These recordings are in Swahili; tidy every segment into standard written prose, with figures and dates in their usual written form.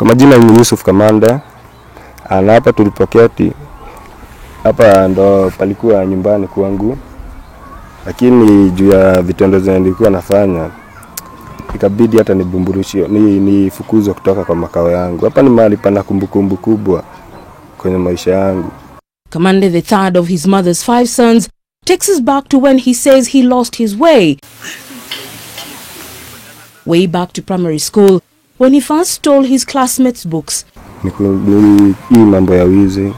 Kwa majina ni Yusuf Kamande. Na hapa tulipoketi. Hapa ndo palikuwa nyumbani kwangu. Lakini juu ya vitendo zenye nilikuwa nafanya, ikabidi hata nibumburushio, nifukuzwe kutoka kwa makao yangu. Hapa ni mahali pana kumbukumbu kubwa kwenye maisha yangu. Kamande, the third of his mother's 5 sons, takes us back to when he says he lost his way. Way back to primary school, when he first stole his classmates' books. Hii mambo ya wizi,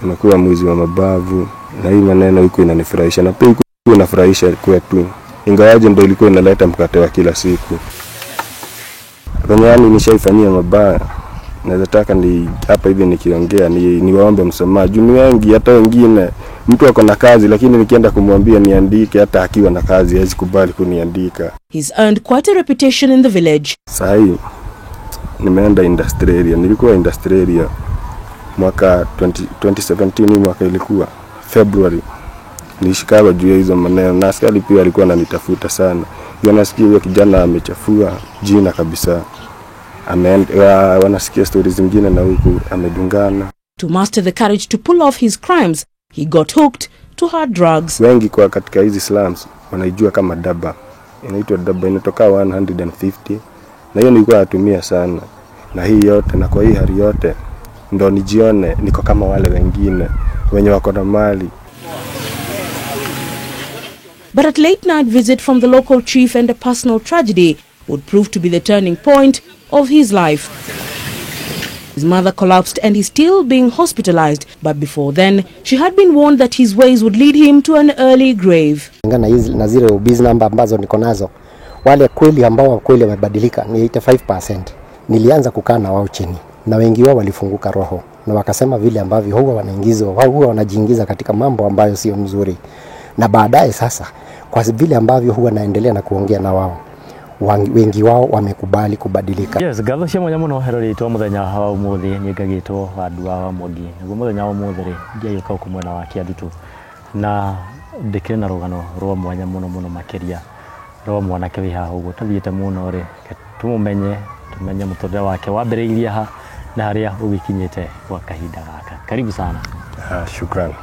nakuwa mwizi wa mabavu, na hii maneno iko inanifurahisha na pia iko inafurahisha kwetu. Ingawaje ndio ilikuwa inaleta mkate wa kila siku. Yaani nishaifanyia mabaya. Naweza taka ni hapa hivi nikiongea niwaombe msamaha. Juu wengi hata wengine mtu ako na kazi lakini nikienda kumwambia niandike hata akiwa na kazi hawezi kubali kuniandika. He's earned quite a reputation in the village. Sahi nimeenda industry area. Nilikuwa industry area mwaka 2017 mwaka ilikuwa February. Nilishikawa juu ya hizo maneno na askari pia alikuwa ananitafuta sana. Wanasikia huyo kijana amechafua jina kabisa. Wanasikia stories zingine na huku amedungana. To master the courage to pull off his crimes, he got hooked to hard drugs. Wengi kwa katika hizi slums wanaijua kama daba. Inaitwa daba, inatoka 150. Na hiyo nilikuwa natumia sana. Na hii yote na kwa hii hali yote ndo nijione niko kama wale wengine wenye wako na mali. But at late night visit from the local chief and a personal tragedy would prove to be the turning point of his life. His mother collapsed and is still being hospitalized, but before then, she had been warned that his ways would lead him to an early grave. Na zile biz number ambazo niko nazo, wale kweli ambao kweli wamebadilika ni 85%. Nilianza kukaa na wao chini na wengi wao walifunguka roho na wakasema vile ambavyo huwa wanajiingiza katika mambo ambayo sio mzuri. Na baadaye sasa kwa vile ambavyo huwa naendelea na kuongea na wao, wengi wao wamekubali kubadilika. Yes, gatho cia mwanya muno heroritwo muthenya wa umuthi nyingagitwo wandu wa Mogi. Niguo muthenya wa umuthi ri ngiuka ku mwena wa Kiandutu na ndikire na rugano rwa mwanya muno makiria rwa mwanake wi haha uguo tathiete muno ri tumumenye mutonde wake wambiriirie ha na haria ugikinyite kwa kahinda gaka. Karibu sana. Shukrani.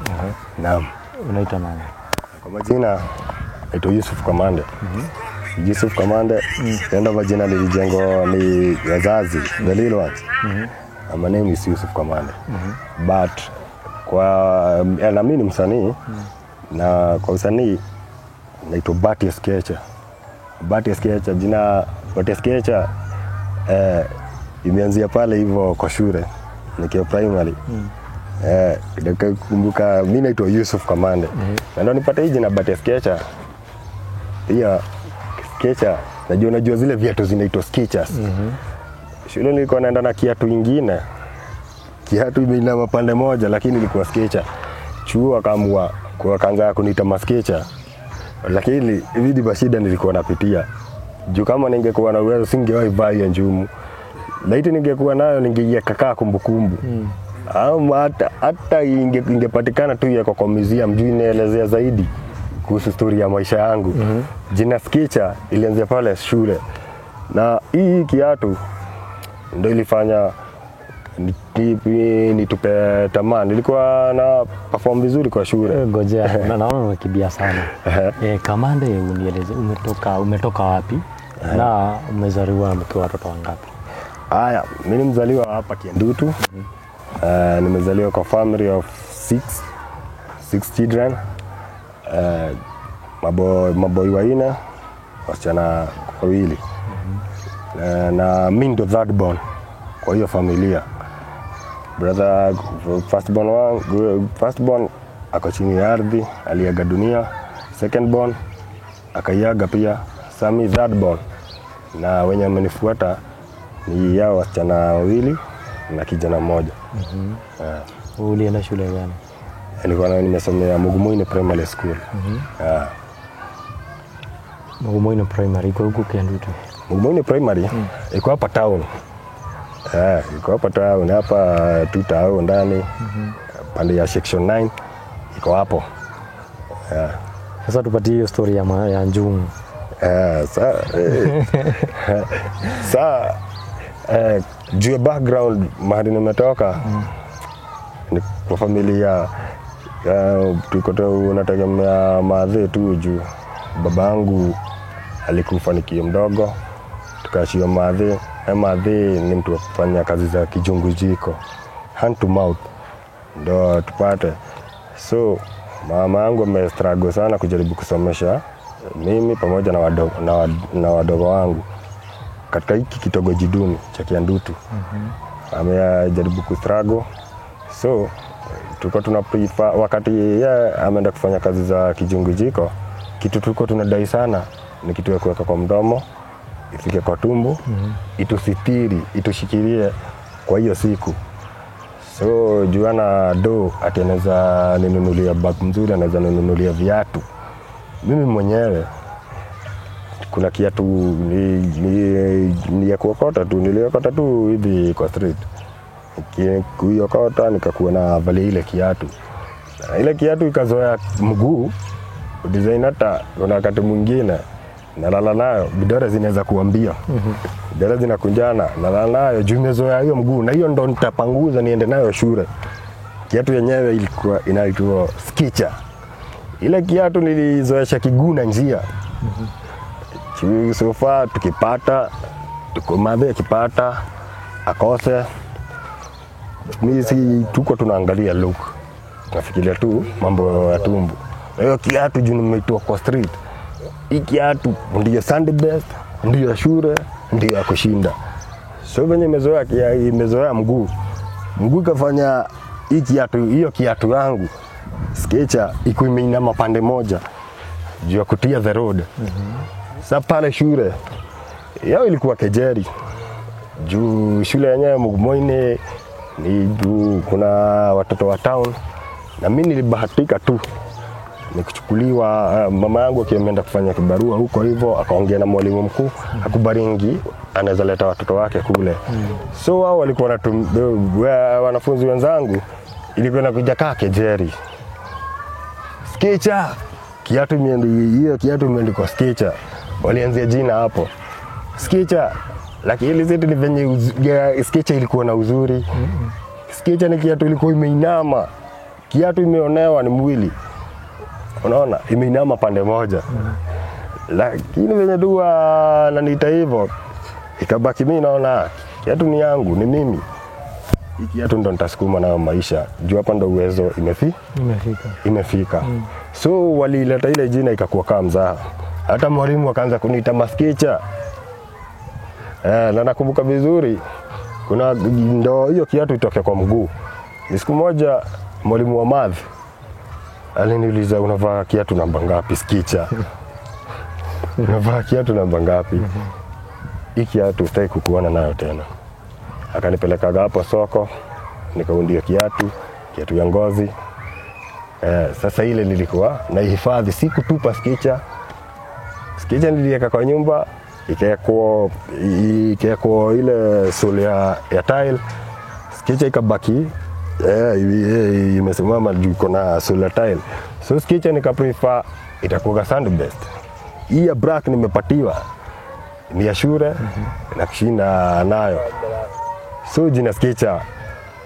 Naam. Unaitwa nani? Kwa majina naitwa Yusuf Kamande. Yusuf Kamande, ndio majina nilijengo ni wazazi, the little ones. My name is Yusuf Kamande. But kwa na mimi ni msanii na kwa usanii naitwa Bati Sketcher. Bati Sketcher, jina Bati Sketcher imeanzia pale hivyo kwa shule nikiwa primary. Nikakumbuka mimi naitwa Yusuf Kamande. Na ndio nipata hii jina Bati Sketcher. Pia Sketcher, najua zile viatu zinaitwa Skechers. Shule nilikuwa naenda na kiatu kingine. Kiatu ina mapande moja lakini ilikuwa Sketcher. Chuo akaamua kaanza kuniita Sketcher. Lakini hivi bashida nilikuwa napitia. Juu kama ningekuwa na uwezo singewahi vaa hiyo njumu. Laiti ningekuwa nayo ningeiweka kaka kumbukumbu. Hata ingepatikana tu ya kwa museum juu inaelezea zaidi kuhusu story ya maisha yangu. Jina Sketcher ilianzia pale shule. Na hii kiatu ndio ilifanya nitupe tamaa. Nilikuwa na perform vizuri kwa shule. Ngojea na naona unakimbia sana. Kamande, unieleze umetoka wapi na umezaliwa mkiwa watoto wangapi? Haya, mimi mzaliwa hapa Kiandutu. Nimezaliwa kwa family of 6 children. Maboi wanne, wasichana wawili. Na mimi ndo third born kwa hiyo familia. Brother first born ako chini ya ardhi, aliaga dunia. Second born akaiaga pia. Sami third born. Na wenye wamenifuata ni yao wasichana wawili na kijana mmoja. Ulienda shule gani? Nilikuwa nimesomea Mugumoini Primary School. Mugumoini Primary iko huko Kiandutu. Mugumoini Primary iko hapa town. Iko hapa town hapa tutao ndani. Pande ya section 9 iko hapo. Sasa tupatie hiyo story ya njumu. juu ya background mahali nimetoka ni kwa familia tuko tunategemea madhe tu juu babangu alikufa nikiwa mdogo, tukaachia madhe. Madhe ni mtu wa kufanya kazi za kijungujiko, hand to mouth ndo tupate. So mama yangu amestruggle sana kujaribu kusomesha mimi pamoja na wadogo wangu katika hiki kitongoji duni cha Kiandutu. Amejaribu kustruggle, so tuko tunaprefer wakati yeye ameenda kufanya kazi za kijungujiko, kitu tuko tunadai sana ni kitu ya kuweka kwa mdomo, ifike kwa tumbo, itusitiri, itushikilie kwa hiyo siku. So juana do ateneza ninunulia bag mzuri, anaweza ninunulia viatu. Mimi mwenyewe kuna kiatu ni ya kuokota tu, niliokota tu hivi kwa street. Kuiokota nikakuwa na vale ile kiatu. Ile kiatu ikazoea mguu, design hata kuna wakati mwingine nalala nayo vidole zinaweza kuambia. Vidole zinakunjana, nalala nayo juu imezoea hiyo mguu, na hiyo ndo nitapanguza niende nayo shule. Kiatu yenyewe ilikuwa inaitwa Skechers. Ile kiatu nilizoesha kiguu na njia. Sofa tukipata, tuko madhe akipata, akose. Mimi tuko tunaangalia look. Nafikiria tu mambo ya tumbo. Hiyo kiatu juu nimeitoa kwa street. Hii kiatu ndio Sunday best, ndio shule, ndio ya kushinda. So venye imezoea mguu. Mguu kafanya hiyo kiatu yangu Skechers iko imeinama pande moja juu ya kutia the road. Sasa pale shule yao ilikuwa kejeri. Juu shule yenyewe Mugumoine ni juu kuna watoto wa town, na mimi nilibahatika tu nikuchukuliwa. Mama yangu akienda kufanya kibarua huko hivyo, akaongea na mwalimu mkuu akubaringi anaweza leta watoto wake kule. So wao walikuwa wanafunzi wenzangu ilikuwa inakuja kaa kejeri. Skechers kiatu imeandikwa Skechers. Walianzia jina hapo Skechers, lakini ile zetu ni venye Skechers ilikuwa na uzuri. Skechers ni kiatu ilikuwa imeinama, kiatu imeonewa ni mwili, unaona imeinama pande moja. Lakini venye dua naniita hivyo, ikabaki mimi naona kiatu ni yangu, ni mimi. Hii kiatu ndo nitasukuma nayo maisha. Juu hapa ndo uwezo imefika. So walileta ile jina ikakuwa kama mzaha. Hata mwalimu akaanza kuniita Skechers. Na nakumbuka vizuri kuna ndo hiyo kiatu itoke kwa mguu. Siku moja mwalimu wa math aliniuliza, unavaa kiatu namba ngapi Skechers? Unavaa kiatu namba ngapi? Hii kiatu sitaki kukuona nayo tena. Akanipeleka hapo soko, nikaundia kiatu ya ngozi. Sasa ile nilikuwa na hifadhi, sikutupa Skechers. Skechers niliweka kwa nyumba, ikawekwa ile sole ya tile. Skechers ikabaki imesimama juu kuna sole ya tile. So Skechers nikaprefer itakuwa Sunday best. Hii ya black nimepatiwa ni ya shule na kushinda nayo. So jina Skechers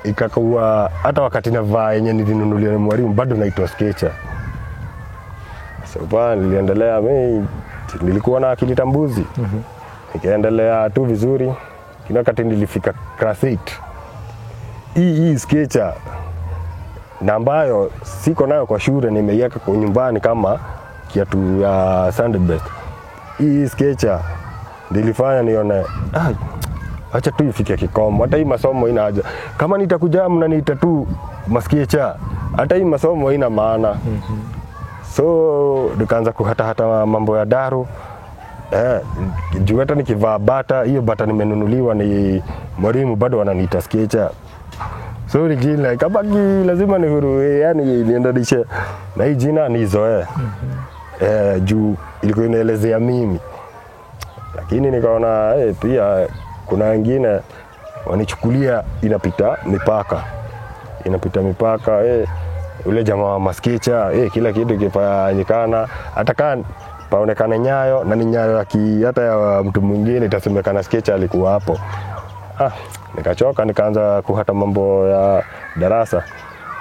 ikakuwa hata wakati navaa yenye nilinunulia na mwalimu bado naitwa Skechers. So bwana niliendelea, mimi nilikuwa na akili tambuzi. Nikaendelea tu vizuri. Kila wakati nilifika class 8. Hii Skechers na ambayo siko nayo kwa shule, nimeiweka kwa nyumbani kama kiatu ya Sunday best. Hii Skechers nilifanya nione acha tu ifike kikomo. Hata hii masomo ina haja. Kama nitakuja mnaniita tu Skechers, hata hii masomo ina maana. So nikaanza kuhata mambo ya daru. Juu hata nikivaa bata, hiyo bata nimenunuliwa ni mwalimu bado wananiita Skechers. So ni jina kabaki lazima ni huru, yani niendanishe na hii jina nizoe. Juu ilikuwa inaelezea mimi. Lakini nikaona pia kuna wengine wanichukulia inapita mipaka. Ule jamaa wa Skechers, kila kitu kifanyikana, hata kama paonekane nyayo na ni nyayo hata ya mtu mwingine itasemekana Skechers alikuwa hapo. Nikachoka, nikaanza kuhata mambo ya darasa.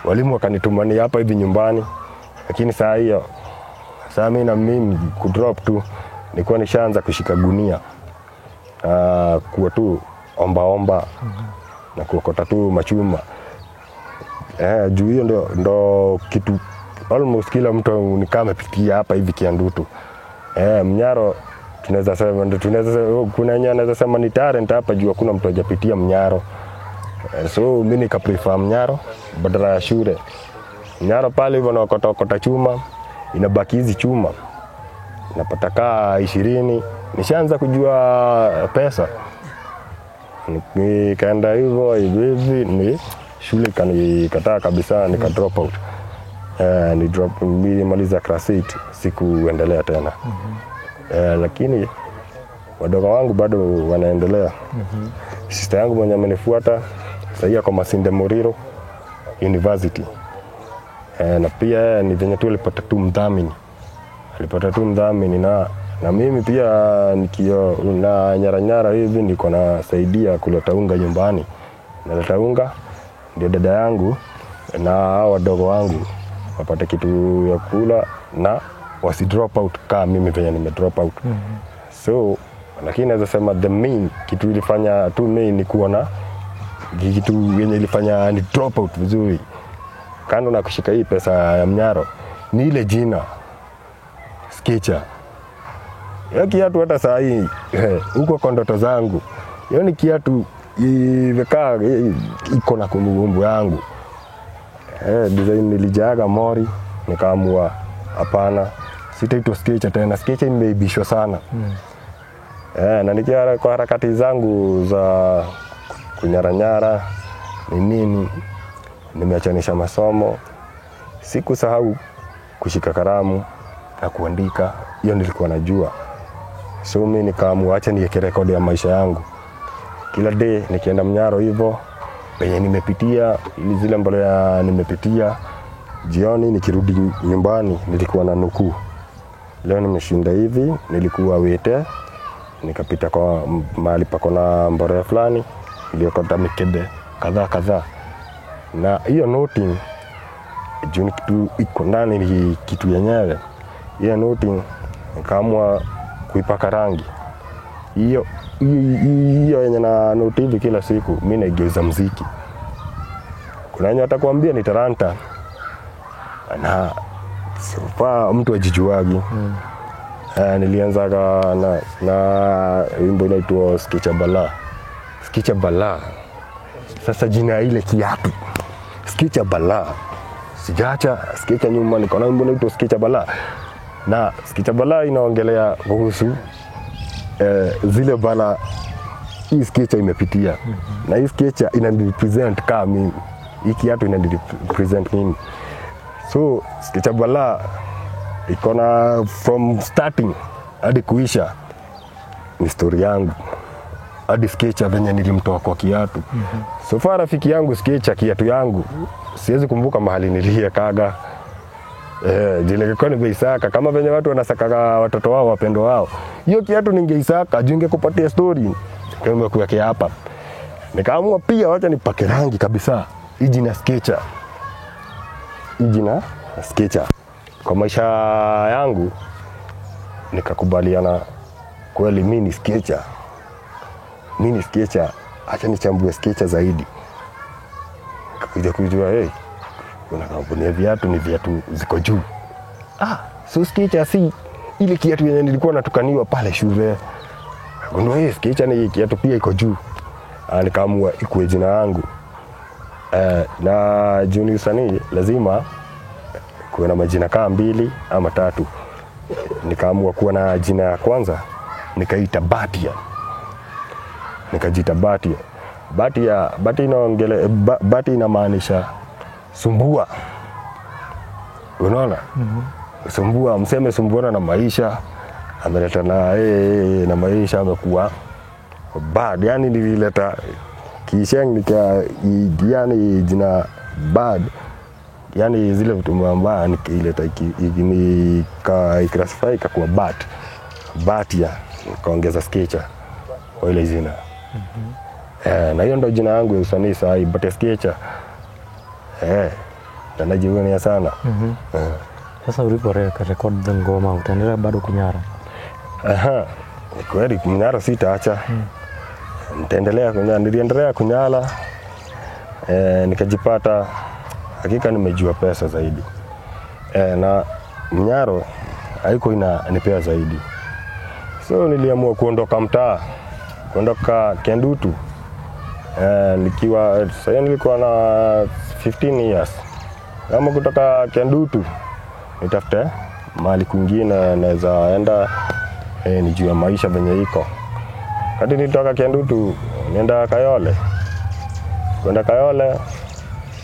Walimu wakanitumania hapa hivi nyumbani. Lakini saa hiyo mimi kudrop tu, nilikuwa nishaanza kushika gunia. Kuwa tu omba na kuokota tu machuma. Juu hiyo ndo kitu almost kila mtu ni kama amepitia hapa hivi Kiandutu. Mnyaro tunaweza sema kuna nyanya anaweza sema ni talent hapa juu kuna mtu hajapitia Mnyaro. So mimi nikaprefer Mnyaro badala ya shule. Mnyaro pale hivyo naokota chuma, inabaki hizi chuma. Napata kaa 20, nishaanza kujua pesa. Nikaenda hivyo ni shule kanikataa kabisa, nika drop out. Nilimaliza class 8, sikuendelea tena. Lakini wadogo wangu bado wanaendelea. Sister yangu mwenye amenifuata sasa kwa Masinde Muliro University. Na pia ni venye tu alipata tu mdhamini. Na mimi pia nikio na nyara hivi niko nasaidia kuleta unga nyumbani. Naleta unga ndio dada yangu na wadogo wangu wapate kitu ya kula na wasi drop out kama mimi venye nime drop out. So lakini naweza sema the main kitu ilifanya tu main ni kuona kitu yenye ilifanya ni drop out vizuri. Kando na kushika hii pesa ya Mnyaro ni ile jina Sketcher. Kiatu hata saa hii huko kwa ndoto zangu. Hiyo ni kiatu imekaa iko na kumbukumbu yangu. Design nilijaga mori, nikaamua hapana, sitaitwa Sketcher tena. Sketcher imeibishwa sana. Na nikiwa kwa harakati zangu za kunyaranyara nini, nimeachanisha masomo. Sikusahau kushika kalamu na kuandika, hiyo nilikuwa najua. So mimi nikaamua acha niweke rekodi ya maisha yangu. Kila day nikienda Mnyaro hivyo, penye nimepitia, ili zile mbele nimepitia, jioni nikirudi nyumbani nilikuwa na nukuu. Leo nimeshinda hivi, nilikuwa Wete, nikapita kwa mahali pako na mborea fulani, iliyokota mikebe kadhaa. Na hiyo noting juu kitu iko ndani ni kitu yenyewe. Hiyo noting nikaamua kuipaka rangi. Hiyo yenye na note hivi kila siku mimi naigeuza muziki. Kuna wenye watakwambia ni talanta. Na sofa mtu ajijuagi. Nilianza na wimbo inaitwa Sketcher Bala. Sasa jina ile kiatu Sketcher Bala. Sijaacha Sketcher nyuma, niko na wimbo inaitwa Sketcher Bala. Na Sketcher Bala inaongelea kuhusu zile bala hii Sketcher imepitia. Na hii Sketcher inanirepresent kama mimi. Hii kiatu inanirepresent mimi. So Sketcher Bala iko na from starting hadi kuisha ni story yangu. Hadi Sketcher venye nilimtoa kwa kiatu. So far rafiki yangu Sketcher kiatu yangu siwezi kumbuka mahali niliyekaga. Jile kwa nimeisaka kama venye watu wanasaka watoto wao wapendo wao. Hiyo kiatu ningeisaka juu ingekupatia story kama kuwekea hapa. Nikaamua pia wacha nipake rangi kabisa. Hii jina Sketcher. Kwa maisha yangu nikakubaliana kweli mimi ni Sketcher. Acha nichambue Sketcher zaidi. Nikakuja kujua kuna kampuni ya viatu ni viatu ziko juu. So Sketcher si ile kiatu yenye nilikuwa natukaniwa pale shule. Ndio Sketcher ni kiatu pia iko juu. Nikaamua ikuwe jina yangu. Na junior sanii lazima kuwe na majina kama 2 ama 3. Nikaamua kuwa na jina ya kwanza nikaita Batia. Nikajita Batia. Batia inaongelea Batia inamaanisha sumbua. Unaona? Sumbua, mseme sumbuana na maisha. Ameleta na maisha amekuwa bad. Yani nilileta kisheng yani jina bad. Yani zile vitu mbaya nikileta ikiclassify ikakuwa bad. Batia kaongeza Sketcher kwa ile jina. Na hiyo ndo jina yangu ya usanii saa hii, Bate Sketcher. Na najivunia sana. Sasa ulipo record ngoma utaendelea bado kunyara? Kweli kunyara sitaacha. Niliendelea kunyala. Nikajipata hakika nimejua pesa zaidi. Na mnyaro haiko inanipea zaidi. So niliamua kuondoka mtaa, kuondoka Kendutu. Nilikuwa na 15 years. Kama kutoka Kendutu nitafute mahali kwingine naweza enda nijue maisha venye iko. Kati nilitoka Kendutu nienda Kayole. Kwenda Kayole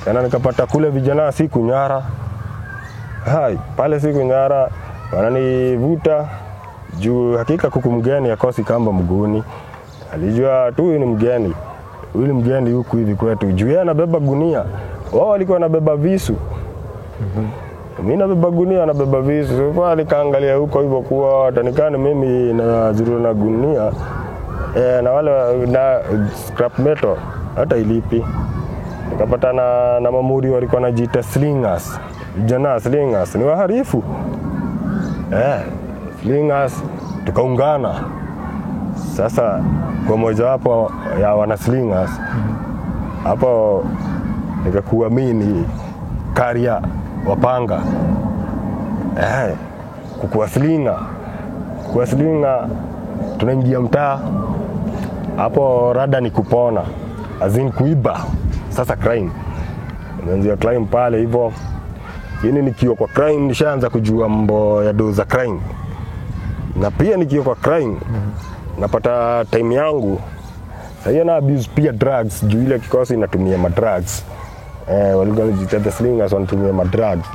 kana nikapata kule vijana si kunyara. Pale si kunyara wananivuta juu hakika kuku mgeni akosi kamba mguuni. Alijua tu ni mgeni. Huyu mgeni huku hivi kwetu. Juu yeye anabeba gunia. Wao walikuwa wanabeba visu. Mimi nabeba gunia na beba visu. Kwa nikaangalia huko hivyo kuwa watanikana mimi na zuru na gunia. Na wale na scrap metal hata ilipi. Nikapata na mamuri walikuwa wanajiita slingers. Vijana slingers ni waharifu. Slingers tukaungana. Sasa kwa moja wapo ya wana slingers hapo nikakuwa mimi karia wapanga. Kwa slinga tunaingia mtaa hapo, rada ni kupona azin kuiba. Sasa crime nianzia crime pale hivyo. Yini nikiwa kwa crime nishaanza kujua mambo ya doza crime, na pia nikiwa kwa crime napata time yangu. Sasa na abuse pia drugs juu ile kikosi inatumia madrugs. Walikuwa wanajita slingers wanatumia madrugs.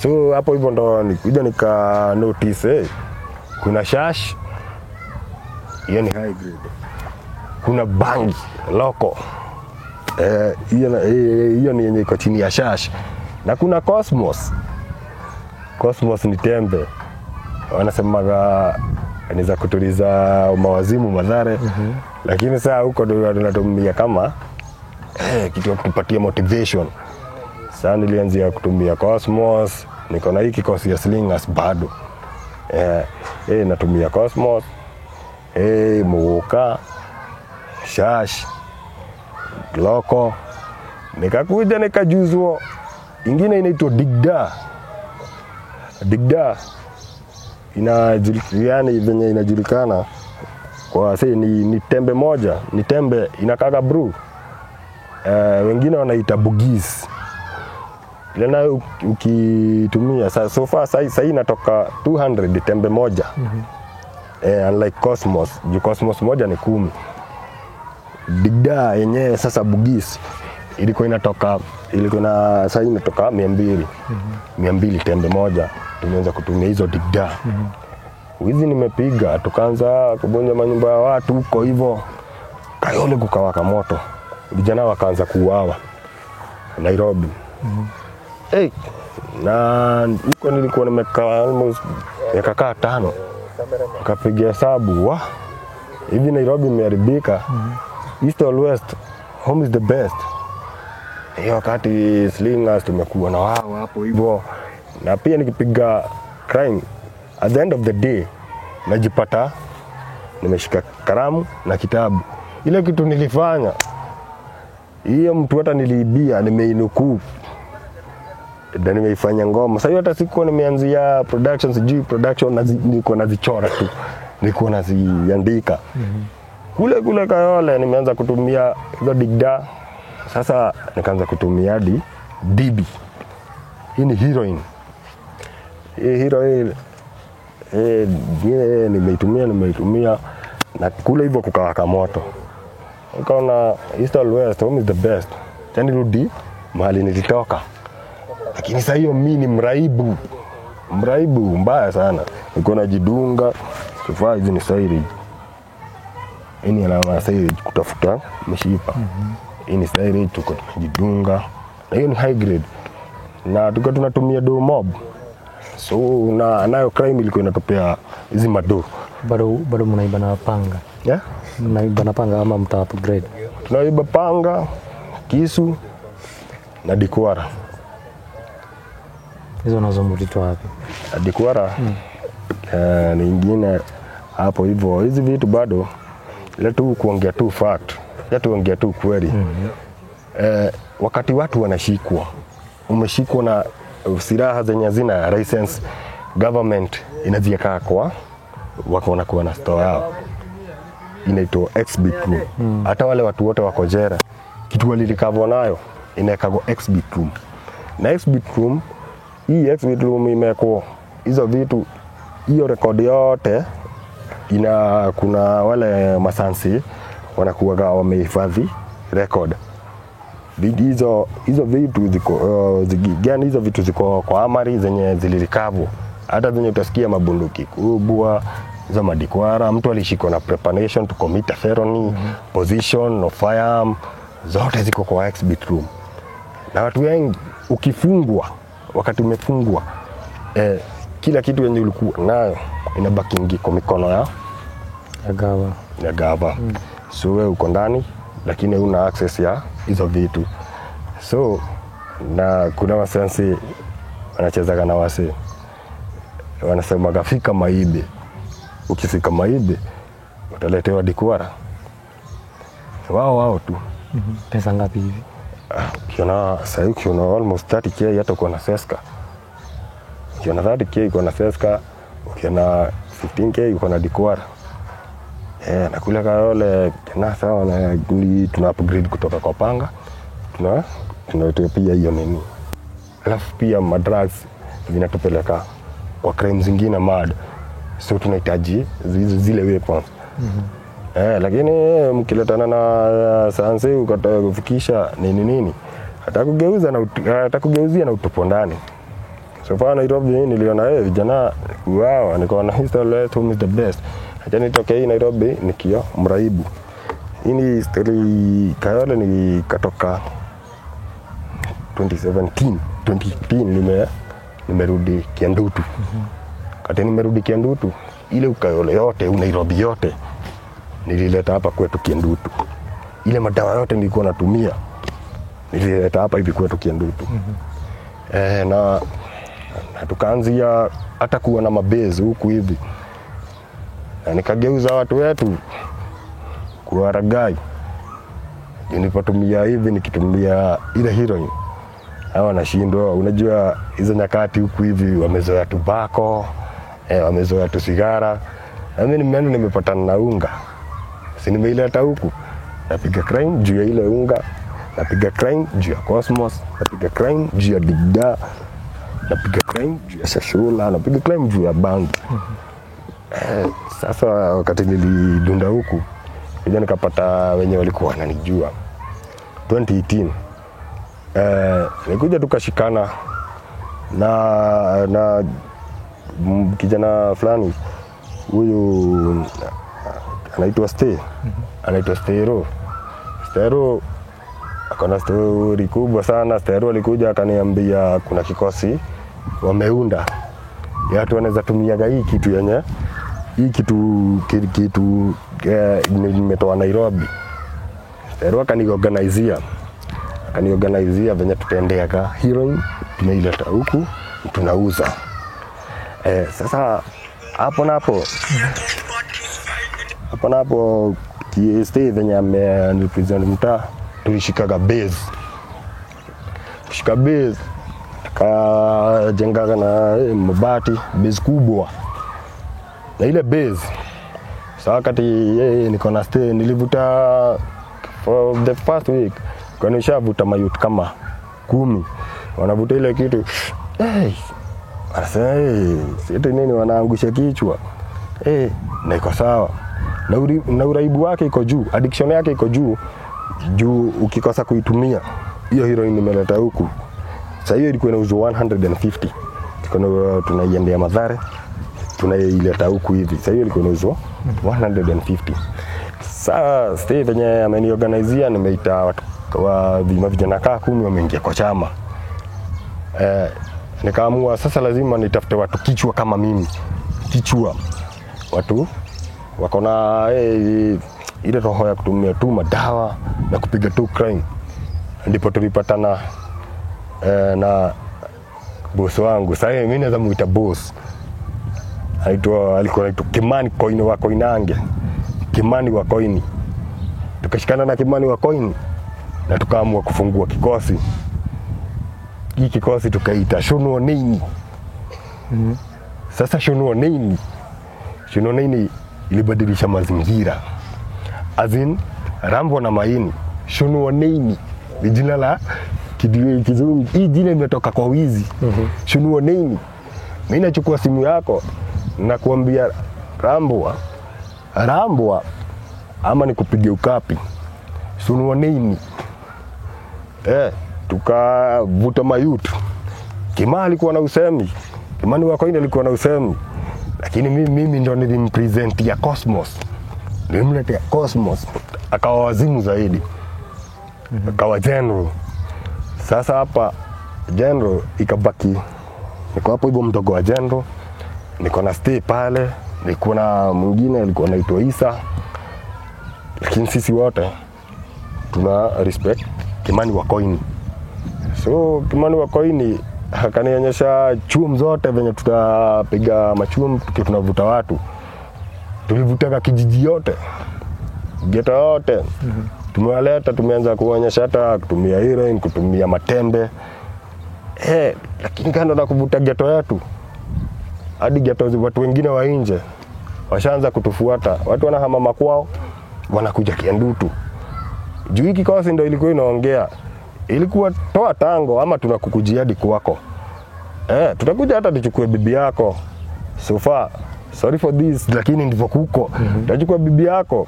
So hapo hivyo ndo nikuja nika notice kuna shash, hiyo ni high grade. Kuna bangi loko. Hiyo ni yenye iko chini ya shash. Na kuna Cosmos. Cosmos ni tembe. Wanasemaga ni za kutuliza mawazimu madhare. Lakini saa huko ndio tunatumia kama kitu kutupatia motivation. Sasa nilianzia kutumia Cosmos, niko na hii kikosi ya slingers bado. Natumia Cosmos, Muka, Shash, Loko. Nikakuja nikajuzwa ingine inaitwa Digda. Digda inajulikana venye inajulikana kwa sasa ni tembe moja, ni tembe inakaga brew. Wengine wanaita bugis. Lena ukitumia so far sasa inatoka 200 tembe moja. Unlike Cosmos, juu Cosmos moja ni 10. Digda yenyewe sasa bugis ilikuwa na sasa inatoka 200. 200 tembe moja. Tumeanza kutumia hizo Digda. Wizi nimepiga, tukaanza kubonja manyumba ya watu huko hivyo. Kayole kukawaka moto. Vijana wakaanza kuuawa Nairobi. Na huko nilikuwa nimekaa almost miaka 5. Nikapiga hesabu hivi Nairobi imeharibika. East or West, home is the best. Hiyo wakati slingers tumekuwa na wao hapo hivyo. Na pia nikipiga crime, at the end of the day najipata nimeshika kalamu na kitabu. Ile kitu nilifanya, hiyo mtu hata niliibia, nimeinukuu na nimeifanya ngoma. Sasa hata sikuwa nimeanzia production, sijui production nilikuwa nazichora tu, nilikuwa naziandika. Kule Kayole nimeanza kutumia hizo Digda. Sasa nikaanza kutumia hadi DB. Hii ni heroin. Heroin nimeitumia na kule hivyo kukawaka moto. Nikaona East or West, home is the best. Tena nirudi mahali nilitoka. Lakini sasa hiyo mimi ni mraibu mbaya sana. Niko najidunga, sifaa hizi ni sairi. Ini alama sairi kutafuta mishipa. Ini sairi tuko tunajidunga. Na hiyo ni high grade. Na tunatumia do mob. So nayo crime ilikuwa inatopea hizi mado. Bado mnaiba na panga. Yeah? Mnaiba na panga ama mta upgrade? tunaiba panga, kisu na dikwara. Hizo nazo mlitoa wapi? Dikwara nyingine hapo hivyo. Hizi vitu bado ile tu kuongea tu fact, ya tuongea tu kweli. Wakati watu wanashikwa, umeshikwa na silaha zenye zina license, government inaziweka kwa wako na kuwa na store yao, inaitwa exhibit room. Hata wale watu wote wako jela, kitu walilikavwa nayo inawekwa exhibit room. Na exhibit room, hii exhibit room imekuwa hizo vitu, hiyo rekodi yote kuna wale masansi wanakuwa wamehifadhi record. Hizo vitu ziko gani? Hizo vitu ziko kwa amari zenye zilirikavwa, hata zenye utasikia mabunduki kubwa, hizo madikwara, mtu alishikwa na preparation to commit a felony, position of firearm, zote ziko kwa exhibit room. Na watu wengi ukifungwa, wakati umefungwa, kila kitu yenye ulikuwa nayo inabaki kwa mikono ya gava. So wewe uko ndani lakini huna access ya hizo vitu. So na kuna wasansi wanacheza na wase, wanasema gafika maibe. Ukifika maibe utaletewa dikwara. Wao tu. Pesa ngapi hivi? Ukiona sasa ukiona almost 30k hata uko na seska. Ukiona 30k uko na seska, ukiona 15k uko na dikwara. Na kule kaole na sawa, na tuna upgrade kutoka kwa panga, tunatoa pia hiyo nini. Alafu pia madrugs zinatupeleka kwa crimes zingine mad, so tunahitaji zile weapons. Lakini mkiletana na sanse ukataka kufikisha nini atakugeuzia na utupo ndani. So far Nairobi niliona vijana wao, nikaona history who is the best. Acha nitoke Nairobi nikio mraibu. Hii ni story Kayole nikatoka 2015 nimerudi Kiandutu. Kati nimerudi Kiandutu, ile Kayole yote, Nairobi yote nilileta hapa kwetu Kiandutu. Ile madawa yote nilikuwa natumia nilileta hapa hivi kwetu Kiandutu. Na tukaanzia hata kuwa na mabase huku hivi. Nikageuza watu wetu kuwa ragai. Nilipotumia hivi nikitumia ile heroin, hawa nashindwa. Unajua hizo nyakati huku hivi wamezoea tobacco, wamezoea tu sigara. Mimi nimeenda nimepatana na unga. Si nimeileta huku, napiga crime juu ya ile unga, napiga crime juu ya Cosmos, napiga crime juu ya Digda, napiga crime juu ya Shashula, napiga crime juu ya bangi. Sasa wakati nilidunda huku, ile nikapata wenye walikuwa wananijua. 2018 nilikuja tukashikana na kijana fulani, huyu anaitwa Stero. Stero akona story kubwa sana. Stero alikuja akaniambia kuna kikosi wameunda ya watu wanaweza tumia hii kitu yenye hii kitu nimetoa Nairobi. Stero akaniorganizea venye tutaendeaga heroin, tumeileta huku tunauza. Sasa hapo napo KST venye nilipresent mtaa, tulishikaga base. Kushika base kajengaga na mabati, base kubwa. Na ile base sasa wakati niko na stay nilivuta for the first week, kwa nishavuta mayut kama 10. Wanavuta ile kitu. Anasema siete nini, wanaangusha kichwa. Na iko sawa. Na uraibu wake iko juu, addiction yake iko juu. Ukikosa kuitumia hiyo heroin nimeleta huku. Sasa hiyo ilikuwa inauzwa 150. Tunaiendea Mathare, tunaileta huku hivi. Sasa hiyo ilikuwa inauzwa 150. Sasa stay venye ameniorganizea, nimeita watu wa vijana kaa 10 wameingia kwa chama. Nikaamua sasa lazima nitafute watu kichwa kama mimi. Kichwa. Watu wako na ile roho ya kutumia tu madawa na kupiga tu crime. Ndipo tulipatana na boss wangu. Sasa mimi naweza muita boss. Alikuwa anaitwa Kimani Koini wa Koinange. Kimani wa Koini. Tukashikana na Kimani wa Koini na tukaamua kufungua kikosi. Hii kikosi tukaita Shunuo Nini. Sasa Shunuo Nini ilibadilisha mazingira. Azin Rambo na Maini. Shunuo Nini ni jina la kizungu. Hii jina imetoka kwa wizi. Shunuo Nini. Mimi nachukua simu yako na kuambia Rambwa ama nikupigie ukapi. Shunuo Nini. Tukavuta mayutu. Kimani alikuwa na usemi. Kimani wa Koini alikuwa na usemi. Lakini mimi ndo nilimpresent ya Cosmos. Nilimletea Cosmos. Akawa wazimu zaidi. Akawa general. Sasa hapa general ikabaki. Niko hapo hivyo mdogo wa general. Niko na stay pale. Niko na mwingine alikuwa anaitwa Isa. Lakini sisi wote tuna respect Kimani wa Koini. So Kimani wa Koini akanionyesha chuo zote venye tutapiga machuo tunavuta watu. Tulivuta kijiji yote. Geta yote. Tumewaleta, tumeanza kuonyesha hata kutumia heroin, kutumia matembe. Lakini kando na kuvuta ghetto yetu, hadi ghetto watu wengine wa nje washaanza kutufuata. Watu wanahama makwao, wanakuja Kiandutu. Juu hiki kikosi ndio ilikuwa inaongea. Ilikuwa toa tango ama tunakukujia hadi kwako. Tutakuja hata tuchukue bibi yako. So far, sorry for this, lakini ndivyo kuko. Tutachukua bibi yako.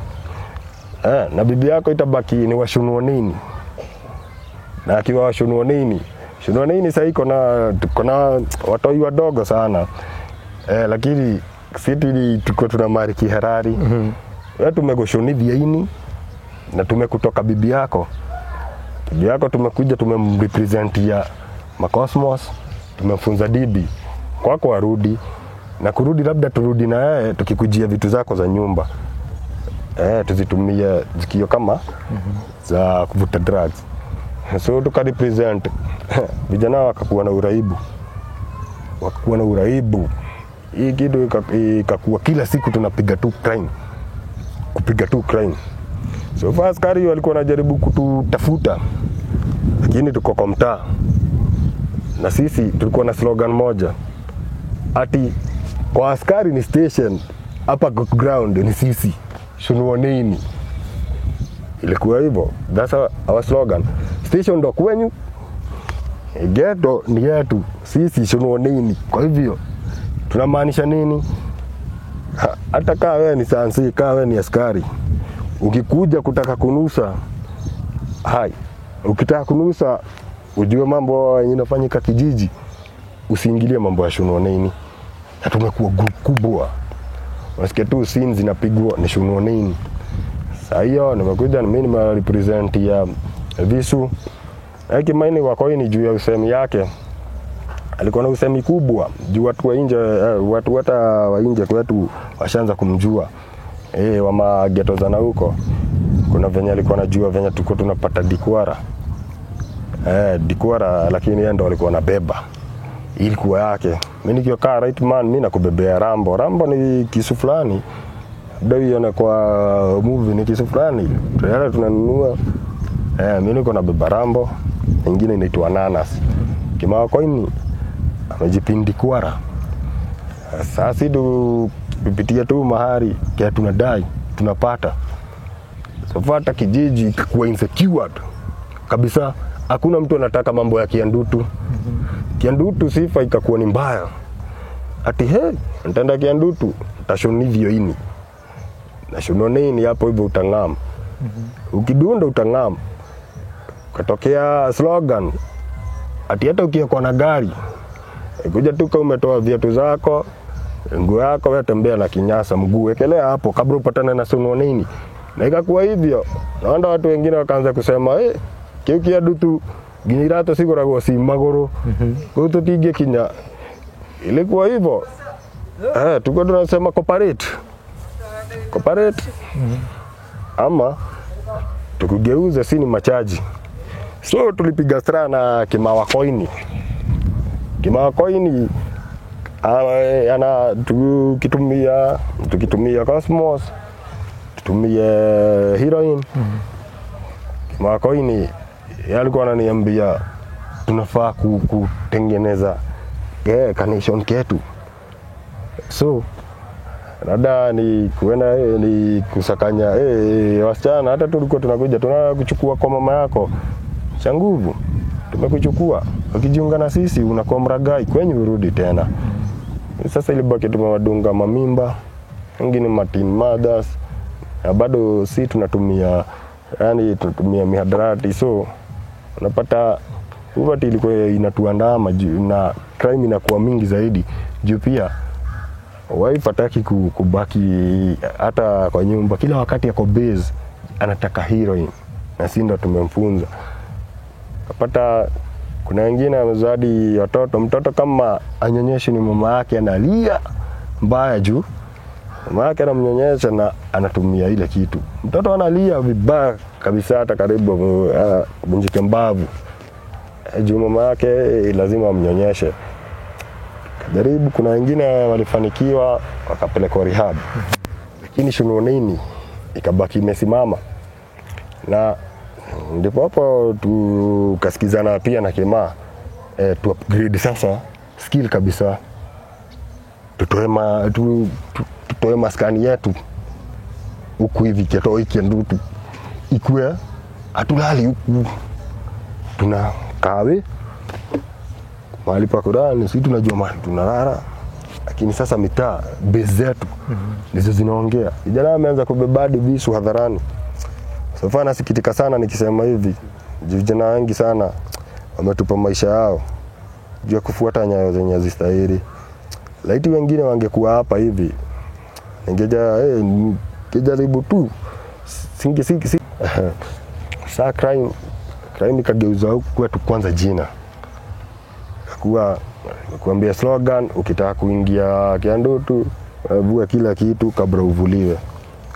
Na bibi yako itabaki ni wa Shunuo Nini. Na akiwa wa Shunuo Nini. Shunuo Nini sasa iko na watoi wadogo sana. Lakini sisi tuko tuna mariki Harari. Wewe tumegoshonidhia ini na tumekutoka bibi yako. Bibi yako tumekuja tumemrepresentia Cosmos, tumemfunza Dibi kwako arudi na kurudi, labda turudi na yeye tukikujia vitu zako za nyumba. Tuzitumie zikio kama za kuvuta drugs. So tukarepresent vijana wakakuwa na uraibu. Hii kitu ikakuwa kila siku tunapiga tu crime. So far askari walikuwa wanajaribu kututafuta, lakini tuko kwa mtaa. Na sisi tulikuwa na slogan moja. Ati kwa askari ni station, hapa ground ni sisi. Shunuo Nini. Ilikuwa hivyo. That's our slogan. Station ndo kwenyu. Ghetto ni yetu. Sisi Shunuo Nini. Kwa hivyo tunamaanisha nini? Hata kama wewe ni sansi, kama wewe ni askari, ukikuja kutaka kunusa, ukitaka kunusa ujue mambo yanafanyika kijiji, usiingilie mambo ya Shunuo Nini. Na tumekuwa group kubwa. Unasikia tu scenes zinapigwa ni Shunuo Nini. Sasa hiyo nimekuja mimi nimerepresent ya Visu. Kimani wa Koini juu ya usemi yake. Alikuwa na usemi kubwa juu watu wa nje, watu hata wa nje kwetu washaanza kumjua. Wa mageto za na huko. Kuna venye alikuwa anajua venye tuko tunapata dikwara. Dikwara, lakini yeye ndo alikuwa anabeba. Ilikuwa yake. Mimi nikiwa right man, mimi nakubebea Rambo. Rambo ni kisu fulani. Ndio yana kwa movie ni kisu fulani. Tunanunua. Mimi niko na beba Rambo. Nyingine inaitwa Ananas. Kimani wa Koini amejipindi kwara. Sasa tupitia tu mahari kia tunadai, tunapata. Sofata kijiji kwa insecure kabisa. Hakuna mtu anataka mambo ya Kiandutu. Kiandutu sifa ikakuwa ni mbaya. Ati nitaenda Kiandutu, tashonivyo ini. Na Shunuo Nini hapo hivyo utangam. Ukidunda utangam. Katokea slogan. Ati hata ukiwa na gari, kuja tu kama umetoa viatu zako, nguo yako wewe tembea na kinyasa mguu wekelea hapo kabla upatane na Shunuo Nini. Na ikakuwa hivyo. Naona watu wengine wakaanza kusema Kiandutu ginirato siguragwo si maguru. Kuto tige kinya. Ilikuwa hivyo. Tuko tunasema cooperate. ama tukugeuze si ni machaji. So tulipiga stra na Kimawa Coin. Kimawa Coin ana tukitumia Cosmos, tutumie heroin. Kimawa Coin alikuwa ananiambia tunafaa kutengeneza connection ketu. So rada ni kuenda ni kusakanya wasichana, hata tulikuwa tunakuja tunakuchukua kwa mama yako cha nguvu, tumekuchukua ukijiunga na sisi unakuwa mragai kwenye urudi tena. Sasa ilibaki tumewadunga mamimba, wengine matin mothers, na bado si tunatumia mihadarati. So unapata uvati ilikuwa inatuandama na crime inakuwa mingi zaidi juu pia wife hataki kubaki hata kwa nyumba, kila wakati yako base anataka heroin na sisi ndo tumemfunza. Napata kuna wengine wamezadi watoto, mtoto kama anyonyeshi ni mama yake analia mbaya juu mama yake anamnyonyesha na anatumia ile kitu, mtoto analia vibaya kabisa, hata karibu bunjike mbavu juu mama yake lazima amnyonyeshe. Jaribu, kuna wengine walifanikiwa wakapelekwa rehab, lakini Shununini ikabaki imesimama. Na ndipo hapo tukasikizana pia na Kema tu upgrade sasa skill kabisa, tutoe maskani yetu huku hivi keto ikiendutu ikue atulali huku tunakawe mahali pa kulala, sisi tunajua mahali tunalala, lakini sasa mitaa base zetu ndizo zinaongea. Vijana wameanza kubebadi visu hadharani. Sasa nasikitika sana nikisema hivi, vijana wengi sana wametupa maisha yao juu ya kufuata nyayo zenye hazistahili. Laiti wengine wangekuwa hapa hivi, ngejaribu tu singi saa crime kageuza huku kwetu kwanza jina kuambia slogan, ukitaka kuingia Kiandutu vua kila kitu kabla uvuliwe,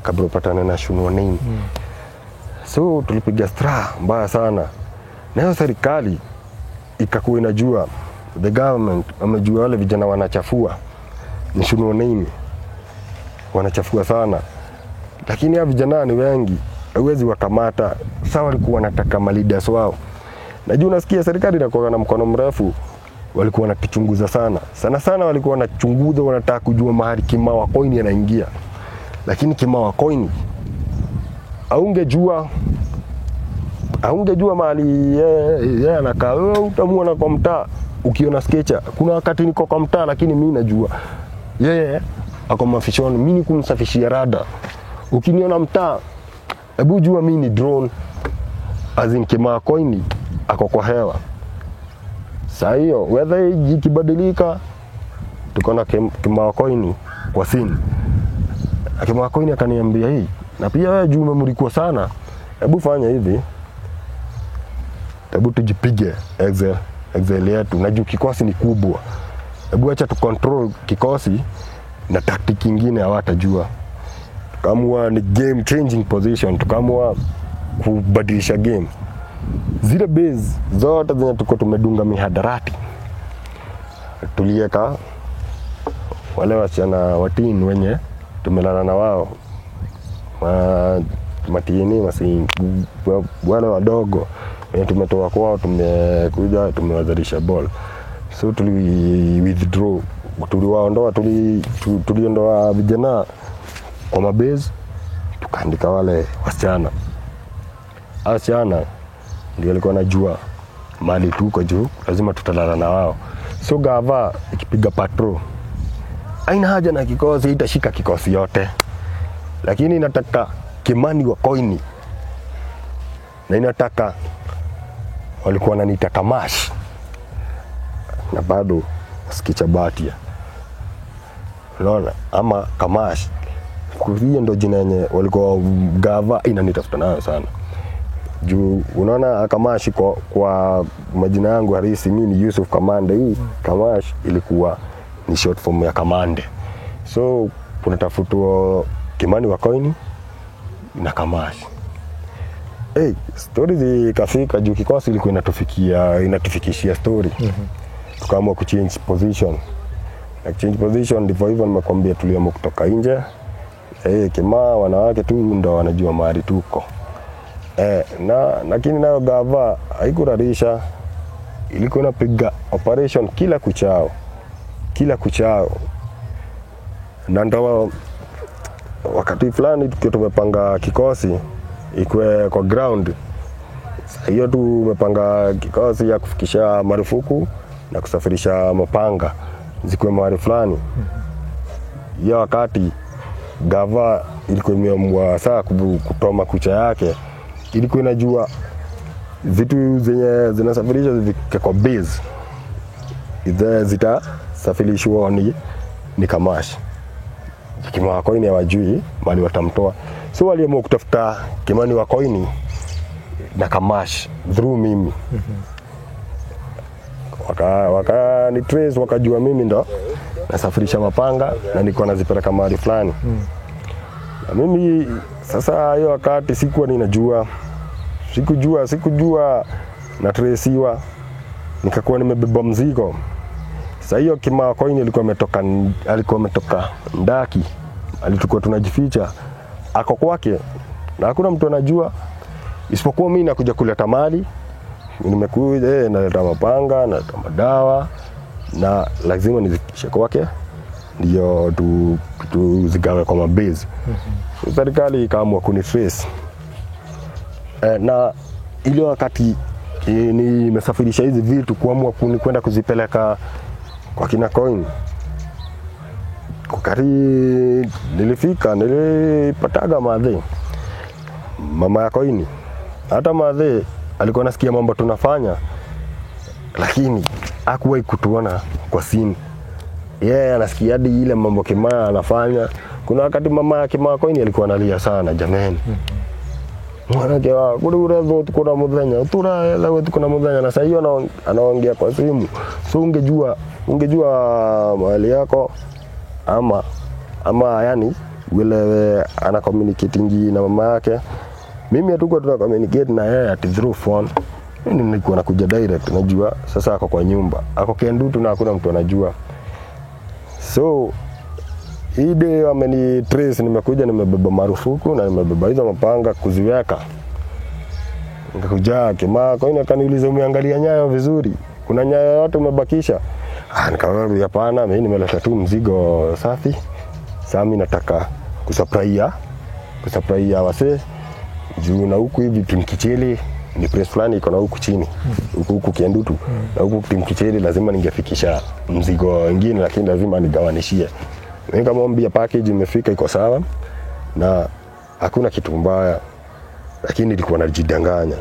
kabla upatane na Shununini. So tulipiga stra mbaya sana, na serikali ikakuwa inajua, the government amejua wale vijana wanachafua ni Shununini, wanachafua sana, lakini ya vijana ni wengi, hauwezi wakamata. Sasa walikuwa wanataka leaders wao. Najua unasikia serikali inakuwa na mkono mrefu, walikuwa wanatuchunguza sana walikuwa wanachunguza, wanataka kujua mahali Kimawa Coin anaingia. Lakini Kimawa Coin haungejua mahali yeye anakaa. Wewe utamuona kwa mtaa ukiona sketcher. Kuna wakati niko kwa mtaa lakini mimi najua yeye ako mafishoni, mimi kumsafishia rada. Ukiniona mtaa hebu jua mimi ni drone, azin Kimawa Coin ako kwa hewa. Saa hiyo weather ikibadilika tuko na Kimawa Coin kwa scene. Kimawa Coin akaniambia hii, na pia wewe juu umemulikuwa sana, hebu fanya hivi, hebu tujipige excel yetu, na juu kikosi ni kubwa, hebu acha tu control kikosi na tactic nyingine hawatajua. Tukamua ni game changing position, tukamua kubadilisha game. Zile base zote zenye tuko tumedunga mihadarati tulieka wale wasichana watini wenye tumelala na wao, matini wale wadogo wenye tumetoa kwao, tumekuja tumewazalisha ball. So tuli withdraw, tuliwaondoa, tuliondoa vijana kwa mabase, tukaandika wale wasichana. Wasichana ndio walikuwa najua mali tuko juu, lazima tutalala na wao. So gava ikipiga patrol, haina haja na kikosi, itashika kikosi yote, lakini inataka Kimani wa Coin, na inataka walikuwa wananiita Kamash, na bado sikicha batia, unaona, ama Kamash. Hiyo ndo jina yenye walikuwa gava inanitafuta nayo sana. Juu unaona Kamash kwa majina yangu halisi mimi ni Yusuf Kamande. Hii Kamash ilikuwa ni short form ya Kamande. So kunatafutwa Kimani wa Coin na kamashi. Story zikafika juu kikosi ilikuwa inatufikishia story. Tukaamua kuchange position. Na change position ndivyo hivyo nimekwambia tuliamua kutoka nje. Kima wanawake tu ndo wanajua mahali tuko. Lakini nayo gava haikurarisha, ilikuwa inapiga operation kila kuchao. Na ndo wakati fulani tukiwa tumepanga kikosi ikwe kwa ground, hiyo tumepanga kikosi ya kufikisha marufuku na kusafirisha mapanga zikuwe mahali fulani. Hiyo wakati gava ilikuwa imeamua saa kutoma kucha yake, ilikuwa inajua vitu zenye zinasafirishwa zifike kwa base, zitasafirishwa ni kamashi. Kima wa coin hawajui mali watamtoa, so waliamua kutafuta kimani wa coin na kamashi through mimi. Waka ni trace, wakajua mimi ndo nasafirisha mapanga na niko nazipeleka mahali fulani. Na mimi sasa hiyo wakati sikuwa ninajua, sikujua na traceiwa, nikakuwa nimebeba mzigo. Sasa hiyo kima coin alikuwa ametoka ndaki, alikuwa tunajificha ako kwake na hakuna mtu anajua isipokuwa mimi nakuja kuleta mali. Nimekuja naleta mapanga na madawa na lazima nizifikishe kwake ndio tuzigawe kwa mabase. Serikali ikaamua kunitrace. Na ile wakati nimesafirisha hizi vitu kuamua kwenda kuzipeleka kwa kina coin. Wakati nilifika nilipataga madhe mama ya coin. Hata madhe alikuwa nasikia mambo tunafanya, lakini hakuwahi kutuona kwa simu. Anasikia hadi ile mambo Kimaya anafanya. Kuna wakati mama ya Kimaya coin alikuwa analia sana, jamani. Mwanake wa kule kuna mudhanya, kuna mudhanya, na sasa hiyo anaongea kwa simu. So ungejua mahali yako ama yani vile ana communicating na mama yake. Mimi hatuko tuna communicate na yeye at through phone. Mimi nilikuwa nakuja direct, najua sasa ako kwa nyumba, ako Kendutu na hakuna mtu anajua. So ide wameni trace, nimekuja nimebeba marufuku na nimebeba hizo mapanga kuziweka. Nikakuja Kimaya coin akaniuliza umeangalia nyayo vizuri, kuna nyayo yote umebakisha? Nikamwambia hapana, mimi nimeleta tu mzigo safi. Sasa mimi nataka kusurprise wase juu na huku hivi Timkicheli ni press fulani iko na huku chini huku Kendutu, na huku Timkicheli lazima ningefikisha mzigo mwingine, lakini lazima nigawanishie. Nikamwambia package imefika iko sawa na hakuna kitu mbaya, lakini nilikuwa najidanganya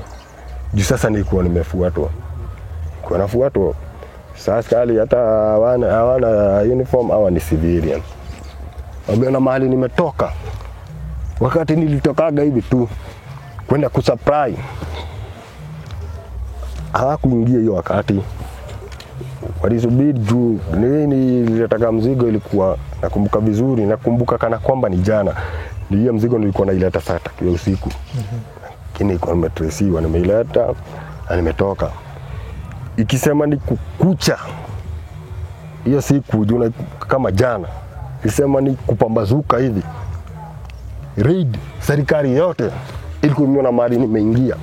juu sasa nilikuwa nimefuatwa. Kwa nafuatwa sasa kali hata hawana uniform au ni civilian. Wameona mahali nimetoka. Wakati nilitokaga hivi tu kwenda kusurprise, hawakuingia hiyo wakati. Walisubiri juu nilitaka mzigo, ilikuwa nakumbuka vizuri, nakumbuka kana kwamba ni jana. Hiyo mzigo nilikuwa naileta saa 3 usiku. Lakini kwa nimetresiwa, nimeileta na nimetoka. Ikisema ni kukucha hiyo siku juu kama jana, ikisema ni kupambazuka hivi. Raid serikali yote ilikuwa imeona mahali nimeingia.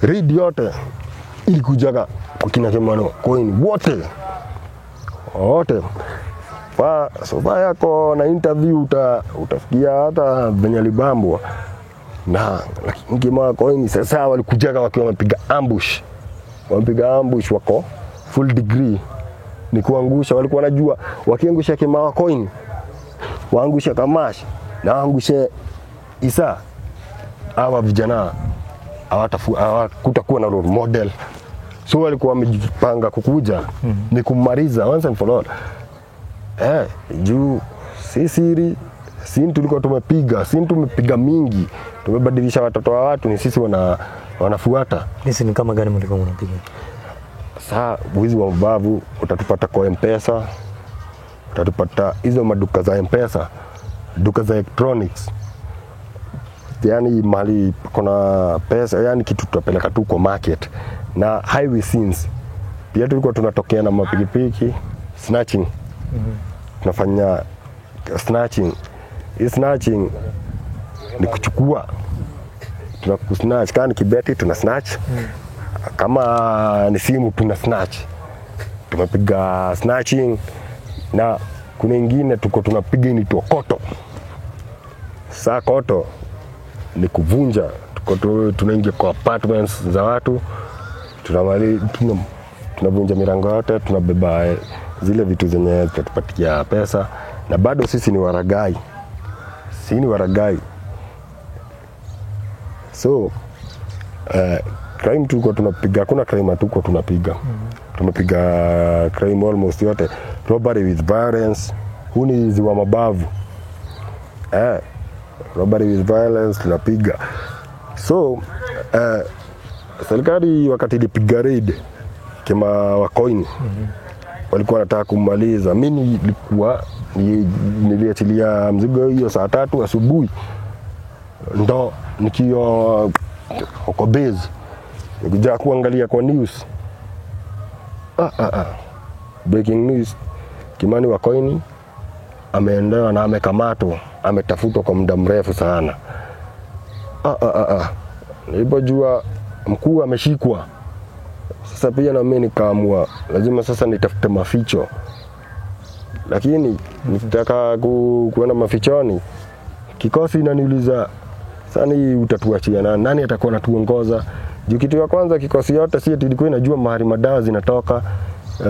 Raid yote ilikujaga kwa kina Kimani coin wote. So yako na interview utafikia hata venye libambwa. Na lakini Kimani coin sasa walikujaga wakiwa wamepiga ambush. Wako full degree ni kuangusha. Walikuwa wanajua wakiangusha Kimani coin waangusha Kamashi na waangushe Isa, hawa vijana hawakutakuwa na role model. So walikuwa wamejipanga kukuja ni kumaliza once and for all. Juu siri tulikuwa tumepiga mingi, tumebadilisha watoto wa watu, ni sisi wanafuata. Nisi ni kama gani mlikuwa mnapiga? Sasa wizi wa mbavu utatupata kwa M-Pesa, utatupata hizo maduka za M-Pesa, duka za electronics. yani mali kuna pesa, yani kitu tutapeleka tu kwa market. Na highway scenes pia tulikuwa tunatokea na mapikipiki snatching. Tunafanya snatching. Hii snatching ni kuchukua, tunakusnatch, kama ni kibeti tuna snatch, kama ni simu tuna snatch. Tumepiga snatching. Na kuna ingine tuko tunapiga ni koto. Saa koto ni kuvunja, tunaingia kwa apartments za watu, tunavunja milango yote, tunabeba zile vitu zenye tutatupatia pesa, na bado sisi ni waragai. So crime tulikuwa tunapiga, kuna crime tuko tunapiga. Tumepiga crime almost yote. Robbery with violence, huni ziwa mabavu. Robbery with violence tunapiga. So serikali wakati ilipiga raid kama Wakoini, walikuwa wanataka kumaliza. Mimi niliachilia mzigo hiyo saa 3 asubuhi, ndo nikiwa kwa base nikija kuangalia kwa news. Breaking news, Kimani Wakoini ameendewa na amekamatwa, ametafutwa kwa muda mrefu sana. Nilipojua mkuu ameshikwa, sasa pia na mimi nikaamua lazima sasa nitafute maficho. Lakini nitaka kuenda mafichoni, kikosi inaniuliza sasa utatuachia nani atakuwa anatuongoza? Juu kitu ya kwanza kikosi yote si ilikuwa inajua mahali madawa zinatoka.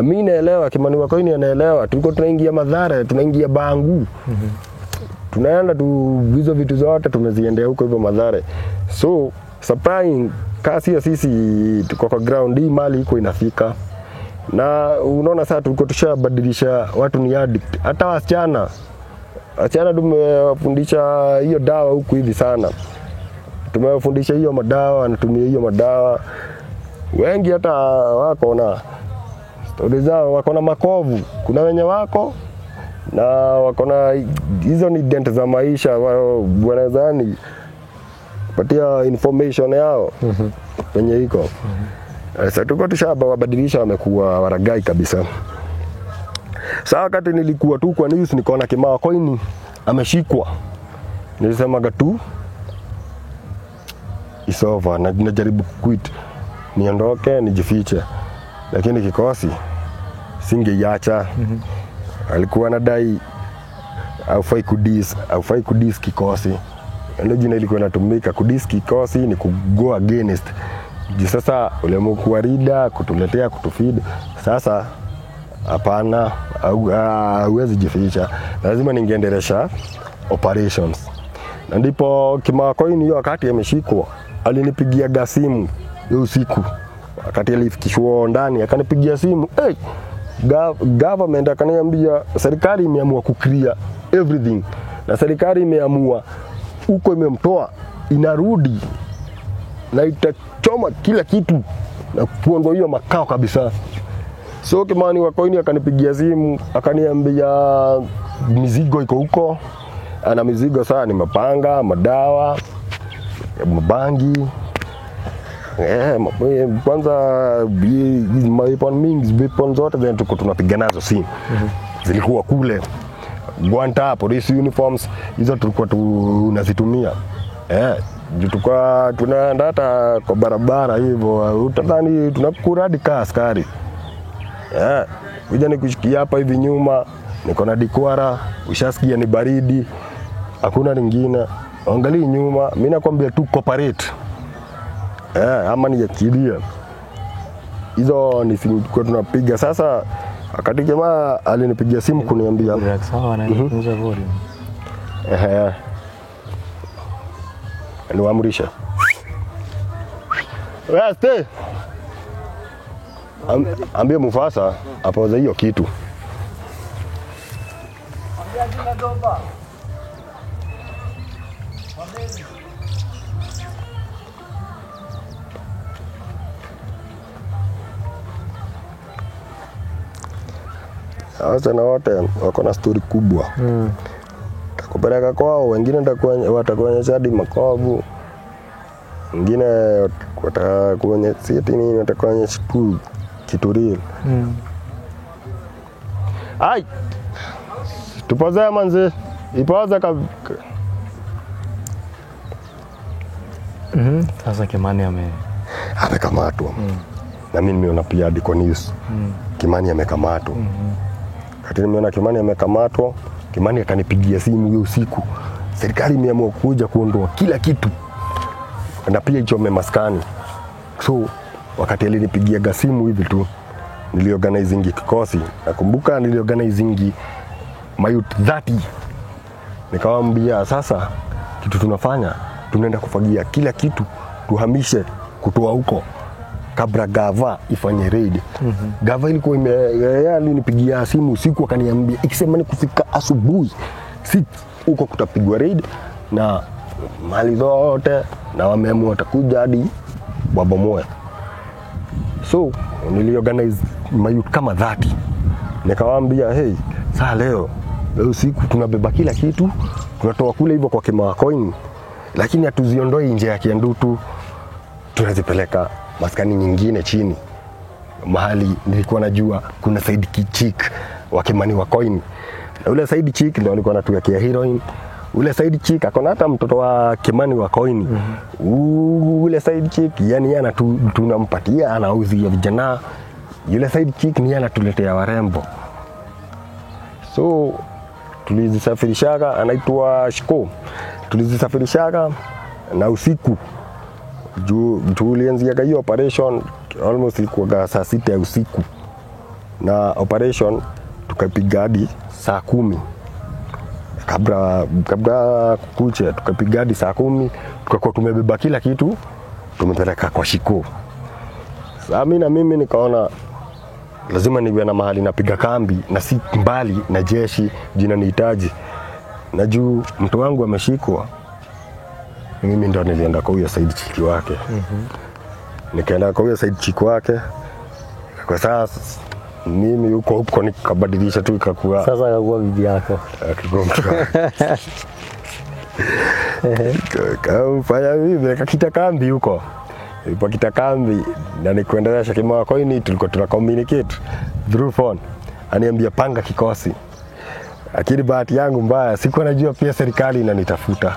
Mimi naelewa, Kimani Wakoini anaelewa. Tulikuwa tunaingia Mathare, tunaingia Bangu. Tunaenda tu hizo vitu zote tumeziendea huko hivyo Mathare. So supplying kasi ya sisi tuko kwa ground hii mali iko inafika. Na unaona sasa tulikuwa tushabadilisha watu ni addict. Hata wasichana tumewafundisha hiyo dawa huku hivi sana. Tumewafundisha hiyo madawa, anatumia hiyo madawa. Wengi hata wako na stori zao, wako na makovu. Kuna wenye wako na wako na hizo ni dent za maisha, wanazani patia information yao penye iko. Sasa tuko tushabadilisha, wamekuwa waragai kabisa. Sasa wakati nilikuwa tu kwa news nikaona Kimani Wakoini ameshikwa, nilisema tu isova, na najaribu quit, niondoke nijifiche, lakini kikosi singeiacha. Alikuwa anadai aufai kudis kikosi. Ndio jina ilikuwa inatumika, kudis kikosi ni go against. Sasa ule mkuu rida kutuletea kutufeed. Sasa hapana, hauwezi jificha, lazima ningeendelesha operations. Na ndipo Kimani Wakoini hiyo wakati ameshikwa alinipigia simu hiyo usiku, wakati alifikishwa ndani akanipigia simu, government akaniambia serikali imeamua kuclear everything, na serikali imeamua huko imemtoa, inarudi na itachoma kila kitu na kuondoa hiyo makao kabisa. So Kimani Wakoini akanipigia simu akaniambia mizigo iko huko, ana mizigo sana, ni mapanga, madawa, mabangi, kwanza weapon zote zenye tuko tunapiga nazo simu zilikuwa kule. Gwanta, police uniforms, hizo tulikuwa tunazitumia. Tulikuwa tunaenda hata kwa barabara hivyo, utadhani tunakuradi ka askari. Kuja nikushikia hapa hivi nyuma, niko na dikwara, ushasikia ni baridi, hakuna lingine. Angalia nyuma, mimi nakwambia tu cooperate. Ama ni yakilia. Hizo ni simu tulikuwa tunapiga. Sasa wakati jamaa alinipigia simu kuniambia sawa na nipunguza volume. Niwaamrisha. Weste. Ambia Mufasa apoza hiyo kitu. Sasa na wote wako na story kubwa. kupeleka kwao, wengine watakuonyesha hadi makovu, wengine watakuonyesha siti nini, watakuonyesha tu kitu real. Ai, tupoze manzi, ipoze Sasa Kimani amekamatwa. Na mimi nimeona pia hadi kwa news. Kimani amekamatwa. Kati nimeona Kimani amekamatwa, Kimani akanipigia simu hiyo usiku. Serikali imeamua kuja kuondoa kila kitu. Na pia ichome maskani. So wakati alinipigia simu hivi tu, niliorganizing kikosi. Nakumbuka niliorganizing mayouth 30. Nikamwambia sasa kitu tunafanya, tunaenda kufagia kila kitu, tuhamishe kutoa huko kabla gava ifanye raid. Gava ilikuwa alinipigia simu usiku akaniambia ikisema ni kufika asubuhi huko kutapigwa raid na mali zote, na wameamua watakuja hadi wabomoe. So niliorganize mayouth kama 30. Nikawaambia hey, saa leo usiku tunabeba kila kitu, tunatoa kule hivyo kwa Kimacoin, lakini hatuziondoi nje ya Kiandutu, tunazipeleka maskani nyingine chini. Mahali nilikuwa najua kuna side chick wa Kimani wa Coin. Na ule side chick ndio alikuwa anatuwekea heroin. Ule side chick akona hata mtoto wa Kimani wa Coin. Ule side chick yani tunampatia, anauzia vijana. Yule side chick ni anatuletea warembo. So tulizisafirishaga, anaitwa Shiko. Tulizisafirishaga na usiku. Tulianzia hiyo operation almost ilikuwa saa 6 ya usiku. Na operation tukapiga hadi saa 10. Kabla kukucha tukapiga hadi saa 10, tukakuwa tumebeba kila kitu, tumepeleka kwa Shiko. Sasa mimi nikaona lazima niwe na mahali napiga kambi na si mbali na jeshi jina nihitaji. Na juu mtu wangu ameshikwa, mimi ndo nilienda kwa huyo side chick wake. Nikaenda kwa huyo side chick wake. Kwa sasa mimi huko nikabadilisha tu ikakuwa sasa akakuwa bibi yako. Akikuwa mtu. Kafanya mimi nikakita kambi huko. Nilipokita kambi na nikuendelea Kimacoin, tulikuwa tuna communicate through phone. Aniambia panga kikosi. Lakini bahati yangu mbaya sikuwa najua pia serikali inanitafuta.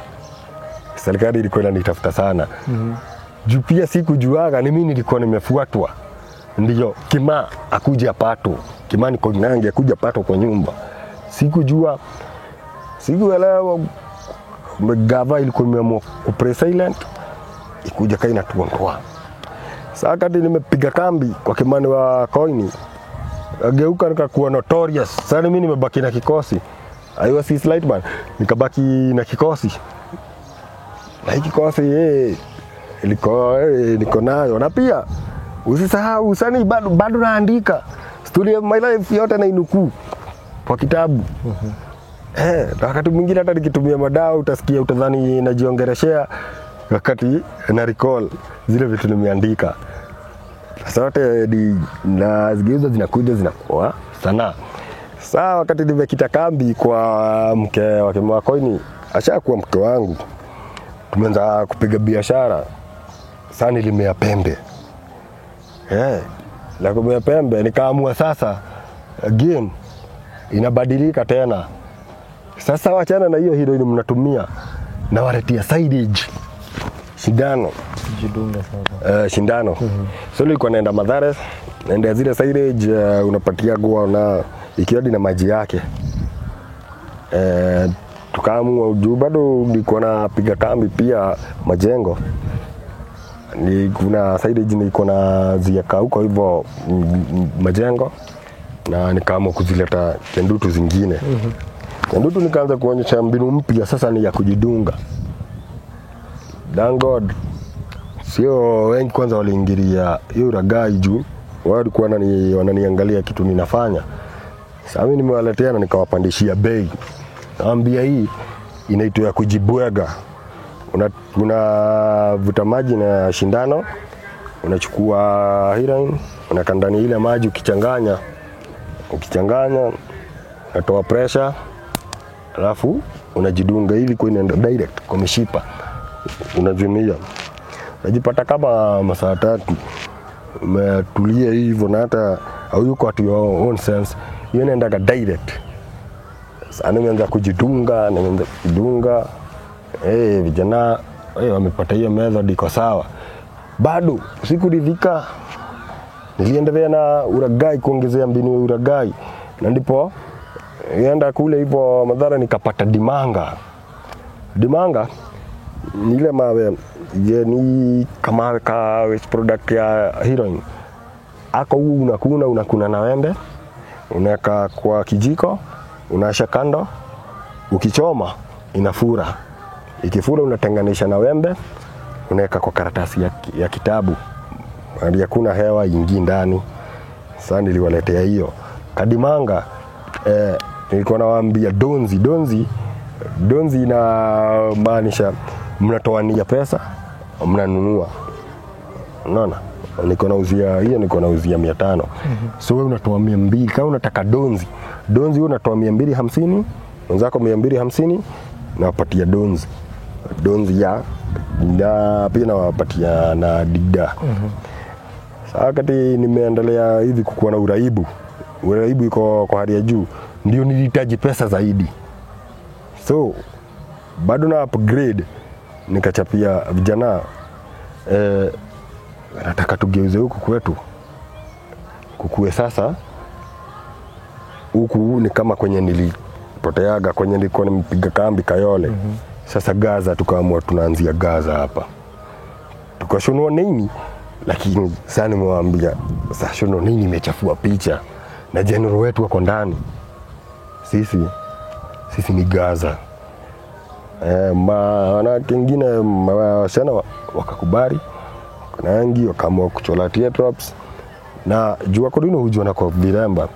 Serikali ilikuwa inanitafuta sana. Juu pia sikujuaga ni mimi nilikuwa nimefuatwa. Ndio Kima akuja pato. Kimani Koinange akuja pato kwa nyumba. Sikujua. Sikuelewa gava ilikuwa imeamua kupress silent. Ikuja kaina tuondoa. Sasa wakati nimepiga kambi kwa Kimani wa Coin, ageuka nikakuwa notorious. Sasa mimi nimebaki na kikosi. I was his light man. Nikabaki na kikosi. Na hiki kikosi niko nayo. Na pia usisahau usani bado naandika story of my life yote na inukuu kwa kitabu. Wakati mwingine hata nikitumia madawa utasikia utadhani najiongeleshea wakati na recall zile vitu nimeandika. Sote na zigeuza zinakuja zinakuwa sana. Sasa wakati nimekita kambi kwa mke wa Kimacoin, ashakuwa mke wangu. Tumeanza kupiga biashara. Sasa nilimea pembe. La kumea pembe nikaamua sasa again inabadilika tena. Sasa wachana na hiyo heroin mnatumia na waletea silage. Shindano. Jidunga sasa. Shindano. So nilikuwa naenda Mathare, naenda zile silage unapatia goa na ikiadi na maji yake. Tukaamua juu bado nilikuwa napiga kambi pia Majengo. Ni kuna silage nilikuwa na ziaka huko hivyo Majengo na nikaamua kuzileta Kiandutu zingine. Kiandutu nikaanza kuonyesha mbinu mpya sasa ni ya kujidunga. Thank God. Sio wengi kwanza waliingilia hiyo ragai juu. Wao walikuwa wananiangalia kitu ninafanya. Sasa mimi nimewaletea na nikawapandishia bei. Naambia hii inaitwa ya kujibwega. Unavuta maji na shindano, unachukua heroin, unakandani ile maji ukichanganya, unatoa pressure, alafu unajidunga ili kwa inaenda direct kwa mishipa, unazimia. Unajipata kama masaa 3 umetulia hivyo na hata hayuko at your own sense, hiyo inaenda direct. Sasa nimeanza kujidunga, vijana wamepata hiyo method iko sawa. Bado sikuridhika, niliendelea na uragai, kuongezea mbinu ya uragai, na ndipo nienda kule hivyo Madhara nikapata dimanga. Dimanga ni ile mawe ni kama waste product ya heroin. Ako unakuna na wembe, unaweka kwa kijiko, unasha kando, ukichoma inafura. Ikifura unatenganisha na wembe, unaweka kwa karatasi ya kitabu. Hadi hakuna hewa ingi ndani. Sasa niliwaletea hiyo. Kadimanga nilikuwa nawaambia donzi na maanisha mnatoania pesa, mnanunua. Unaona? Niko nauzia 500. So wewe unatoa 200 kama unataka donzi wewe unatoa 250, wenzako 250 na wapatia donzi ya na pia nawapatia na dida. Sasa wakati nimeendelea hivi kukuwa na uraibu iko kwa hali ya juu, ndio nilihitaji pesa zaidi. So bado na upgrade, nikachapia vijana nataka tugeuze huku kwetu kukue. Sasa huku ni kama kwenye nilipoteaga, kwenye nilikuwa nimepiga kambi Kayole. Sasa Gaza tukaamua tunaanzia Gaza hapa. Tukashonwa nini, lakini sasa nimewambia sasa shono nini imechafua picha na general wetu wako ndani. Sisi ni Gaza. Maana kingine wasichana wakakubali, kuna wengi wakaamua kuchola teardrops, na jua kodino hujua na kwa viremba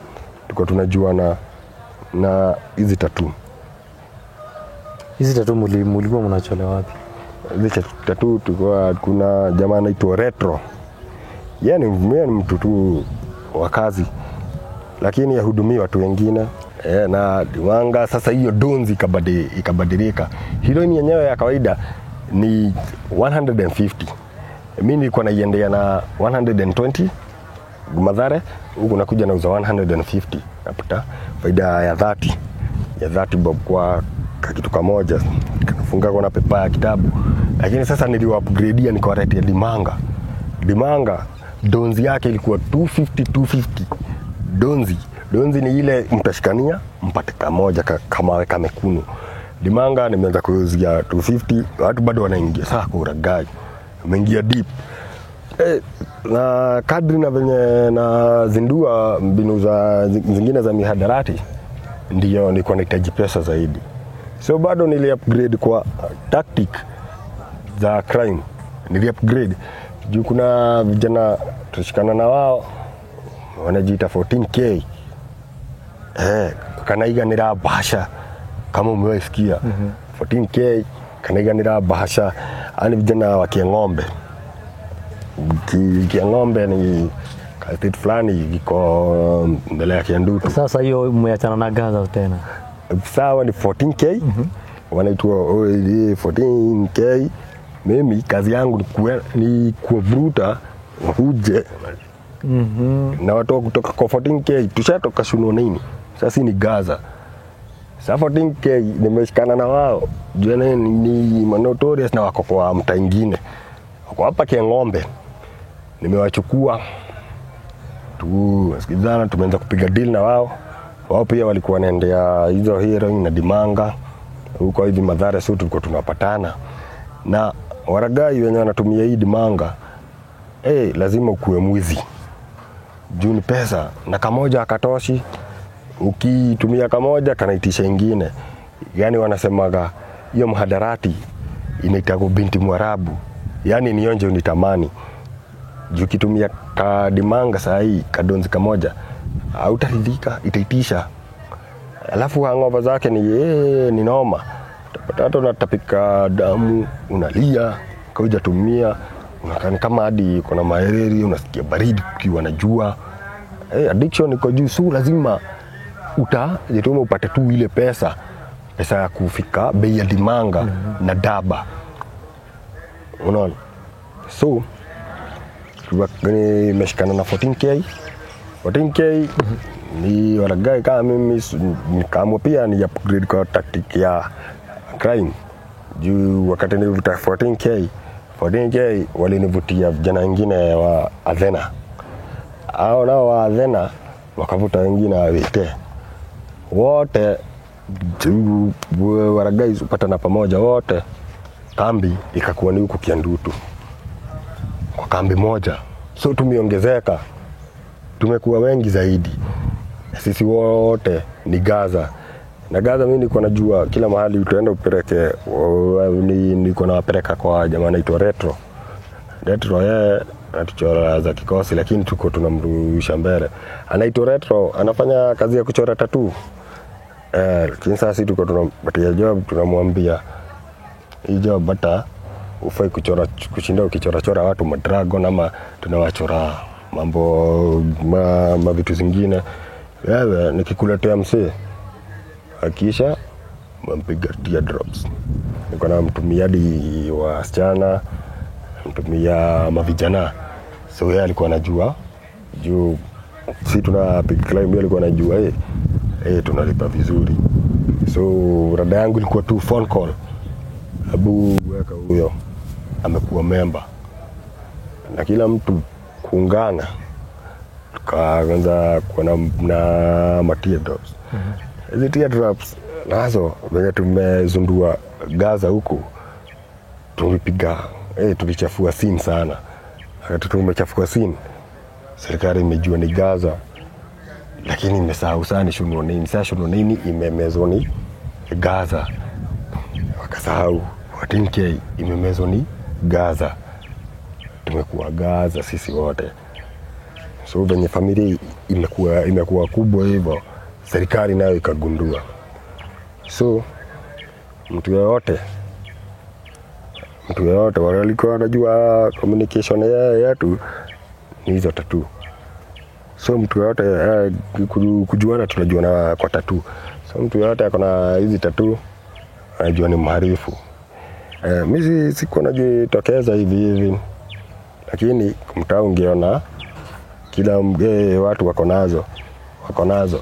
tuko tunajua na hizi tattoo. Hizi tattoo mulikuwa mnachole wapi? Hizi tattoo kuna jamaa anaitwa Retro. Yani mtu tu wa kazi, lakini yahudumia watu wengine. Na dimanga sasa hiyo donzi ikabadilika. Heroin yenyewe ya kawaida ni 150. Mimi nilikuwa naiendea na 120 Madhare, huko nakuja nauza 150. Napata faida ya 30 bob kwa kitu kimoja. Nikafunga kwa na pepa ya kitabu. Lakini sasa niliwa upgrade niko rate ya dimanga donzi yake ilikuwa 250. Donzi ni ile mtashikania mpate kamoja kama weka mekunu. Dimanga nimeanza kuuzia 250, watu bado wanaingia sasa kwa uragai. Ameingia deep. Na kadri na venye na zindua mbinu za zingine za mihadarati, ndio nilikuwa nahitaji pesa zaidi. So bado nili upgrade kwa tactic za crime. Nili upgrade juu kuna vijana tushikana na wao wanajiita 14K. Kanaiganira bahasha kama umewasikia. 14K kanaiganira bahasha, ani vijana wa Kiang'ombe. Kiang'ombe ni kastit fulani iko mbele ya Kiandutu. Sasa hiyo umeachana na Gaza tena? Sawa, ni 14K. Wanaitwa 14K. Mimi kazi yangu ni kuvuta huje. Na watu kutoka kwa 14K tushatoka shuno nini. Sasa ni Gaza. Sasa 14K nimeshikana na wao. Jua ni notorious na wako kwa mtaa ingine. Wako hapa Kiang'ombe. Nimewachukua sikizana, tumeanza kupiga deal na wao. Wao pia walikuwa wanaendea hizo heroin na dimanga huko hivi Madhara, sio tulikuwa tunapatana. Na waragai wenye wanatumia hii dimanga, lazima ukuwe mwizi. Juu ni pesa na kamoja akatoshi. Ukitumia kamoja kanaitisha ingine. Yani wanasemaga hiyo mhadarati inaitwa binti Mwarabu. Yani nionje unitamani. Juu kitumia kadimanga saa hii kadonzi kamoja, hautaridhika, itaitisha. Alafu hangover zake ni noma. Utapata unatapika damu, unalia, kauja tumia, unakani kama hadi kuna maereri, unasikia baridi ukiwa na jua. Addiction iko juu, so lazima utajituma upate tu ile pesa. pesa ya kufika bei ya Dimanga na Daba, unaona. So nimeshikana na 14k ni waragai kama mimi nikaamua pia ni upgrade kwa tactic ya crime. Juu wakati nilivuta 14k walinivutia vijana wengine wa Athena. Hao nao wa Athena wakavuta wengine wa Wete. Wote waragai upatana pamoja wote, kambi ikakuwa ni huku Kiandutu kwa kambi moja. So tumeongezeka, tumekuwa wengi zaidi. Sisi wote ni Gaza. Na Gaza mimi niko najua kila mahali utaenda upeleke, niko na wapeleka kwa jamaa anaitwa Retro. Retro yeye anatuchora za kikosi, lakini tuko tunamrusha mbele. Anaitwa Retro, anafanya kazi ya kuchora tattoo. Lakini sasa tuko tunampatia job, tunamwambia hii job bata ufai kuchora, kushinda ukichora watu madragon ama tunawachora mambo vitu zingine. Wewe nikikuletea msee akisha mpiga teardrops. Niko na mtumiaji wa wasichana, mtumia mavijana. So yeye alikuwa anajua juu si tunapiga climb, alikuwa anajua tunalipa vizuri. So rada yangu ilikuwa tu phone call, Abu weka huyo amekuwa member, na kila mtu kuungana tukaanza kuwa na teardrops. Hizi teardrops nazo venye tumezundua Gaza huku tulipiga, tulichafua scene sana. Wakati tumechafua scene, serikali imejua ni Gaza, lakini imesahau sana Shunua Nini. Sasa Shunua Nini imemezwa ni Gaza, wakasahau 14k imemezwa ni Gaza. Tumekuwa Gaza sisi wote. So venye familia imekuwa kubwa hivyo, serikali nayo ikagundua. So mtu yote walikuwa wanajua communication yetu ni hizo tattoo. So mtu yote kujuana tunajuana kwa tattoo. So mtu yote akona hizi tattoo anajua ni mharifu. Mimi siko najitokeza hivi, lakini mtaa ungeona kila watu wako nazo.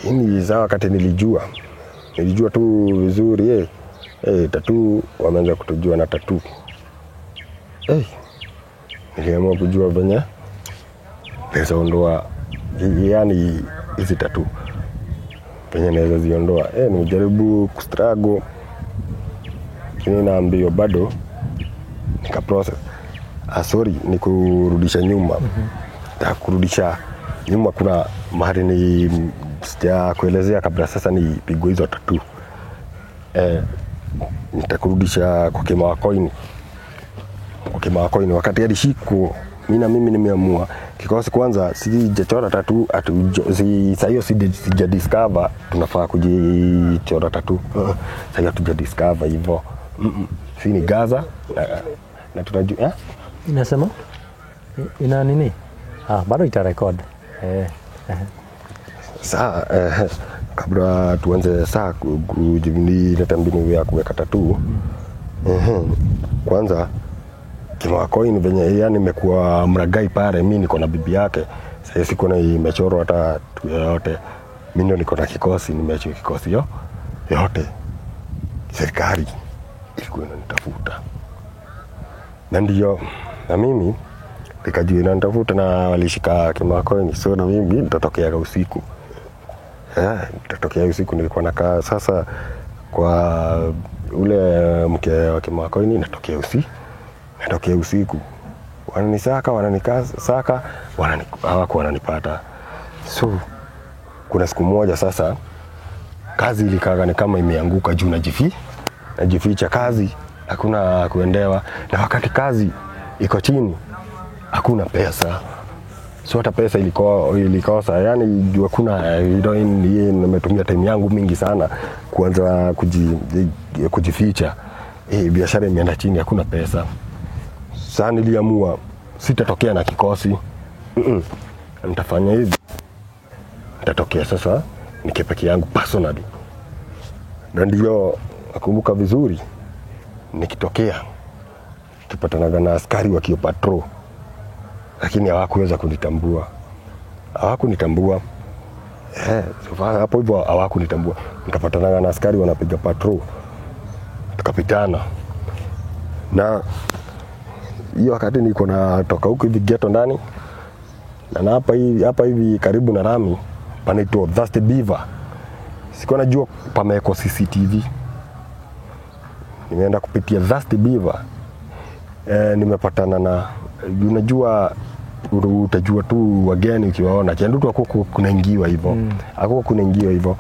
Ini za wakati nilijua tu vizuri tattoo, wameanza kutujua na tattoo. Niliamua kujua venye pesa ondoa, yani hizi tattoo venye naweza ziondoa. Nimejaribu kustruggle, lakini naambiwa bado nika process. Ni kurudisha nyuma. Kurudisha nyuma kuna mahali ni sija kuelezea kabla sasa nipigwe hizo tattoo. Nitakurudisha kwa Kima wa Coin. Kwa Kima wa Coin wakati hadi shiko mimi nimeamua kikosi kwanza sijachora tattoo sasa hiyo sija discover tunafaa kujichora tattoo. Sasa tuja discover hivyo. Si ni Gaza na tunajua inasema ina nini? Bado itarecord. Saa kabla tuanze saa kujileta mbinu ya kuweka tattoo. Kwanza Kima wa Coin venye yani nimekuwa mragai pale, mimi niko na bibi yake. Sasa siko na imechorwa hata yote. Mimi ndio niko na kikosi, nimechora kikosi yote. Serikali ilikuwa inanitafuta. Na ndio na mimi nikajua inanitafuta na walishika Kima wa Coin. So na mimi nitatokea usiku. Nitatokea usiku, nilikuwa nakaa sasa kwa ule mke wa Kima wa Coin, natokea usiku. Wananisaka, hawakuwa wananipata. So kuna siku moja sasa kazi ilikaa ni kama imeanguka juu najificha kazi, hakuna kuendewa. Na wakati kazi iko chini, hakuna pesa. So hata pesa ilikosa, yani jua kuna nimetumia time yangu mingi sana kuanza kujificha. Biashara imeenda chini, hakuna pesa. Sasa niliamua sitatokea na kikosi. Nitafanya hivi. Nitatokea sasa nike peke yangu personally. Na ndio nakumbuka vizuri nikitokea tupatanaga na askari wakiwa patrol, lakini hawakuweza kunitambua. Hapo hivyo hawakunitambua. Nikapatana na askari wanapiga patrol, tukapitana. Na hiyo wakati niko na toka huko hivi ghetto ndani, na hapa hivi karibu na Rami panaitwa Thirsty Beaver. Sikuwa najua pamewekwa CCTV. Nimeenda kupitia Thirsty Beaver. Nimepatana na, unajua utajua tu wageni ukiwaona, kiandu tu hakuko kunaingiwa hivyo. Hakuko kunaingiwa hivyo.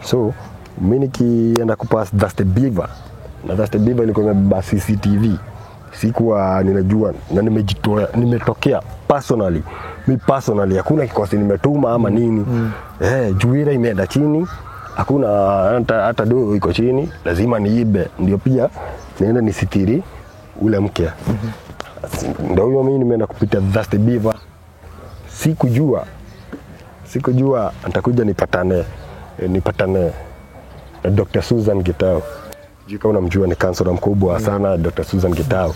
So mimi nikienda kupass Thirsty Beaver, na Thirsty Beaver ilikuwa imebeba CCTV. Sikuwa ninajua, na nimetokea personally. Mimi personally hakuna kikosi nimetuma ama nini. Juira imeenda chini, hakuna hata do iko chini, lazima niibe ndio pia nienda nisitiri ule mke. Ndio huyo mimi nimeenda kupita Thirsty Beaver. Sikujua nitakuja nipatane na Dr. Susan Gitau. Jika unamjua ni kansela mkubwa sana Dr. Susan Gitau.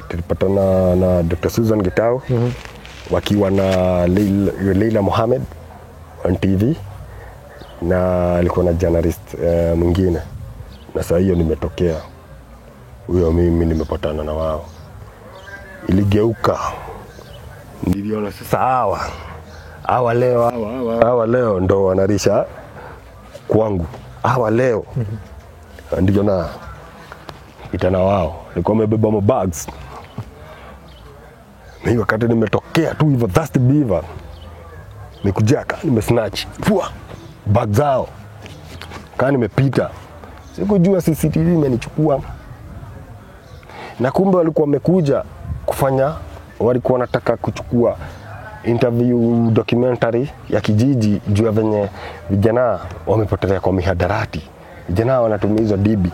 Tulipatana na Dr. Susan Gitau wakiwa na Leila Mohamed on TV, na alikuwa na journalist mwingine. Na saa hiyo nimetokea, huyo mimi nimepatana na wao. Iligeuka, niliona sasa hawa leo ndo wanarisha kwangu. Hawa leo ndio na itana wao, nilikuwa nimebeba mabags. Mimi wakati nimetokea tu hivyo Thirsty Beaver, nikujaka nimesnatch bag zao, kama nimepita. Sikujua CCTV imenichukua. Na kumbe walikuwa wamekuja kufanya, walikuwa wanataka kuchukua interview documentary ya kijiji juu ya venye vijana wamepotelea kwa mihadarati. Vijana wanatumizwa dibi.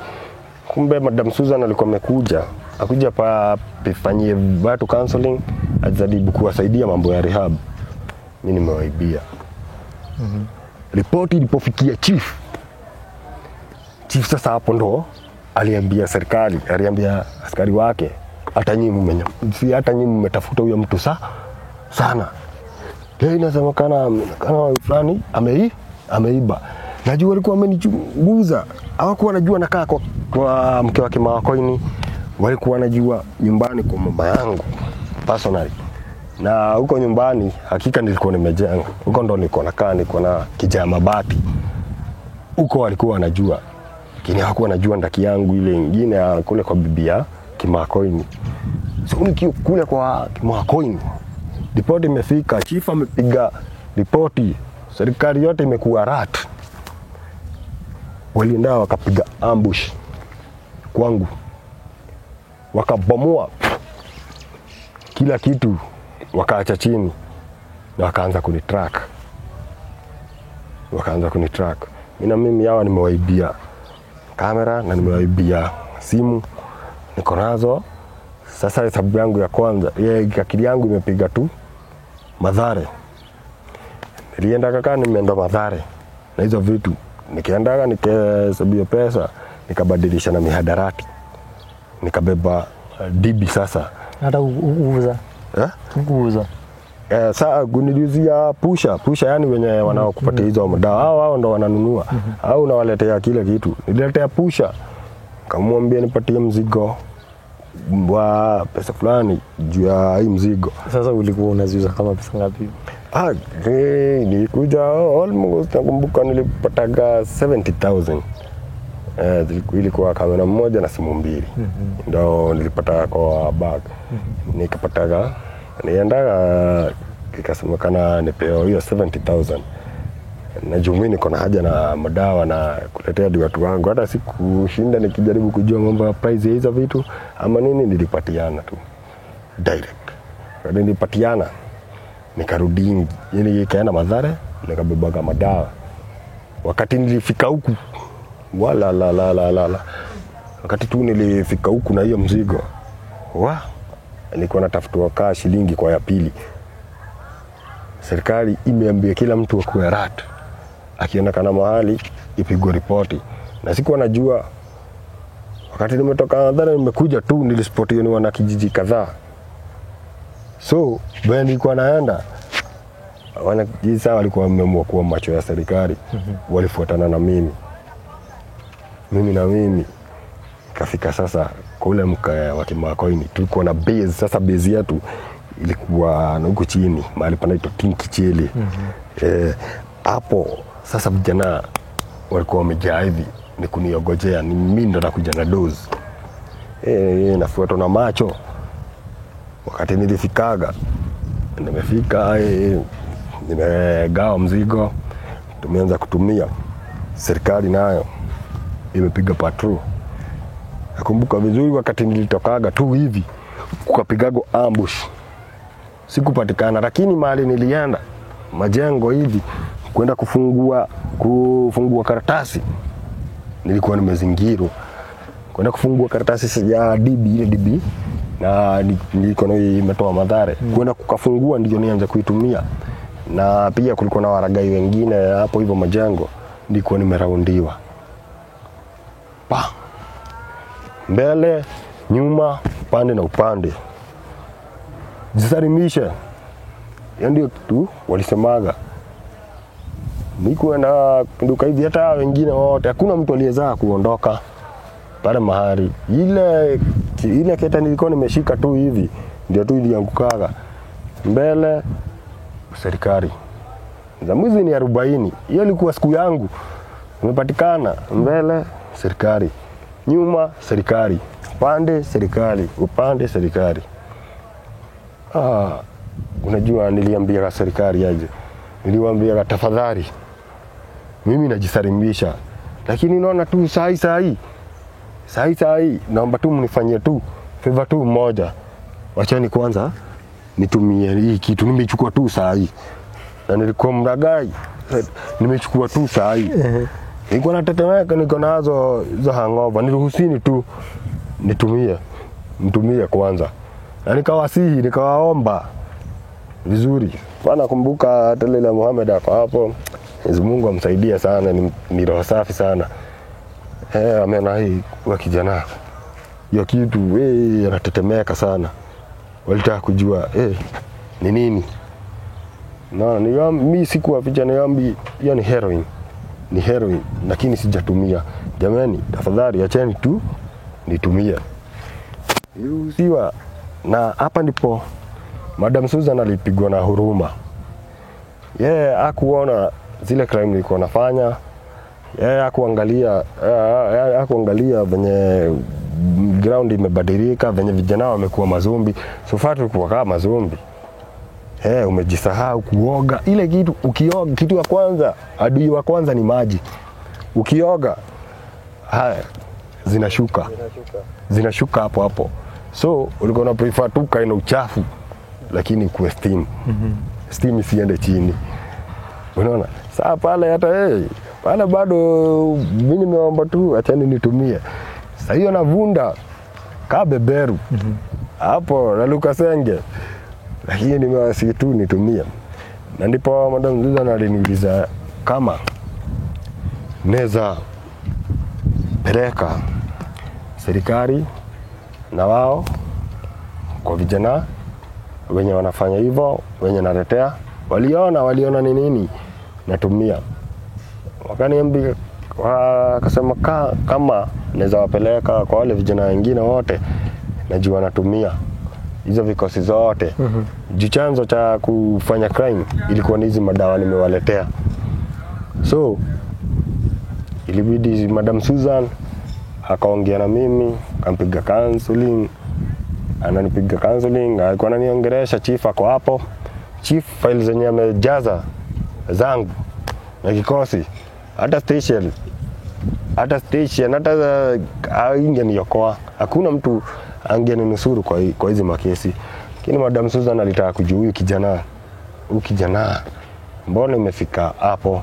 Kumbe Madam Susan alikuwa amekuja, akuja pafanyie watu counseling, ajaribu kuwasaidia mambo ya rehab. Mimi nimewaibia. Ripoti ilipofikia chief sasa hapo ndo aliambia serikali, aliambia askari wake, hata nyinyi mmetafuta huyo mtu sana. Leo inasema kana fulani ameiba. Najua walikuwa wamenichunguza. Hawakuwa wanajua nakaa kwa mke wake Mawakoini. Walikuwa wanajua nyumbani kwa mama yangu personally. Na huko nyumbani hakika nilikuwa nimejenga. Huko ndo nilikuwa nakaa, nilikuwa na kijaa mabati. Huko walikuwa wanajua. Lakini hawakuwa wanajua ndaki yangu ile nyingine kule kwa bibia Kimakoini. So kule kwa Kimakoini, ripoti imefika, chief amepiga ripoti, serikali yote imekuwa rat. Walienda wakapiga ambush kwangu, wakabomoa kila kitu, wakaacha chini na wakaanza kunitrack. Mimi hawa nimewaibia kamera na nimewaibia simu, niko nazo. Sasa hesabu yangu ya kwanza, akili yangu imepiga tu Mathare. Nilienda kaka, nimeenda Mathare na hizo vitu. Nikiendaga nikahesabia pesa, nikabadilisha na mihadarati. Nikabeba dibi sasa. Hata uuza. Uuza. Saa kunilizia pusha yani wenye wanaokupatia hizo madawa. Hao ndo wananunua. Au unawaletea kile kitu. Nililetea pusha. Kamwambia nipatie mzigo wa pesa fulani juu ya hii mzigo. Sasa ulikuwa unaziuza kama pesa ngapi? Nilikuja almost, nakumbuka nilipataga 70,000. Ilikuwa kamera moja na simu mbili. Ndio nilipata kwa bag. Nikapataga, niendaga ikasemekana nipewa hiyo 70,000. Na jumini niko na haja na madawa na kuletea watu wangu. Hata sikushinda nikijaribu kujua mambo ya price ya hizo vitu ama nini, nilipatiana tu direct. Nilipatiana nikarudi, nikaenda Mathare nikabeba madawa. Wakati nilifika huku wakati tu nilifika huku na hiyo mzigo, nilikuwa natafutwa kaa shilingi kwa ya pili. Serikali imeambia kila mtu akuwe rat. akionekana mahali ipigwe ripoti. Na sikuwa najua wakati nimetoka Mathare nimekuja tu nilisipotiwa ni wana kijiji kadhaa. So bwana nilikuwa naenda wana kijiji sawa walikuwa wameamua kuwa macho ya serikali. Walifuatana na mimi na mimi kafika sasa kule mkaya wa Kimakoini. Tulikuwa na base, sasa base yetu ilikuwa huko chini mahali panaitwa Tinkicheli. Hapo sasa vijana walikuwa wamejaa hivi ni kuniogojea ni mimi ndo nakuja na dozi. Nafuatwa na macho. Wakati nilifikaga nimefika nimegawa mzigo tumeanza kutumia. Serikali nayo imepiga patrol. Nakumbuka vizuri wakati nilitokaga tu hivi kukapigago ambush. Sikupatikana, lakini mahali nilienda majengo hivi kwenda kufungua karatasi nilikuwa nimezingirwa. Kwenda kufungua karatasi ya DB ile DB na nilikuwa nimetoa Mathare. Kwenda kukafungua ndio nianze kuitumia. Na pia kulikuwa na waragai wengine hapo hivyo majengo nilikuwa nimeraundiwa. Mbele, nyuma, upande na upande. Jisalimishe. Ndio tu walisemaga. Nilikuwa na nduka hivi hata wengine wote hakuna mtu aliyezaa kuondoka pale mahali. Ile keta nilikuwa nimeshika tu hivi ndio tu iliangukaga. Mbele serikali. Za mwezi ni 40. Hiyo ilikuwa siku yangu. Nimepatikana mbele serikali. Nyuma serikali. Upande serikali. Upande serikali. Unajua niliambia serikali aje. Niliwaambia tafadhali mimi najisalimisha. Lakini naona tu sahi naomba tu mnifanyie tu favor tu moja. Wachani kwanza nitumie hii kitu nimechukua tu sahi. Na nilikuwa mragai nimechukua tu sahi. Nilikuwa natetemeka niko nazo hizo hangover niruhusini tu nitumie kwanza. Na nikawasihi nikawaomba vizuri. Bwana kumbuka Talila Muhammad hapo hapo. Mwenyezi Mungu amsaidie sana ni roho safi sana. Ameona hii kwa kijana. Hiyo kitu anatetemeka sana. Walitaka kujua ni nini. Na mimi sikuwa vijana yambi hiyo ni heroin. Ni heroin lakini sijatumia. Jamani tafadhali acheni tu nitumie. Siwa na hapa ndipo Madam Susan alipigwa na huruma. Hakuona zile crime nilikuwa nafanya. Hakuangalia venye ground imebadilika, venye vijana wamekuwa mazombi. So far tulikuwa kama mazombi. Umejisahau kuoga. Ile kitu ukioga kitu ya kwanza, adui wa kwanza ni maji. Ukioga zinashuka hapo. So ulikuwa na prefer tu kaina uchafu lakini kuwe steam. Steam isiende chini. Unaona? Sasa pale hata pale bado mimi nimeomba tu achani nitumie. Sasa hiyo navunda kabeberu. Hapo na Lukasenge. Lakini nimewasi tu nitumie. Na ndipo Madam Susan aliniuliza kama neza peleka serikali na wao kwa vijana wenye wanafanya hivyo, wenye naletea, waliona ni nini natumia. Wakaniambia wakasema kama naweza wapeleka kwa wale vijana wengine wote najua natumia hizo vikosi zote. Chanzo cha kufanya crime ilikuwa ni hizi madawa nimewaletea. So ilibidi Madam Susan akaongea na mimi, akampiga counseling. Ananipiga counseling, alikuwa ananiongelesha chief ako hapo. Chief files zenye amejaza zangu na kikosi hata station hata ingeniokoa. Hakuna mtu angeninusuru kwa hizi makesi. Lakini Madam Susan alitaka kujua huyu kijana mbona imefika hapo,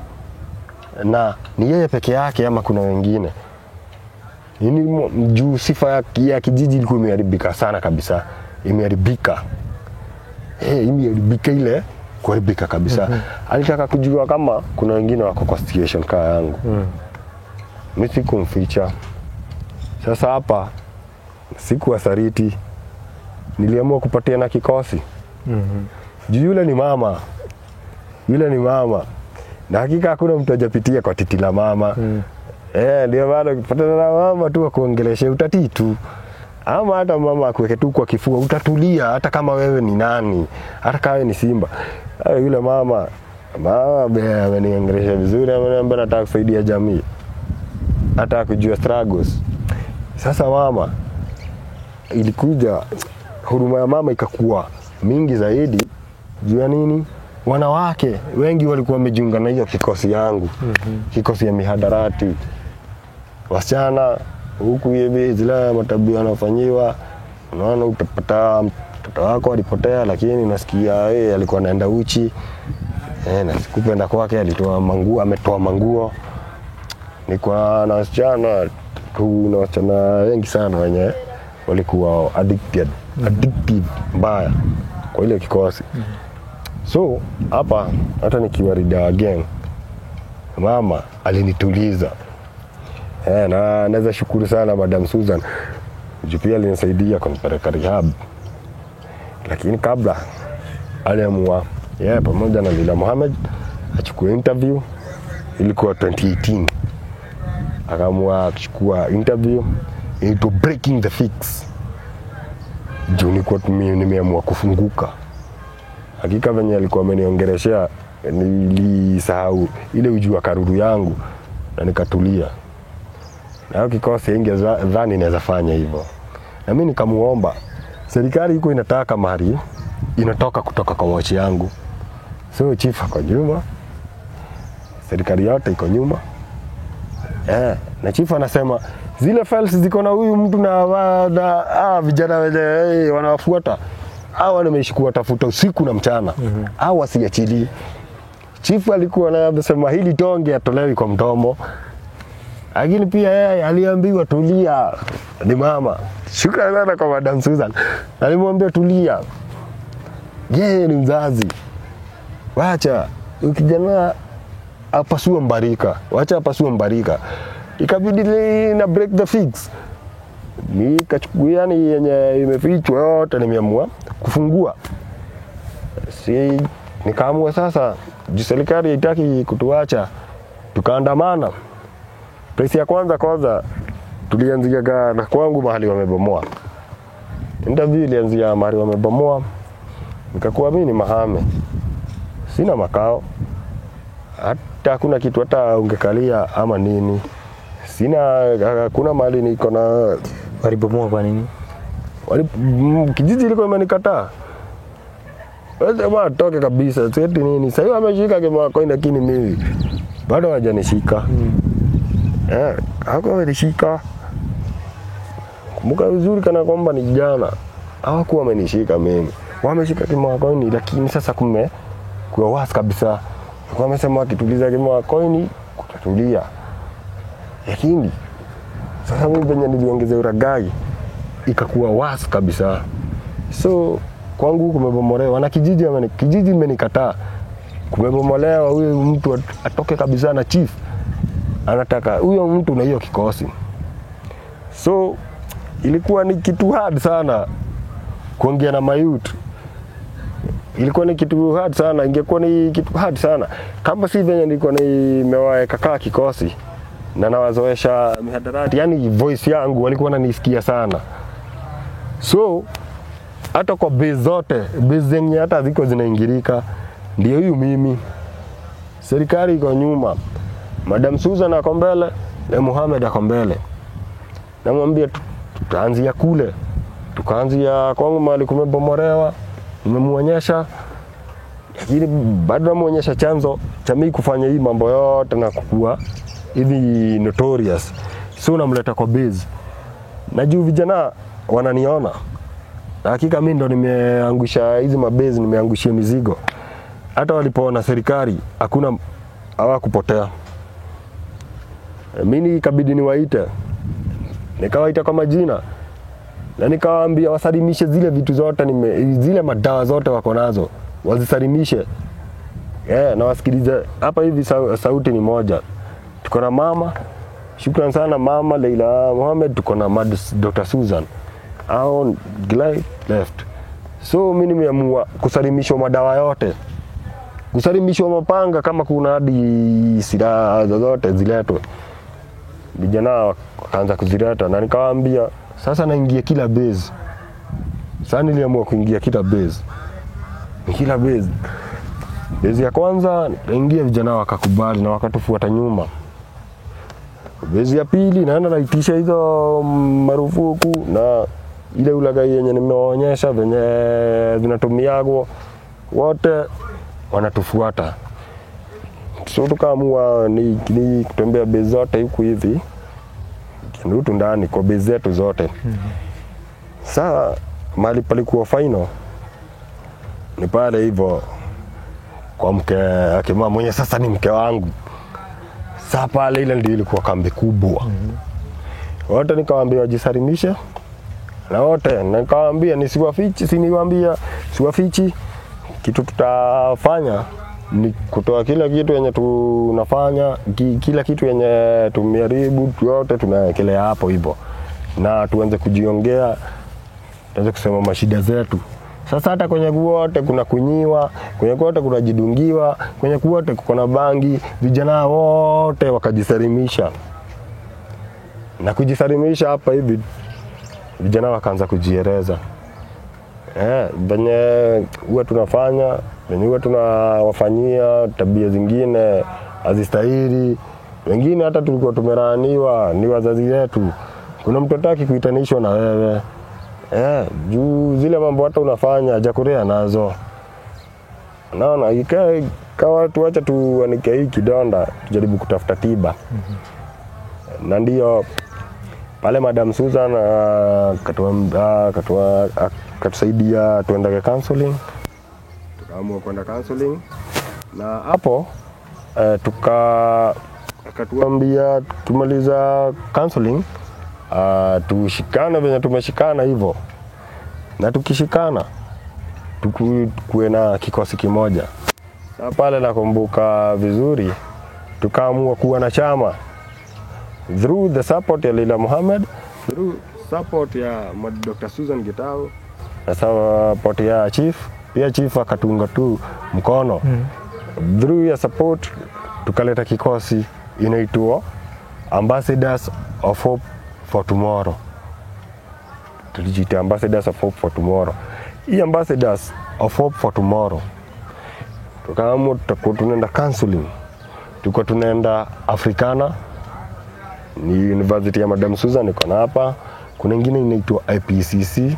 na ni yeye peke yake ama kuna wengine. Nini juu sifa ya kijiji ilikuwa imeharibika sana kabisa. Imeharibika ile kuharibika kabisa. Alitaka kujua kama kuna wengine wako kwa situation kama yangu. Mimi sikumficha. Sasa hapa siku wasariti, niliamua kupatia na kikosi. Yule ni mama. Yule ni mama. Na hakika hakuna mtu hajapitia kwa titi la mama. Ndio maana ukipatana na mama tu akuongeleshe utatii tu. Ama hata mama akuweke tu kwa kifua utatulia, hata kama wewe ni nani, hata kama ni simba. Yule mama ameniongelesha vizuri, ameniambia nataka kusaidia jamii. Hata kujua struggles. Sasa mama ilikuja, huruma ya mama ikakuwa mingi zaidi. Juu ya nini? Wanawake wengi walikuwa wamejiunga na hiyo kikosi yangu. Kikosi ya mihadarati. Wasichana huku hivi zile matabia wanafanyiwa, unaona utapata mtoto wako alipotea, lakini unasikia alikuwa anaenda uchi. Na sikupenda kwake, alitoa manguo, ametoa manguo. Nilikuwa na wasichana, kuna wasichana wengi sana wenye walikuwa addicted mbaya kwa ile kikosi. So hapa hata nikiwa Rida gang, mama alinituliza. Na naweza shukuru sana Madam Susan. Pia alinisaidia kunipeleka rehab. Lakini kabla aliamua pamoja na Lila Mohamed achukue interview. Ilikuwa 2018. Akaamua kuchukua interview into breaking the fix. Juu nilikuwa nimeamua kufunguka. Hakika venye alikuwa ameniongeleshea nilisahau ile ujua karuru yangu na nikatulia. Na kikosi ingedhani inaweza fanya hivyo. Na mimi nikamuomba serikali iko inataka mahari inatoka kutoka kwa wachi yangu. So chief ako nyuma. Serikali yote iko nyuma. Na chief anasema zile files ziko na huyu mtu na vijana wenye wanawafuata. Hawa wameshikwa tafuta usiku na mchana. Hawa wasiachili. Chief alikuwa anasema hili tonge atolewi kwa mdomo. Lakini pia yeye aliambiwa tulia, ni mama. Shukrani sana kwa Madam Susan. Alimwambia tulia. Yeye ni mzazi. Wacha ukijana apasue mbarika. Wacha apasue mbarika. Ikabidi na break the fix. Nikachukua yani yenye imefichwa yote nimeamua kufungua. Nikaamua sasa serikali haitaki kutuacha tukaandamana. Presi ya kwanza tulianzia na kwangu mahali wamebomoa. Interview ilianzia mahali wamebomoa. Nikakuwa mimi ni mahame. Sina makao. Hata hakuna kitu hata ungekalia ama nini. Kuna mahali niko na Walibomoa kwa nini? Kijiji ilikuwa imenikataa. Wewe toke kabisa. Seti nini? Sasa hiyo ameshika kama coin lakini mimi bado hajanishika. Hakuwa amenishika. Kumbuka vizuri kana kwamba ni jana. Hawakuwa wamenishika mimi. Wameshika kama coin lakini sasa kwa wasi kabisa. Kwa wamesema wakituliza kama coin kutatulia. Lakini sasa mimi venye niliongeza uragai ikakuwa wasi kabisa. So kwangu kumebomolewa na kijiji imenikataa. Kumebomolewa huyo mtu atoke kabisa na chief. Anataka huyo mtu na hiyo kikosi. So ilikuwa ni kitu hard sana kuongea na mayut. Ilikuwa ni kitu hard sana, ingekuwa ni kitu hard sana. Kama si venye nilikuwa nimewaweka kaka kikosi na nawazoesha mihadarati, yani voice yangu walikuwa wananisikia sana. So hata kwa base zote, base zenye hata ziko zinaingirika, ndio huyu mimi. Serikali iko nyuma. Madam Susan ako mbele, na Mohamed ako mbele. Namwambia tutaanzia kule. Tukaanzia kwangu mahali kumebomolewa, nimemuonyesha. Lakini bado namuonyesha chanzo cha mimi kufanya hii mambo yote na kukua hivi notorious. So namleta kwa base. Na juu vijana wananiona. Na hakika mimi ndo nimeangusha hizi mabase, nimeangushia mizigo. Hata walipoona serikali hakuna hawakupotea. Mimi ikabidi niwaite. Nikawaita kwa majina. Na nikawaambia wasalimishe zile vitu zote zile madawa zote wako nazo. Wazisalimishe na wasikilize hapa hivi. Sauti ni moja. Tuko na mama, shukrani sana mama Leila Mohamed, tuko na Dr. Susan au Glide left. So mimi nimeamua kusalimishwa madawa yote, kusalimishwa mapanga, kama kuna hadi silaha zozote ziletwe. Vijana wakaanza kuzileta na nikawaambia sasa naingia kila base. Sasa niliamua kuingia kila base. Kila base. Base ya kwanza naingia, vijana wakakubali na wakatufuata nyuma. Base ya pili naenda naitisha hizo marufuku na ile ulaghai yenye nimeonyesha venye zinatumiagwa, wote wanatufuata. So tukaamua ni kutembea base zote huku hivi, kinutu ndani kwa base zetu zote. Sasa mahali palikuwa final ni pale hivyo kwa mke akima mwenye sasa ni mke wangu. Sasa pale ile ndio ilikuwa kambi kubwa. Wote nikawaambia wajisalimishe na wote nikawaambia siwafichi kitu tutafanya ni kutoa kila kitu yenye tunafanya, kila kitu yenye tumeharibu yote tunawekelea hapo hivyo, na tuanze kujiongea, tuanze kusema mashida zetu. Sasa hata kwenye kuote kuna kunyiwa, kwenye kuote kuna jidungiwa, kwenye kuote kuna bangi, vijana wote wakajisalimisha. Na kujisalimisha hapa hivi vijana wakaanza kujieleza. Venye huwa tunafanya, venye huwa tunawafanyia tabia zingine hazistahili. Wengine hata tulikuwa tumeraniwa ni wazazi wetu. Kuna mtu hataki kuitanishwa na wewe. Juu zile mambo hata unafanya hajakurea nazo. Naona ikawa tuacha tuanike hii kidonda, tujaribu kutafuta tiba. Na ndio pale Madam Susan katusaidia tuendage counseling. Tukaamua kwenda counseling. Na hapo akatuambia tumaliza counseling, tushikane venye tumeshikana hivyo. Na tukishikana tukuwe na kikosi kimoja. Sasa pale nakumbuka vizuri tukaamua kuwa na chama. Through the support ya Leila Mohamed, through support ya Dr. Susan Gitau, na support ya chief, pia chief akatunga tu mkono. Through ya support tukaleta kikosi inaitwa Ambassadors of Hope for Tomorrow. Tulijiita Ambassadors of Hope for Tomorrow. Hii Ambassadors of Hope for Tomorrow tukaamua tutakuwa tunaenda counseling, tuko tunaenda Africana, ni university ya Madam Susan iko hapa. Kuna nyingine inaitwa IPCC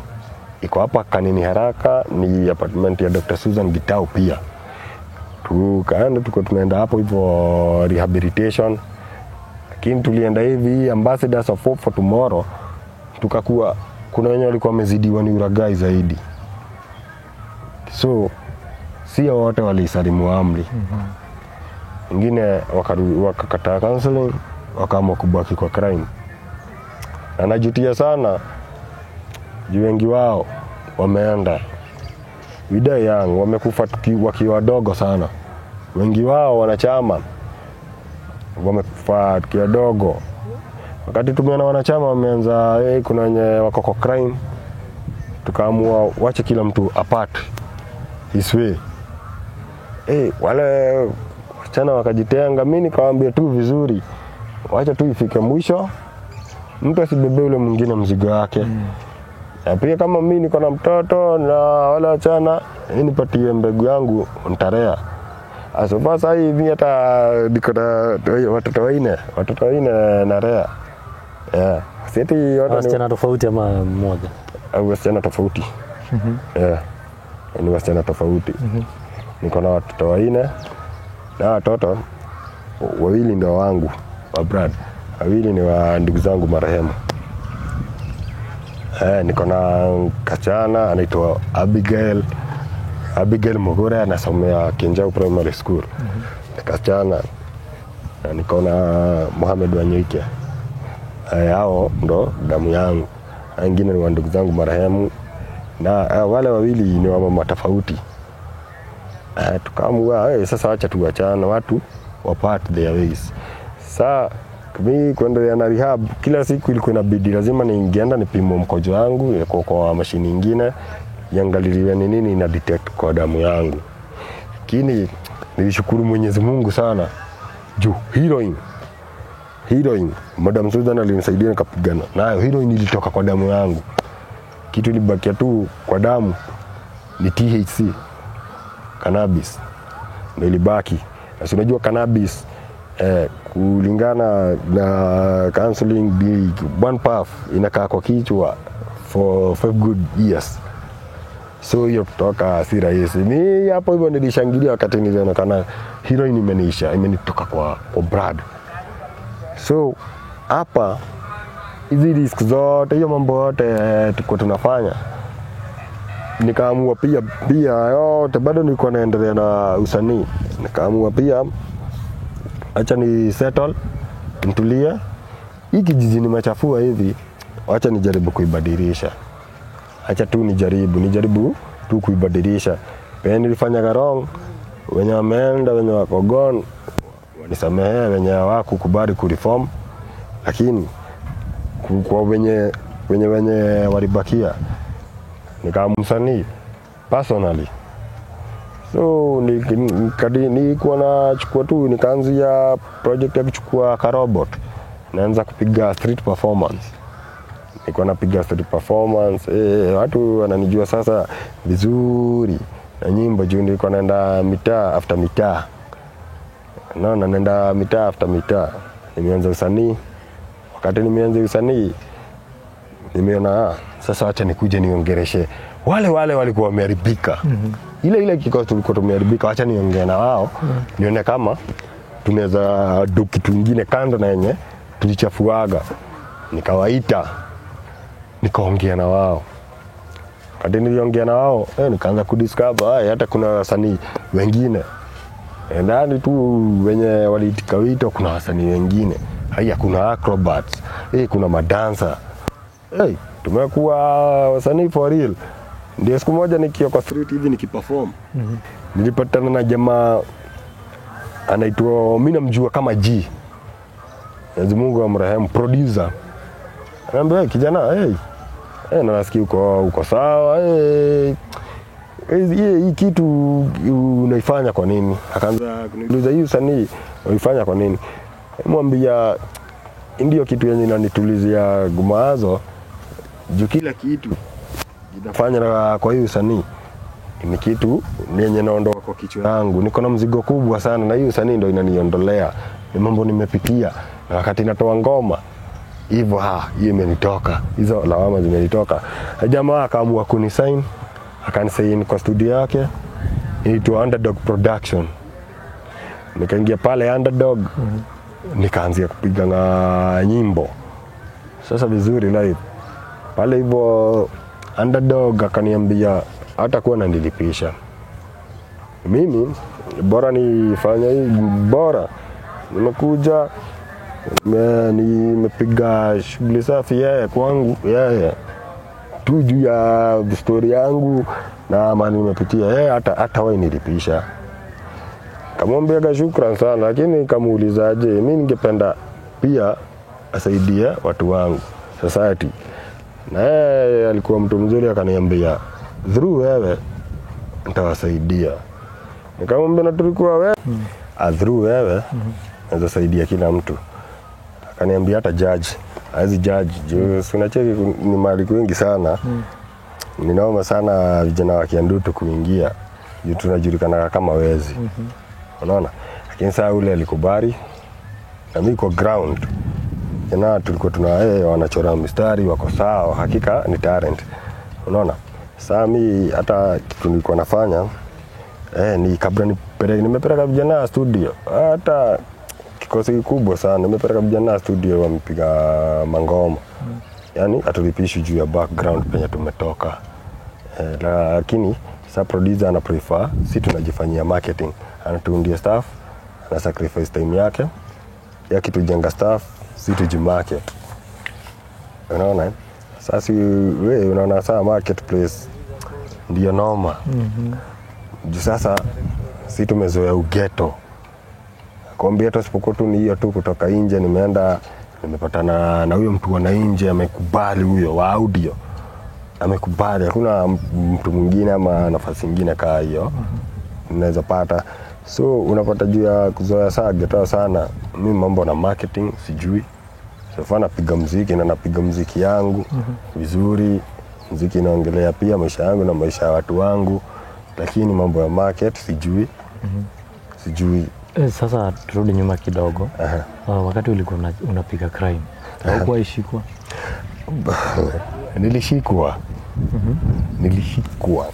iko hapa Kanini Haraka, ni apartment ya Dr. Susan Gitau pia. Tukaenda tuko tunaenda hapo hivyo rehabilitation. Lakini tulienda hivi Ambassadors of Hope for Tomorrow, tukakuwa kuna wenye walikuwa wamezidiwa ni uragai zaidi. So si wote walisalimu amri. Wengine wakakataa counseling, wakaamua kubaki kwa crime. Na najutia sana juu wengi wao wameenda vida young, wamekufa wakiwa wadogo sana. Wengi wao wanachama wamekufa wakiwa wadogo. Wakati tumeona wanachama wameanza kuna wenye wako kwa crime, tukaamua wache kila mtu apart his way. Wale wachana wakajitenga. Mimi nikawaambia tu vizuri, wacha tu ifike mwisho, mtu asibebe ule mwingine mzigo wake. Pia kama mimi niko na mtoto na wale wachana, nipatie mbegu yangu nitarea. Sasa hivi hata niko na watoto wanne na rea. Sisi yote wasichana tofauti ama mmoja? Wasichana tofauti. Ni wasichana tofauti. Niko na watoto wanne na watoto wawili ndio wangu wa brad, wawili ni wa ndugu zangu marehemu. Niko na kachana anaitwa Abigail Mogore, anasomea Kenjau Primary School. Kachana niko na Mohamed Wanyike. Hao ndo damu yangu. Wengine ni wa ndugu zangu marehemu, na wale wawili ni wa mama tofauti. tukaamua sasa acha tuachane, watu wapart their ways. Saa mimi kuendelea na rehab kila siku ilikuwa inabidi lazima niingienda nipimo mkojo wangu kwa mashini nyingine iangaliliwe ni nini ina detect kwa damu yangu. Lakini nilishukuru Mwenyezi Mungu sana juu heroin Madam Susan alinisaidia nikapigana nayo. Heroin ilitoka kwa damu yangu, kitu ilibakia tu kwa damu ni THC, cannabis ndio ilibaki. Na unajua cannabis kulingana na counseling one puff inakaa kwa kichwa for 5 good years. So hiyo kutoka si rahisi. Mimi hapo hivyo nilishangilia wakati nilionekana heroin imenitoka kwa blood. So hapa hizi risk zote hiyo mambo yote tuko tunafanya, nikaamua pia yote bado nilikuwa naendelea na usanii, nikaamua pia acha ni settle nitulie. Hii kijiji nimechafua hivi, acha nijaribu kuibadilisha. Acha tu nijaribu tu kuibadilisha. Pia nilifanya wrong, wenye wameenda wenye wako gone wanisamehe, wenye hawakukubali kureform, lakini kwa wenye walibakia nikamsanii personally. So nilikuwa nachukua tu, nikaanzia project ya kuchukua karobot, naanza kupiga street performance. Nilikuwa napiga street performance, watu wananijua sasa vizuri na nyimbo juu nilikuwa naenda mitaa after mitaa. Naenda mitaa after mitaa. Nimeanza usanii. Wakati nimeanza usanii nimeona sasa acha nikuje niongereshe wale walikuwa wameharibika. Ile kikosi tulikuwa tumeharibika, acha niongee na wao. Nione kama tunaweza do kitu kingine kando na yenye tulichafuaga. Nikawaita, nikaongea na wao. Wakati niliongea na wao, nikaanza kudiscover hata kuna wasanii wengine. Ndani tu wenye waliitika wito kuna wasanii wengine. Haya kuna acrobats, kuna madancer. Tumekuwa wasanii for real. Ndio siku moja nikiwa kwa street hivi nikiperform. Nilipatana na jamaa anaitwa, mimi namjua kama G. Mwenyezi Mungu amrehemu, producer. Anambia kijana, na nasikia uko sawa, hii kitu unaifanya kwa nini? Akaanza kuniuliza hii usanii unaifanya kwa nini? Nimwambia ndio kitu yenye inanitulizia gumazo, juu kila kitu ninafanya kwa hii usanii ni kitu yenye naondoa kwa kichwa yangu. Niko na mzigo kubwa sana na hii usanii ndio inaniondolea. Ni mambo nimepitia na wakati natoa ngoma hivyo hiyo imenitoka. Hizo lawama zimenitoka. Jamaa akaamua kunisign, akanisign kwa studio yake inaitwa Underdog Production. Nikaingia pale Underdog, nikaanzia kupiga na nyimbo. Sasa vizuri live. Pale hivyo Underdog akaniambia hata kuwa nanilipisha. Mimi bora nifanya hii bora. Nimekuja nimepiga shughuli safi kwangu tu juu ya story yangu na maana nimepitia hata wewe nilipisha. Kamwambia shukrani sana, lakini kamuulizaje, mimi ningependa pia asaidie watu wangu society. Na alikuwa mtu mzuri, akaniambia through wewe nitawasaidia. Nikamwambia na tulikuwa wewe through wewe naweza saidia kila mtu. Akaniambia hata judge juu unacheki ni mali wengi sana. Ninaomba sana vijana wa Kiandutu kuingia juu tunajulikana kama wezi. Unaona? Lakini saa ule alikubali na mimi kwa ground. Na tulikuwa wanachora mistari wako sawa, hakika ni talent. Unaona? Saa mimi hata kitu nilikuwa nafanya ni kabla nimepeleka vijana studio. Hata kikosi kikubwa sana nimepeleka vijana studio wamepiga mangoma. Yaani atulipishi juu ya background penye tumetoka. Lakini sa producer ana prefer si tunajifanyia marketing, anatuundia staff, ana sacrifice time yake ya kitu jenga staff, si tujimarket. Unaona? Sasa wewe unaona saa marketplace ndio noma. Juu sasa si tumezoea ugeto. Kwambia hata sipokuwa tu ni hiyo tu kutoka nje, nimeenda nimepatana na huyo mtu wa nje, amekubali huyo wa audio. Amekubali, hakuna mtu mwingine ama nafasi nyingine kaa hiyo unaweza pata. So unapata juu ya kuzoea saa geto sana. Mimi mambo na marketing sijui. So napiga muziki na napiga muziki yangu vizuri. Muziki inaongelea pia maisha yangu na maisha ya watu wangu, lakini mambo ya market sijui. Sijui. Sasa turudi nyuma kidogo. Wakati ulikuwa unapiga crime, haukuwa ishikwa? Nilishikwa. Nilishikwa.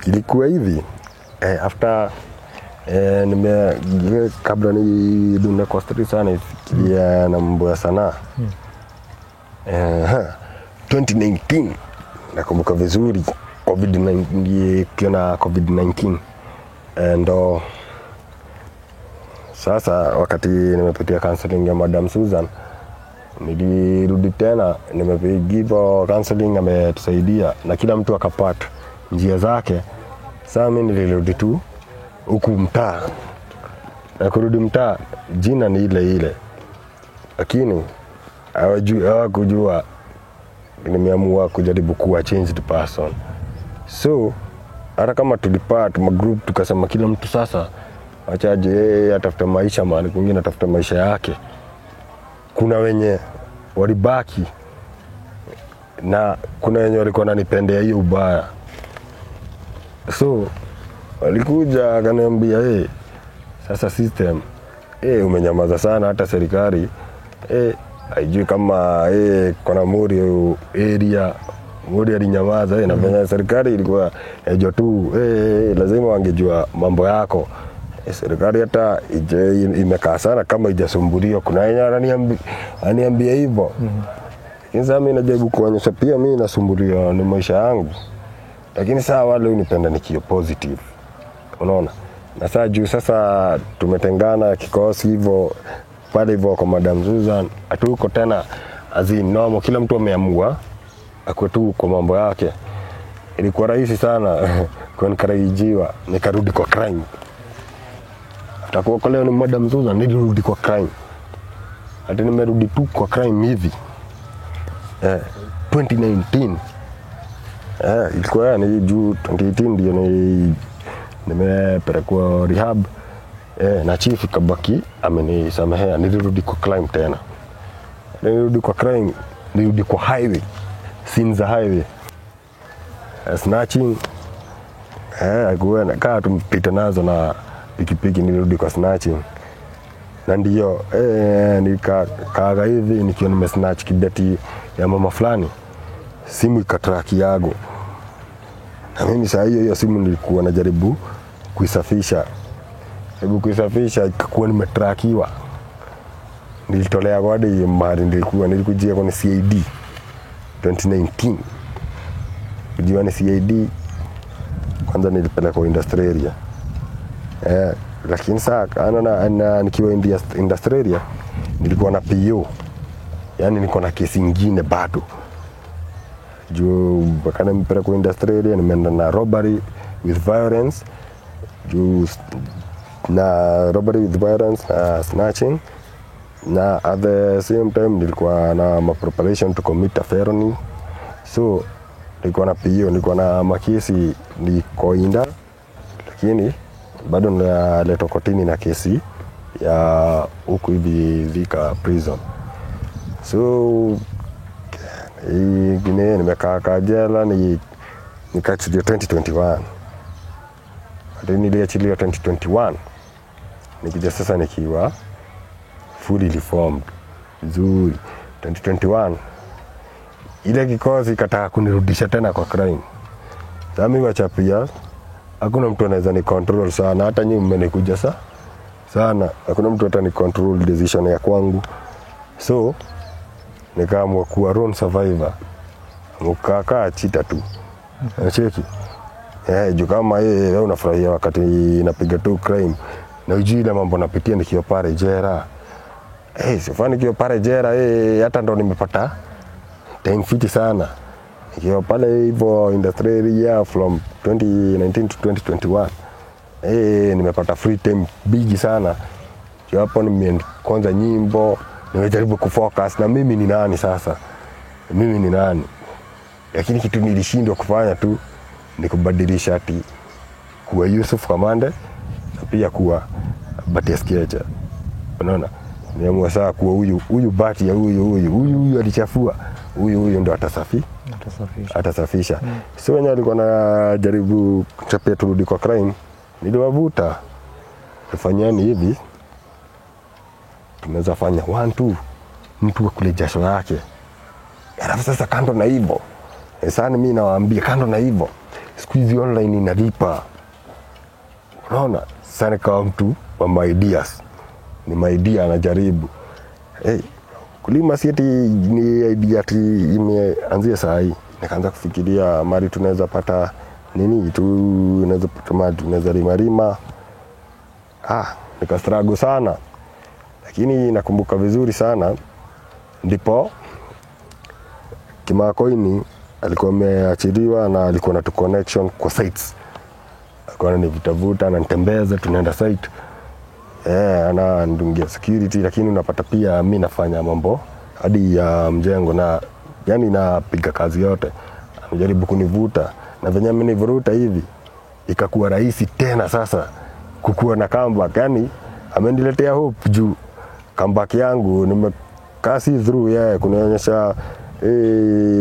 Ilikuwa hivi. After kabla ni dunia kwa street sana ifikiria na mambo ya sanaa. 2019 nakumbuka vizuri COVID-19 ndo sasa wakati nimepitia counseling ya Madam Susan, nilirudi tena nimepigiwa counseling, ametusaidia na kila mtu akapata njia zake. Sasa mimi nilirudi tu huku mtaa. Na kurudi mtaa jina ni ile ile, lakini hawakujua nimeamua kujaribu kuwa changed person. So hata kama tulipata magroup tukasema kila mtu sasa achaje atafuta maisha mahali kwingine, atafuta maisha yake. Kuna wenye walibaki na kuna wenye walikuwa wananipendea hiyo ubaya. So walikuja akaniambia sasa system umenyamaza sana, hata serikali haijui kama kuna Muri area Muri alinyamaza na venye serikali ilikuwa ejua tu lazima wangejua mambo yako. Serikali hata imekaa sana kama ijasumbuliwa. Kuna yenye ananiambia hivyo. Sasa mimi najaribu kuonyesha pia mimi nasumbuliwa na maisha yangu, lakini saa wale unipenda nikio positive, unaona. Na saa juu sasa tumetengana kikosi hivyo pale hivyo kwa Madam Susan, hatuko tena normal, kila mtu ameamua akwe tu kwa mambo yake. Ilikuwa rahisi sana kwa nikarajiwa nikarudi kwa crime. Atakuwa leo ni Madam Susan, nilirudi kwa crime. Hata nimerudi tu kwa crime hivi 2019. Ilikuwa ni juu 2018 ndio nimepelekwa rehab. Na chief kabaki amenisamehea, nilirudi kwa crime tena. Nilirudi kwa crime, nilirudi kwa highway, scenes za highway, snatching. Akuena kaa tumpita nazo na pikipiki, nilirudi kwa snatching. Na ndio nikakaaga hivi nikiwa nimesnatch kideti ya mama fulani, simu ikatrack yangu. Na mimi saa hiyo simu nilikuwa najaribu kuisafisha. Kuisafisha ikakuwa nimetrakiwa. Nilitolea kwa hadi mahali nilikujia kwa CID 2019. Kujia ni CID kwanza nilipeleka kwa industry area. Lakini saa nikiwa industry area nilikuwa na PO. Yaani niko na kesi nyingine bado. Juu bakana nipeleka kwa industry area, nimeenda na robbery with violence. Juu na robbery with violence na snatching, na at the same time nilikuwa na preparation to commit a felony. So nilikuwa na PO, nilikuwa na makesi niko inda, lakini bado naletwa kotini na kesi ya huku hivi Thika prison. So nimekaa jela nikaachiliwa 2021. Hadi niliachiliwa 2021. Nikija sasa nikiwa fully reformed vizuri 2021. Ile kikosi kataka kunirudisha tena kwa crime. Sasa mimi wachapia, hakuna mtu anaweza ni control sana, hata nyinyi mmenikuja sana. Hakuna mtu atani control decision ya kwangu. So nikaamua kuwa lone survivor. Mkakaa chita tu. Unacheki? Juu kama wewe unafurahia wakati napiga tu crime na ujui ile mambo napitia nikiwa pale jela. Sifani nikiwa pale jela hata ndo nimepata time fiti sana. Nikiwa pale hivyo industry area from 2019 to 2021. nimepata free time bigi sana. Hapo nimeanza nyimbo, nimejaribu kufocus na mimi ni nani sasa. Mimi ni nani? Lakini kitu nilishindwa kufanya tu ni kubadilisha ati kuwa Yusuf Kamande na pia kuwa Bahati Eskecha. Unaona? Niamua saa kuwa huyu Bahati ya huyu alichafua. Huyu ndo atasafisha. Sio wenyewe alikuwa na jaribu kuchapia turudi kwa crime. Niliwavuta. Tufanyeni hivi. Tunaweza fanya 1 2 mtu akule jasho yake. Alafu sasa kando na hivyo. Sasa mimi nawaambia kando na hivyo. Siku hizi online inalipa. Unaona? Sasa kama mtu wa my ideas. Ni my idea anajaribu. Kulima si eti ni idea ati imeanzia saa hii. Nikaanza kufikiria mali tunaweza pata nini tu, tunaweza pata mali tunaweza lima. Nika struggle sana. Lakini nakumbuka vizuri sana ndipo Kimakoini alikuwa ameachiliwa na alikuwa na connection kwa sites. Alikuwa ananivutavuta, ananitembeza tunaenda site. Ana ndungia security, lakini unapata pia mimi nafanya mambo hadi ya mjengo na yani napiga kazi yote. Anajaribu kunivuta na venye amenivuruta hivi ikakuwa rahisi tena sasa kukuwa na comeback. Yani ameniletea hope juu comeback yangu nimekaa see through kunaonyesha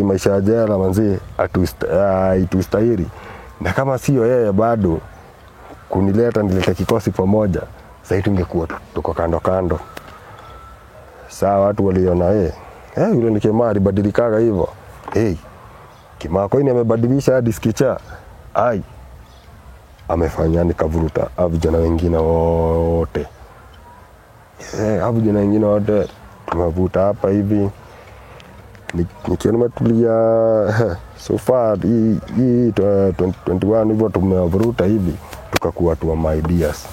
maisha ya jela manzi atustahili. Na kama sio yeye bado nileta kikosi pamoja, sasa tungekuwa tuko kando. Sawa, watu waliona yule ni Kimari badilikaga hivyo. Kimakoini amebadilisha hadi Skicha. Amefanya nikavuruta vijana wengine wote. Vijana wengine wote tumevuta hapa hivi. Nikiwa nimetulia so far hii 2021 hivyo tumevuruta hivi tukakuwa tu my ideas.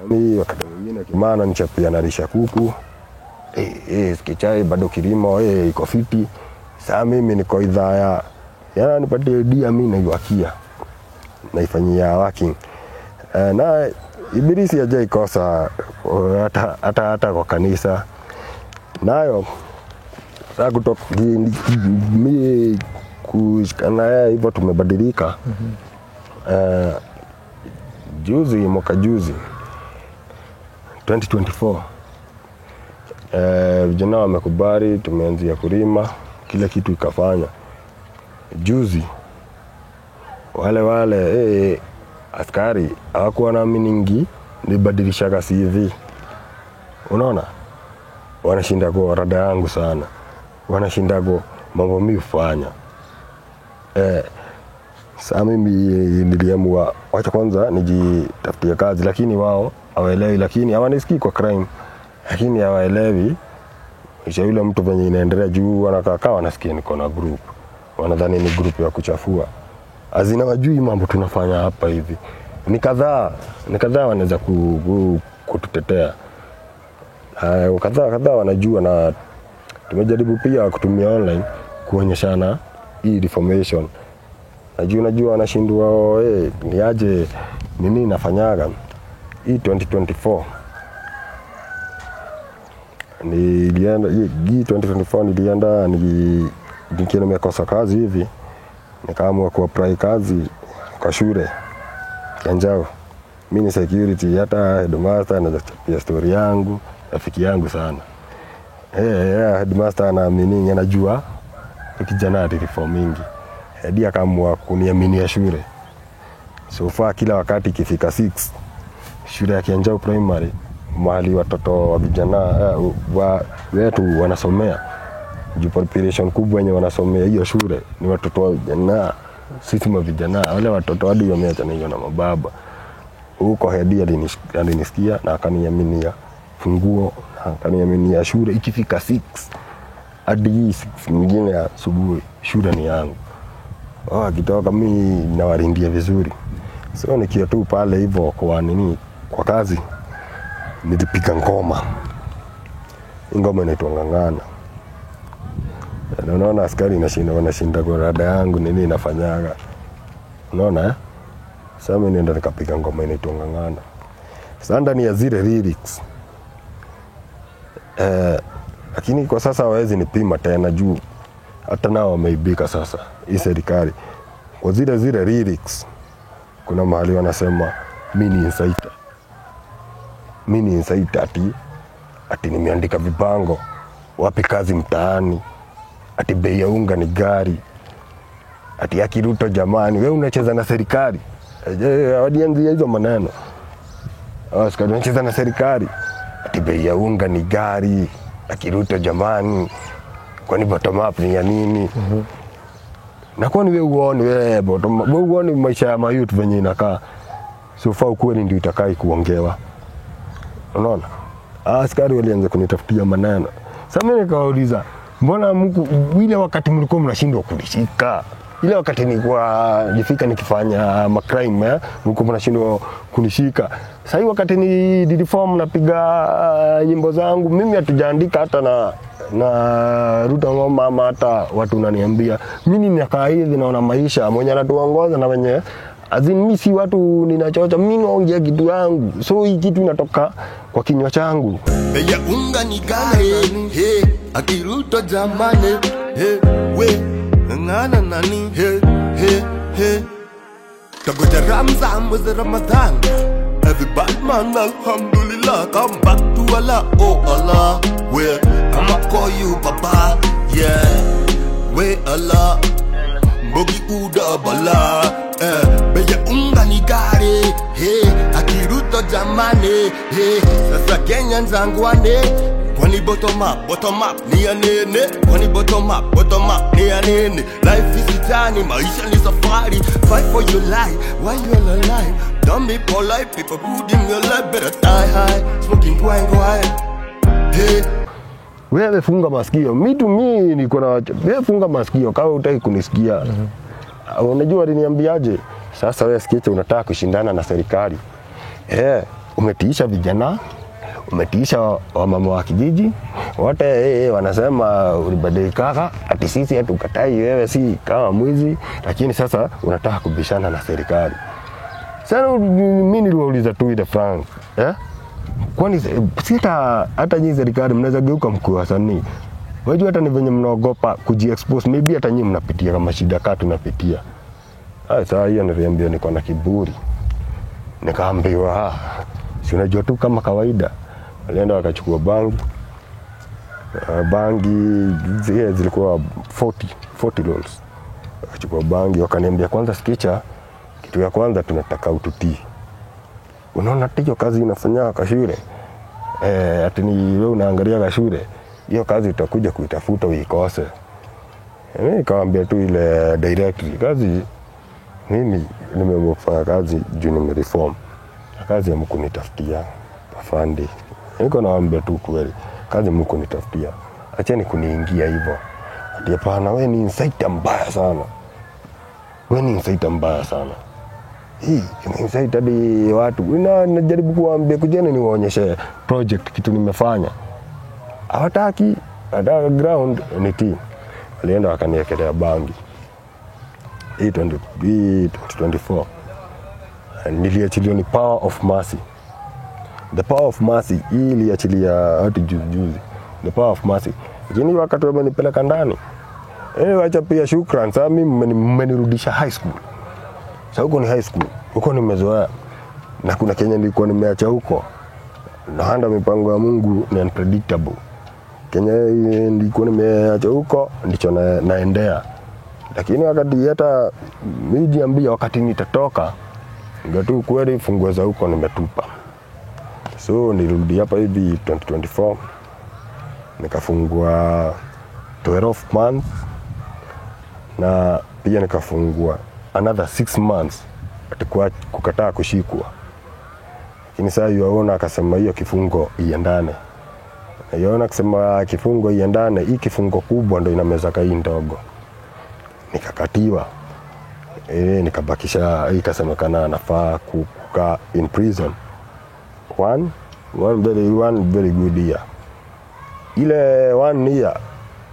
Mimi wakati mwingine Kimana nichapia narisha kuku. Skicha bado kilimo iko fiti. Sasa mimi niko idhaa ya nipatie idea mimi naiwakia. Naifanyia working. Na ibilisi haja kosa hata kwa kanisa. Nayo sasa kutoka mimi kushikana hivyo tumebadilika. Mwaka juzi 2024 vijana wamekubali, tumeanzia kulima, kila kitu ikafanya. Juzi wale askari hawakuwa na miningi nibadilishaga CV. Unaona? Wanashinda kwa rada yangu sana. Wanashinda kwa mambo mimi hufanya. Sasa mimi niliamua wacha kwanza nijitafutie kazi, lakini wao hawaelewi, lakini hawanisikii kwa crime. Lakini hawaelewi yule mtu venye inaendelea juu wanakaa wanasikia niko na group. Wanadhani ni group ya kuchafua. Hazina wajui mambo tunafanya hapa hivi. Ni kadhaa wanaweza kututetea. Kadhaa wanajua na tumejaribu pia kutumia online kuonyeshana hii information. Najua wanashindwa ni aje nini nafanyaga. Hii 2024 nilienda 2024 nilienda nikiwa nimekosa kazi hivi. Nikaamua kuapply kazi kwa shule Kianjao. Mimi ni security, hata headmaster anachapia story yangu, rafiki yangu sana. Headmaster anaamini anajua kijana ati reform mingi. Hadi akaamua kuniaminia shule. So far kila wakati ikifika 6 shule ya Kianjao primary mahali watoto wa vijana wetu wanasomea. Juu population kubwa yenye wanasomea hiyo shule ni watoto wa vijana. Sisi vijana wale watoto hadi wameacha na mababa. Huko hadi alinisikia na akaniaminia funguo, akaniaminia shule ikifika 6 hadi 6 nyingine ya asubuhi shule ni yangu. Akitoka mimi nawarindia vizuri. So nikiwa tu pale hivyo kwa kazi nilipiga ngoma. Ngoma inaitwa Ngangana. Unaona askari wanashinda kwa rada yangu nini nafanyaga. Unaona Sasa mimi nenda nikapiga ngoma inaitwa Ng'ang'ana. Sasa ndani ya zile lyrics lakini kwa sasa hawezi nipima tena juu hata nao wameibika sasa hii serikali. Kwa zile lyrics kuna mahali wanasema mimi ni insider ati nimeandika vipango wapi kazi mtaani, ati bei ya unga ni gari, ati akiruto jamani wewe unacheza na serikali. Wadianzia hizo maneno. Askari unacheza na serikali, ati bei ya unga ni gari, akiruto jamani kwani bottom up ni ya nini? Na kwani wewe uone wewe bottom up, wewe uone maisha ya mayouth venye inakaa. So far ukweli ndio itakai kuongewa. Unaona? Askari walianza kunitafutia maneno. Sasa mimi nikauliza, mbona mko ile wakati mlikuwa mnashindwa kunishika? Ile wakati nilikuwa nifika nikifanya macrime mlikuwa mnashindwa kunishika. Sasa hivi wakati ni reform napiga nyimbo zangu mimi hatujaandika hata na Ruto ngoma ama hata watu unaniambia mimi ninakaa hivi naona maisha mwenye anatuongoza na wenye mimi si watu ninachocha, mimi naongea kitu yangu. So hii kitu inatoka kwa kinywa changu. Beya unga ni gari, hey, akiruto jamani, hey, we, ngana nani, hey, hey, hey. Tagoja Ramzan mwezi Ramadan. Every bad man, alhamdulillah, come back to Allah, oh Allah. We, I'ma call you Papa, yeah. We Allah, Bogi Uda Bala. Beya unga ni gari, hey, akiruto jamani, hey. Sasa Kenyans angwane, kwani bottom up ni ya nene, kwani bottom up ni ya nene. Life is a journey, maisha ni safari. Fight for your life, while you're alive. Don't be polite, people good in your life, better die high, smoking quiet. Hey, wewe funga masikio. Mimi niko na wewe funga masikio kama hutaki kunisikia. Unajua aliniambiaje? Sasa wewe Sketcha unataka kushindana na serikali. Umetiisha vijana, umetiisha wamama wa kijiji, wote wanasema ulibadilika, ati sisi hatukatai wewe si kama mwizi, lakini sasa unataka kubishana na serikali. Sasa mimi niliwauliza tu ile Frank, kwani hata nyinyi serikali mnaweza geuka mkuu wasanii? Wajua hata ni venye mnaogopa kujiexpose, maybe hata nyinyi mnapitia kama shida kama tunapitia. Sasa hiyo niliambiwa niko na kiburi. Nikaambiwa si unajua tu kama kawaida. Walienda wakachukua bangi zilikuwa 40 rolls. Wakachukua bangi wakaniambia kwanza Sketcha, kitu ya kwanza tunataka ututii. Unaona hiyo kazi unafanya kwa shule. Ati ni wewe unaangalia kwa shule. Hiyo kazi utakuja kuitafuta uikose. Mimi nikamwambia tu ile directly kazi mimi nimefanya kazi juu nimereform. Kazi ya mkunitafutia afande. Niko naambia tu kweli. Kazi mkunitafutia. Acheni kuniingia hivyo. Ati hapana wewe ni insider mbaya sana. Wewe ni insider mbaya sana. Hii ni insider hadi watu. Najaribu kuambia kujeni niwaonyeshe project kitu nimefanya. Hawataki, hata ground ni team. Walienda wakaniekelea bangi. 2024. Niliachiliwa ni Power of Mercy. The Power of Mercy hii iliachilia hadi juzi. The Power of Mercy. Lakini wakati wamenipeleka ndani. Wacha pia shukrani. Sasa mimi mmenirudisha high school. Sasa huko ni high school. Huko nimezoea. Na kuna Kenya nilikuwa nimeacha huko. Na mipango ya Mungu ni unpredictable. Kenya nilikuwa nimeacha huko ndicho naendea. Lakini wakati hata nijiambia wakati nitatoka ngatu kweli funguo za huko nimetupa. So nirudi hapa hivi 2024 nikafungua 12 months na pia nikafungua another 6 months atakuwa kukataa kushikwa. Lakini sasa yuaona akasema hiyo kifungo iendane. Yuaona akasema kifungo iendane, hii kifungo kubwa ndio inameza kai ndogo. Nikakatiwa. Nikabakisha ikasemekana nafaa kukaa in prison. One very good year. Ile 1 year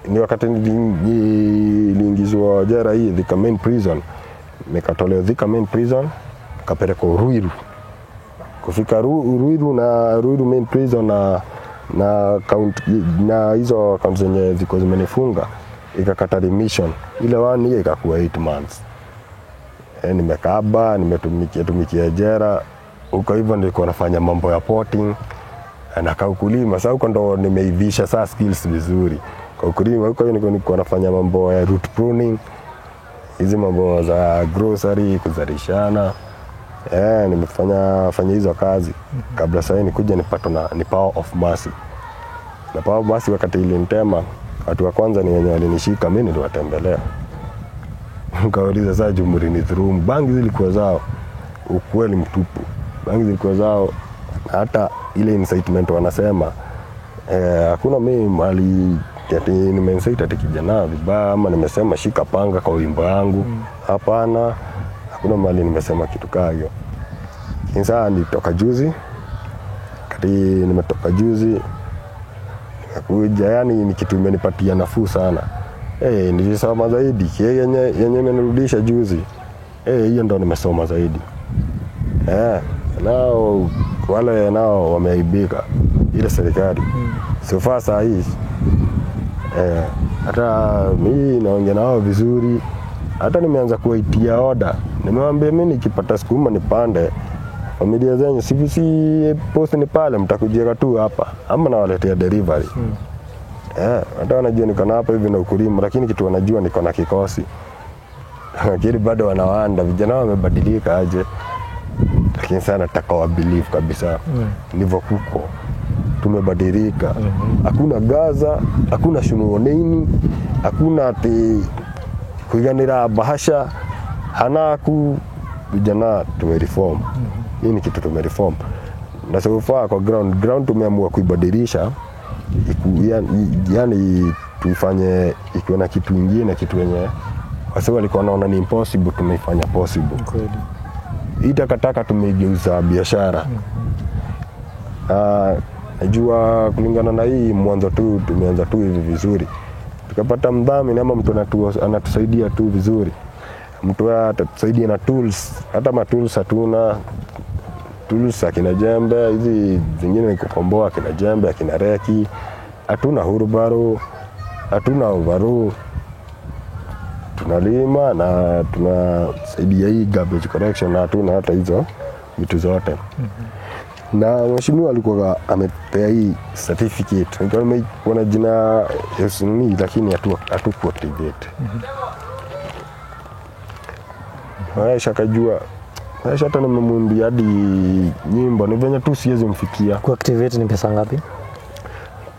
ni wakati niliingizwa jela hii Thika Main Prison. Nikatolewa Thika Main Prison kapeleka Ruiru. Kufika Ruiru na Ruiru main prison na hizo account zenye ziko zimenifunga ikakata remission. Ile 1 year ikakuwa 8 months. Nimekaba, nimetumikia jera. Huko hivyo nilikuwa nafanya mambo ya porting na ukulima. Sasa huko ndo nimeivisha sasa skills vizuri. Kwa ukulima huko nilikuwa nafanya mambo ya root pruning. Hizi mambo za grocery, kuzalishana. Nimefanya hizo kazi. Kabla sasa nikuja ni Power of Mercy. Na Power of Mercy wakati ilinitema, watu wa kwanza ni wenye walinishika, mimi niliwatembelea. Nikauliza sasa jumuri ni through. Bangi zilikuwa zao. Ukweli mtupu. Bangi zilikuwa zao. Hata ile incitement wanasema hakuna mimi mali ati nimeincite ati kijana vibaya ama nimesema shika panga kwa wimbo yangu. Hapana. Hakuna mali nimesema kitu kama hiyo. Kinsa nitoka juzi. Kati nimetoka juzi. Nikakuja yani ni kitu imenipatia nafuu sana. Nilisoma zaidi. Yenye imenirudisha juzi. Hiyo ndo nimesoma zaidi. Nao wale nao wameibika ile serikali. So far saa hii hata mimi naongea nao vizuri. Hata nimeanza kuitia order. Nimewaambia mimi nikipata sukuma nipande. Familia zenyu si post ni pale mtakujia tu hapa ama nawaletea delivery. Hata wanajua niko na hapa hivi na ukulima, lakini kitu wanajua niko na kikosi. Lakini bado wanawanda vijana wamebadilika aje. Lakini sana nataka wa believe kabisa. Ndivyo kuko. Tumebadilika. Hakuna Gaza, hakuna Shunoneni, hakuna ati kuiganira bahasha, hanaku vijana tumereform. Hii ni kitu tumereform. Na so far kwa ground tumeamua kuibadilisha. Yani tuifanye ikiwa na kitu kingine, kitu yenye wase walikuwa wanaona ni impossible, tumeifanya possible. Kweli. Hii takataka tumeigeuza biashara. Najua kulingana na hii mwanzo tu tumeanza tu hivi vizuri. Tukapata mdhamini ama mtu anatusaidia tu vizuri. Mtu atatusaidia na tools, hata matools hatuna. Tools akina jembe, hizi zingine ni kukomboa akina jembe, akina reki. Hatuna hurubaro, hatuna overall. Tunalima na tunasaidia hii garbage collection na hatuna hata hizo vitu zote. Na mheshimiwa alikuwa amepea hii certificate. Ndio wana jina SNI lakini hatuku activate. Aisha kajua. Aisha hata nimemwambia hadi nyimbo ni venye tu siwezi mfikia. Ku activate ni pesa ngapi?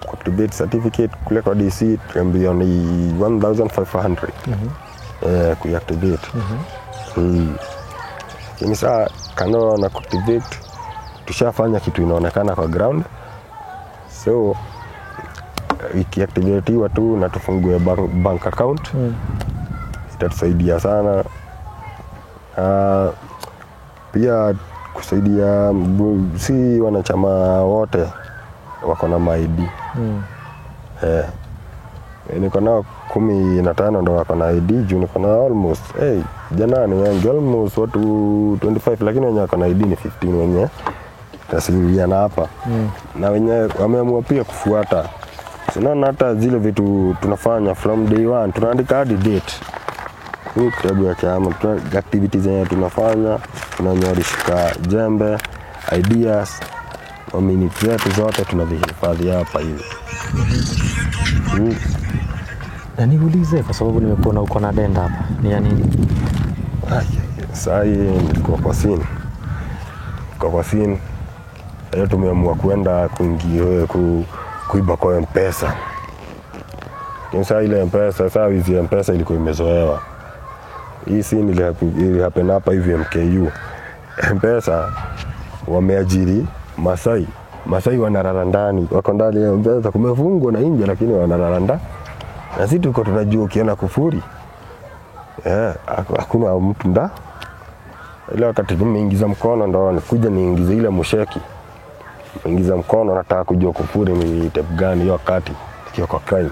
Ku activate certificate kule kwa DC tuambia ni 1500. Ku activate. Ni saa kano na activate tushafanya kitu inaonekana kwa ground. So ikiactivatiwa tu na tufungue bank account. Itatusaidia sana. Pia kusaidia si wanachama wote wako na ID. Niko na 15 ndo wako na ID, juu niko na almost jana ni wengi almost watu 25 lakini wenye wako na ID ni 15 wenye tasiliana hapa. Na wenye wameamua pia kufuata. Sina hata zile vitu tunafanya from day one tunaandika hadi date. Hii kitabu ya kiama, activities zenye tunafanya, tunanyorishika jembe, ideas, minutes zetu zote tunazihifadhi hapa hivi. Na niulize kwa sababu nimekuona uko na denda hapa. Ni ya nini? Sasa nilikuwa kwa scene. Kwa scene. Leo tumeamua kwenda kuiba kwa M-Pesa. Kinsa ile M-Pesa, sasa hizi M-Pesa ilikuwa imezoewa. Hii scene ili happen hapa hivi MKU. M-Pesa wameajiri Masai wanalala ndani. Wako ndani ya M-Pesa kumefungwa na nje lakini wanalala ndani. Na sisi tuko tunajua ukiona kufuri. Hakuna mtu nda. Ile wakati nimeingiza mkono ndo nikuja niingize ile musheki. Niingiza mkono nataka kujua kufuri ni type gani hiyo wakati tukiwa kwa crime.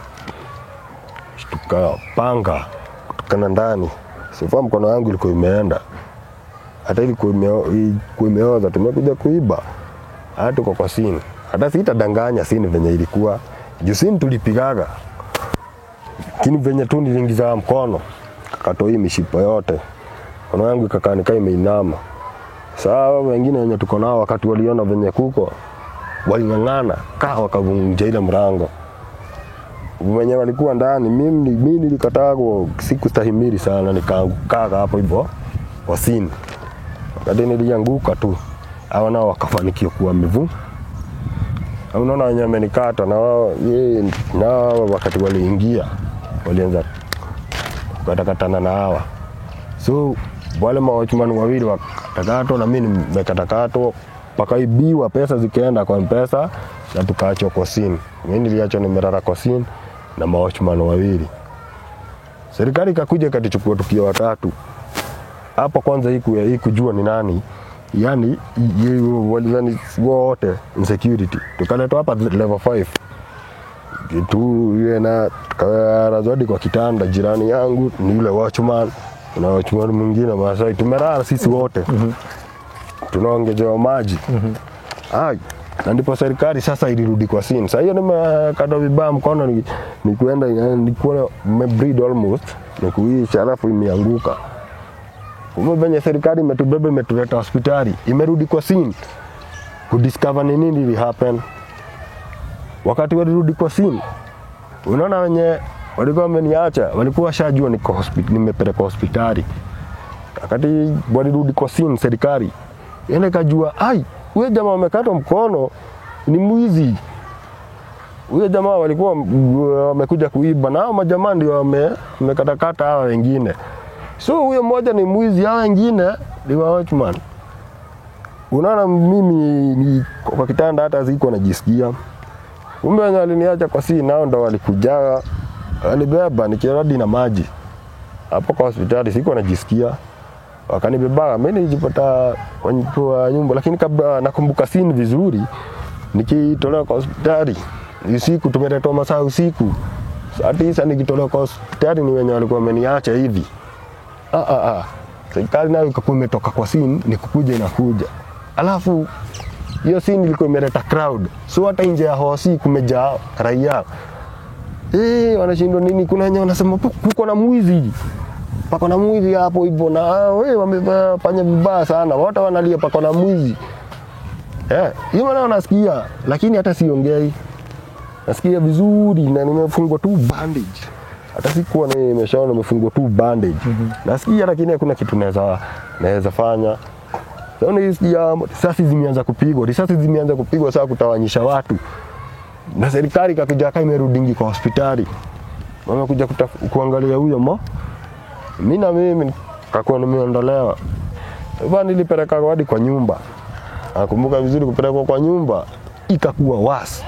Shtuka panga kutokana ndani. Sifahamu mkono wangu ilikuwa imeenda. hata ilikuwa imeoza, tumekuja kuiba, hata tuko kwa scene. Hata sitadanganya scene venye ilikuwa, juu scene tulipigaga, lakini venye tu niliingiza mkono kakatoi mishipa yote, mkono yangu ikakanika imeinama. Sawa, wengine wenye tuko nao wakati waliona venye kuko waling'ang'ana wakavunja ile mlango. Wenye walikuwa ndani, mimi nilikataa, sikustahimili sana, nikaanguka hapo hivyo kwa scene. Wakati nilianguka tu, hao nao wakafanikiwa kuwa mvu. Unaona wenye amenikata na wao, wakati waliingia walianza kukatakatana na hawa. So wale mawatchman wawili wakatakatwa na mimi nimekatakatwa, pakaibiwa, pesa zikaenda kwa M-Pesa na tukaachwa kwa scene. Mimi niliachwa nimelala kwa scene na mawatchman wawili. Serikali ikakuja ikatuchukua tukiwa watatu. Hapo kwanza hii kujua ni nani, yani walidhani wote insecurity. Tukaletwa hapa level 5. Kitu yeye na karazodi kwa kitanda, jirani yangu ni yule watchman na watchman mwingine Masai. Tumelala sisi wote. Tunaongezewa maji. Na ndipo serikali sasa ilirudi kwa scene. Sasa hiyo nimekata vibaya mkono, ni kuenda nilikuwa bleed almost, ni kuisha alafu imeanguka. Kumbe venye serikali imetubeba imetuleta hospitali, imerudi kwa scene kudiscover ni nini ili happen. Wakati walirudi kwa scene, unaona wenye walikuwa wameniacha, walikuwa washajua niko hospitali, nimepelekwa hospitali. Wakati walirudi kwa scene serikali, yeye kajua huyo jamaa wamekata mkono ni mwizi. Huyo jamaa walikuwa wamekuja kuiba, na hao majamaa ndio wamekatakata hawa wengine. So huyo mmoja ni mwizi, hawa wengine ni watchman. Unaona mimi ni kwa kitanda hata ziko najisikia. Kumbe wenye waliniacha kwa scene nao ndo walikuja wanibeba nikirudi na maji. Hapo kwa hospitali siko najisikia. Wakanibeba, mimi nilijipata kwa nyumba, lakini kabla nakumbuka scene vizuri, nikitolewa kwa hospitali usiku, tumeletwa masaa usiku. Sasa nikitolewa kwa hospitali ni wenye walikuwa wameniacha hivi. Serikali nayo ikakuwa imetoka kwa scene, nikukuja inakuja. Alafu hiyo scene ilikuwa imeleta crowd. So hata nje ya hosi kumejaa raia. Wanashindwa nini, kuna wenye wanasema kuko na mwizi. Pako na mwizi hapo hivyo, na wamefanya vibaya sana. Wote wanalia pako na mwizi. Hiyo maana nasikia, lakini hata siongei. Nasikia vizuri na nimefungwa tu bandage. Hata sikuwa nimeshaona nimefungwa tu bandage. Nasikia lakini hakuna kitu naweza fanya. Sasa nisikia risasi zimeanza kupigwa sasa kutawanyisha watu. Na serikali kakuja imerudingi kwa hospitali. Wamekuja kuangalia huyo mimi kakuwa nimeondolewa. Bwana nilipeleka hadi kwa nyumba. Nakumbuka vizuri kupelekwa kwa nyumba ikakuwa worse.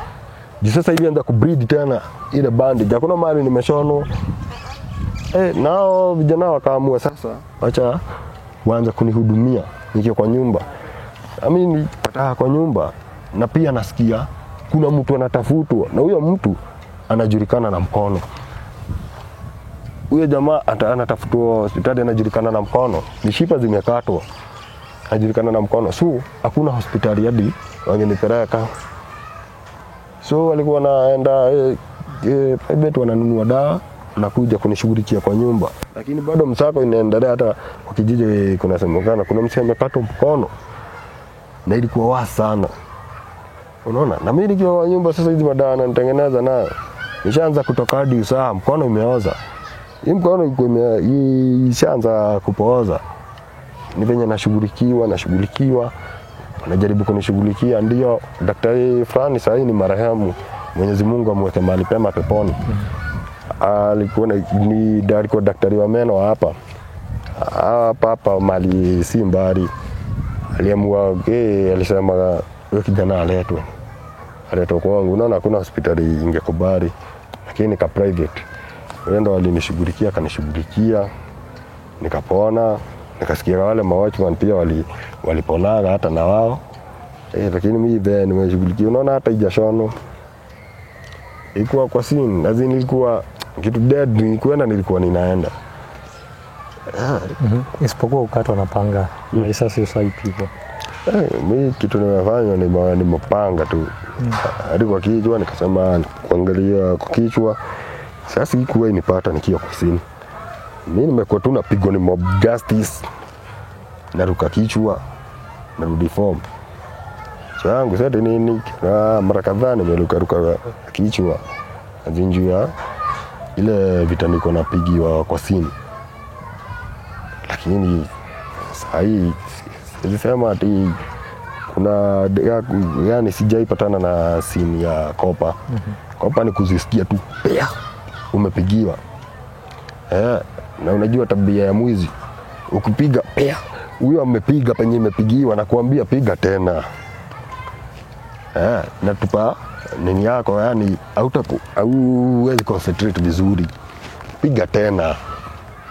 Sasa hivi anaanza kubreed tena ile bandage. Hakuna mahali nimeshonwa. Nao vijana wakaamua sasa acha waanze kunihudumia nikiwa kwa nyumba. Mimi nilipata kwa nyumba na pia nasikia kuna mtu anatafutwa, na huyo mtu anajulikana na mkono. Huyo jamaa anatafutwa hospitali, anajulikana na mkono. Mishipa zimekatwa, anajulikana na mkono. So hakuna hospitali hadi wangenipeleka. So walikuwa wanaenda private, wananunua dawa na kuja kunishughulikia kwa nyumba. Lakini bado msako inaendelea. Hata kwa kijiji kunasemekana kuna mtu amekatwa mkono na ilikuwa wasi sana. Unaona, na mimi nikiwa kwa nyumba sasa hizi madawa natengeneza nayo nishaanza kutoka hadi usaha, mkono imeoza. Hii mkono ilikuwa ishaanza kupooza. Ni venye nashughulikiwa, anajaribu kunishughulikia. Ndio daktari fulani sasa ni marehemu, Mwenyezi Mungu amweke mahali pema peponi. Alikuwa alikuwa daktari wa meno hapa mali si mbali. Aliamua alisema wewe kijana aletwe kwangu. Unaona hakuna hospitali ingekubali, lakini ka private. Wendo walinishughulikia, kanishughulikia, nikapona. Nikasikia wale watchman pia waliponaga hata na wao. Lakini mimi nimeshughulikia. Unaona hata ijashono ilikuwa kwa scene, lazima ilikuwa kitu dead, nilikuwa ninaenda. Isipokuwa ukatwa na panga. Maisha si swipe hivyo. Mimi kitu nimefanya ni mapanga tu. Hadi kwa kichwa nikasema kuangalia kwa kichwa. Sasa ikuwa inipata nikiwa kusini. Mimi nimekuwa tu napigwa ni mob justice. Naruka kichwa, narudi form. Changu sasa nini? Mara kadhaa nimeruka kichwa. Azinjua ile vita niko napigiwa kwa sini. Lakini sasa hii sema ati kuna yani sijaipatana na sini ya kopa. Kopa ni kuzisikia tu pea umepigiwa. Na unajua tabia ya mwizi. Ukipiga pea huyo amepiga penye imepigiwa na kuambia piga tena. Na tupa nini yako yani hauwezi concentrate vizuri. Piga tena.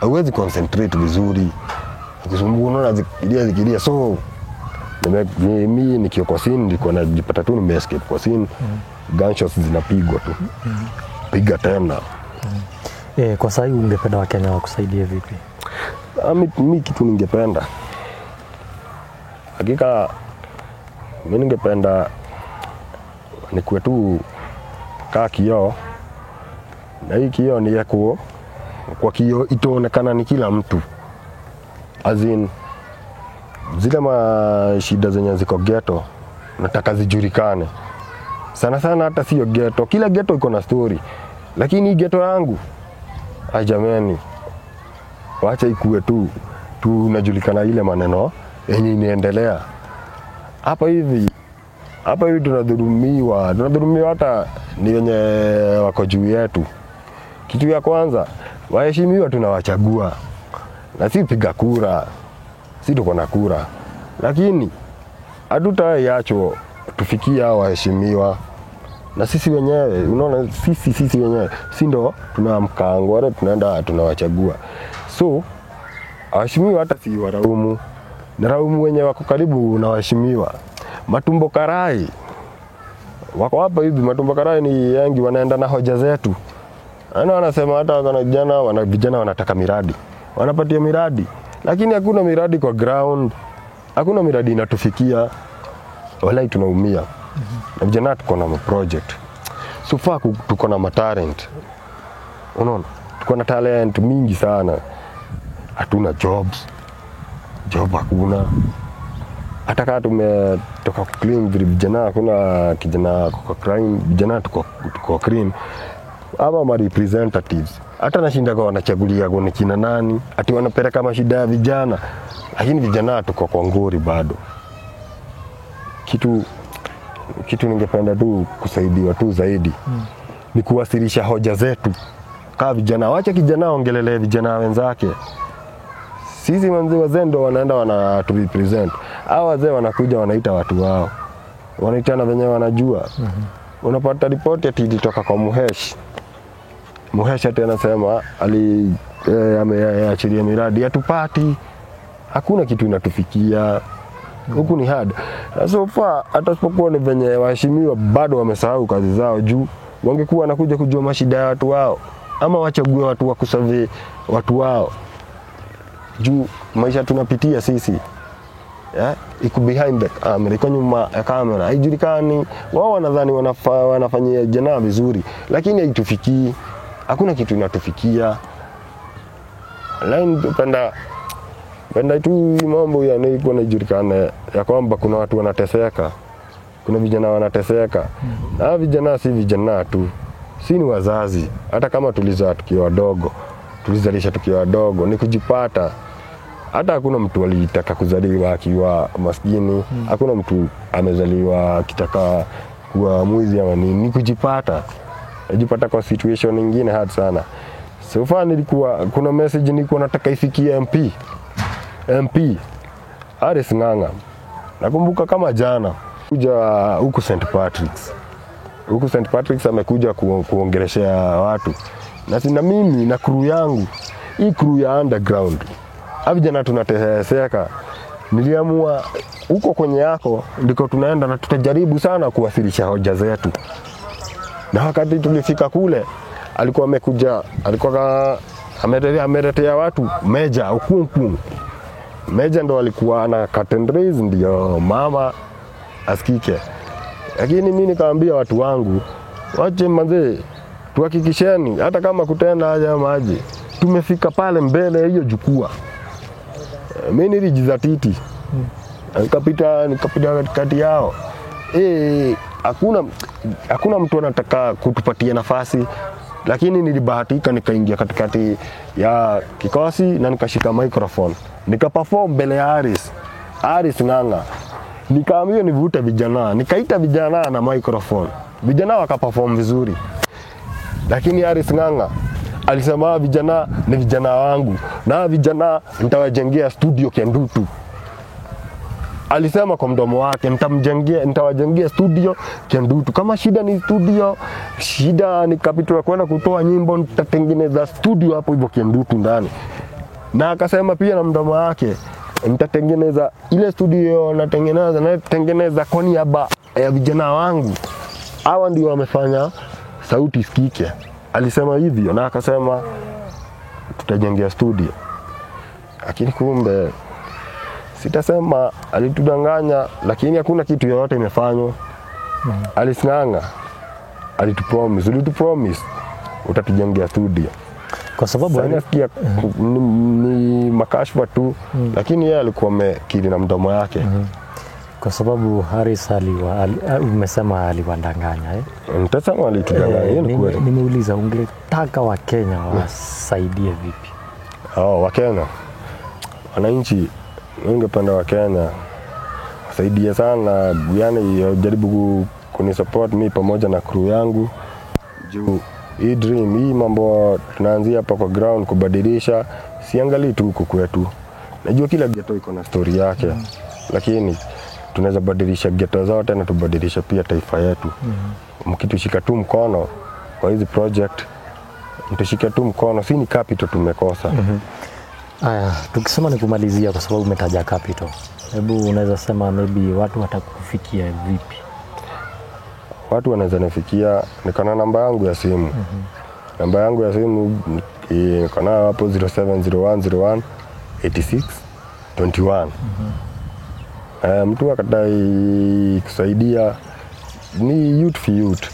Hauwezi concentrate vizuri. Ukisumbua unaona zikilia so mimi nikiwa kwa scene nilikuwa najipata tu nime escape kwa scene. Gunshots zinapigwa tu. Piga tena. Kwa sasa ungependa Wakenya wakusaidie vipi? Mimi kitu ningependa. Hakika mimi ningependa nikuwe tu kaa kioo. Na hii kioo ni yako kwa kioo itaonekana ni kila mtu. As in zile mashida zenye ziko ghetto nataka zijulikane. Sana sana hata sio ghetto. Kila ghetto iko na story. Lakini hii ghetto yangu jamani wacha ikuwe tu tunajulikana ile maneno yenye inaendelea. Hapa hivi tunadhulumiwa hata ni wenye wako juu yetu. Kitu ya kwanza waheshimiwa tunawachagua. Na si piga kura. Si tuko na kura. Lakini hatutaacho tufikia waheshimiwa. Na sisi wenyewe unaona sisi wenyewe si ndo tunamkango wale tunaenda tunawachagua. So waheshimiwa hata si waraumu. Na raumu wenye wako karibu na waheshimiwa. Matumbo karai. Wako hapa hivi matumbo karai ni wengi wanaenda na hoja zetu. Wanasema hata vijana wanataka miradi. Wanapatia miradi. Lakini hakuna miradi kwa ground. Hakuna miradi inatufikia. Walai tunaumia. Na vijana tuko na project. So far tuko na talent. Unaona? Tuko na talent mingi sana. Hatuna jobs. Job hakuna. Hata kama tumetoka clean vijana hakuna kijana kwa crime, vijana tuko clean. Ama ma representatives. Hata nashinda kwa wanachagulia kwa kina nani, ati wanapeleka mashida ya vijana. Lakini vijana tuko kwa ngori bado. Kitu ningependa tu kusaidiwa tu zaidi. Ni kuwasilisha hoja zetu. Kama vijana wacha kijana ongelele vijana wenzake. Sisi wazee ndo wanaenda wanaturepresent. Hao wazee wanakuja wanaita watu wao. Wanaitana venye wanajua. Unapata ripoti ati ilitoka kwa Muhesh. Muhesh ati anasema ameachilia miradi hatupati. Hakuna kitu inatufikia. Huku ni hard. So far hata sipokuwa ni venye waheshimiwa bado wamesahau kazi zao juu wangekuwa wanakuja kujua mashida ya watu wao ama wachague watu wa kusurvey watu wao. Juu maisha tunapitia sisi. Iko behind the camera, iko nyuma ya kamera. Haijulikani. Wao wanadhani wanafanyia jana vizuri, lakini haitufikii. Hakuna kitu inatufikia. Line penda tu mambo yanayokuwa yanajulikana ya kwamba kuna watu wanateseka. Kuna vijana wanateseka. Na vijana si vijana tu. Si ni wazazi. Hata kama tulizaa tukiwa wadogo, tulizalisha tukiwa wadogo, ni kujipata. Hata hakuna mtu alitaka kuzaliwa akiwa maskini. Hakuna mtu amezaliwa akitaka kuwa mwizi ama nini, ni kujipata. Najipata kwa situation nyingine hard sana. So far kuna message nilikuwa nataka ifikie MP Aris Ng'ang'a. Nakumbuka kama jana kuja huku St. Patrick's. Huku St. Patrick's amekuja kuongeleshea watu. Na sina mimi na crew yangu. Hii crew ya underground. Vijana tunateseka. Niliamua huko kwenye yako ndiko tunaenda na tutajaribu sana kuwasilisha hoja zetu. Na wakati tulifika kule alikuwa Ameletea watu Meja Okumpu. Meja ndo alikuwa ana curtain raise ndio mama asikike. Lakini mimi nikamwambia watu wangu, wache manze tuhakikisheni hata kama kutenda haja maji. Tumefika pale mbele hiyo jukwaa. Mimi nilijizatiti. Nikapita katikati yao. Hakuna mtu anataka kutupatia nafasi, lakini nilibahatika nikaingia katikati ya kikosi na nikashika microphone. Nikaperform mbele ya Aris Ng'ang'a. Nikaambiwa nivute vijana, nikaita vijana na microphone. Vijana wakaperform vizuri. Lakini Aris Ng'ang'a alisema vijana ni vijana wangu na vijana nitawajengea studio Kendutu. Alisema kwa mdomo wake nitawajengea studio Kendutu. Kama shida ni studio, shida ni capital kwenda kutoa nyimbo, nitatengeneza studio hapo hivyo Kendutu ndani. Na akasema pia na mdomo wake nitatengeneza ile studio natengeneza kwa niaba ya vijana wangu. Hawa ndio wamefanya sauti isikike. Alisema hivyo na akasema tutajengea studio. Lakini kumbe sitasema alitudanganya, lakini hakuna kitu yoyote imefanywa. Aris Ng'ang'a alitupromise utatujengea studio. Kwa sababu nasikia ni makashfa tu, lakini yeye alikuwa amekiri na mdomo yake. Kwa sababu Haris umesema aliwadanganya Nitasema alitudanganya. Nimeuliza ungetaka Wakenya wasaidie vipi? Wakenya. Wananchi ungependa Wakenya wasaidie sana, yani jaribu kunisupport mimi pamoja na crew yangu. Juu hii dream, hii mambo tunaanzia hapa kwa ground kubadilisha, siangalii tu huko kwetu. Najua kila ghetto iko na story yake, lakini tunaweza badilisha ghetto zote na tubadilisha pia taifa yetu. Mkitushika tu mkono kwa hizi project, mtushika tu mkono, si ni capital tumekosa. Aya, tukisema ni kumalizia kwa sababu umetaja capital. Hebu unaweza sema maybe watu watakufikia vipi? Watu wanaweza nifikia, niko na namba yangu ya simu. Namba yangu ya simu niko na hapo 0701018621. Mtu akatai kusaidia ni youth for youth.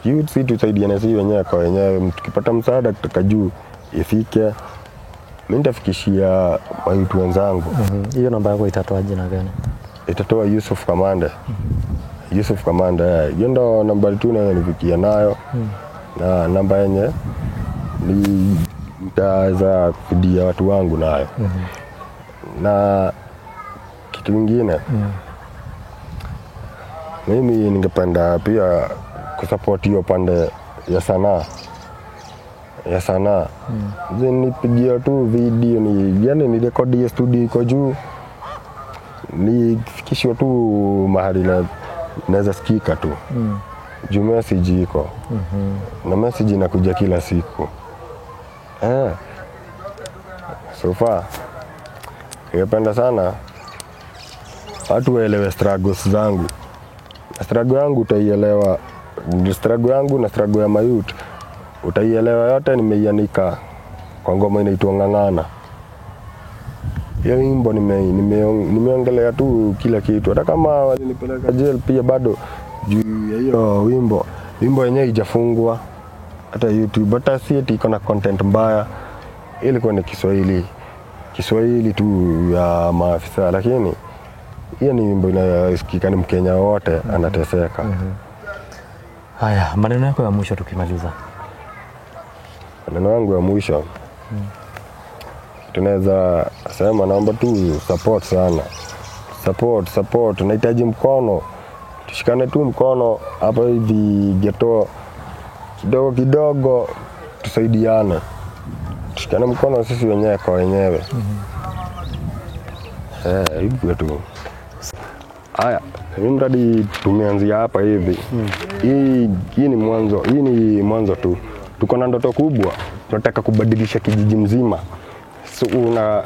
Youth si tusaidiane sisi wenyewe kwa wenyewe. Tukipata msaada kutoka juu ifike, mimi nitafikishia watu wenzangu. Hiyo namba yako itatoa jina gani? Itatoa Yusuf Kamande. Yusuf Kamande. Hiyo ndo namba tu nifikia nayo. Na namba yenye ni nitaweza kufidia watu wangu nayo. Na kitu kingine, mimi ningependa pia kusupport hiyo pande ya sanaa. Nipigie tu video, ni record ya studio iko juu, nifikishwe tu mahali naweza sikika tu. Juu message iko. Na message inakuja kila siku. So far ningependa sana watu waelewe struggles zangu. Struggle yangu utaielewa, struggle yangu na struggle ya mayouth utaielewa yote, nimeianika kwa ngoma inaitwa Ng'ang'ana. Hiyo wimbo nimeongelea tu kila kitu. Hata kama walinipeleka jail pia bado juu ya hiyo wimbo yenyewe haijafungwa hata YouTube, hata sieti iko na content mbaya. Ilikuwa ni Kiswahili tu ya maafisa, lakini hiyo ni wimbo inayosikika ni Mkenya wote anateseka. Haya, maneno yako ya mwisho tukimaliza. Maneno yangu ya mwisho, tunaweza sema naomba tu support sana. Support, nahitaji mkono. Tushikane tu mkono hapa hivi ghetto kidogo tusaidiane. Tushikane mkono sisi wenyewe kwa wenyewe. Hivyo tu. Haya, mradi tumeanzia hapa hivi. Hii ni mwanzo tu. Tuko na ndoto kubwa. Tunataka kubadilisha kijiji mzima. So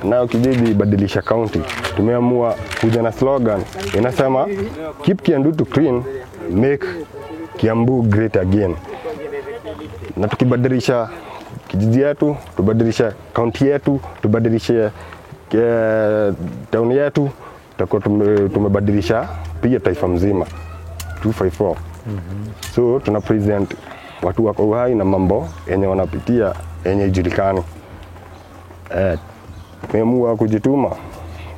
na kijiji badilisha county. Tumeamua kuja na slogan inasema keep Kendutu clean, make Kiambu great again. Na tukibadilisha kijiji yetu, tubadilishe county yetu, tubadilishe town yetu, tutakuwa tumebadilisha pia taifa mzima 254. So tuna present watu wako uhai na mambo yenye wanapitia yenye ijulikani. Tumeamua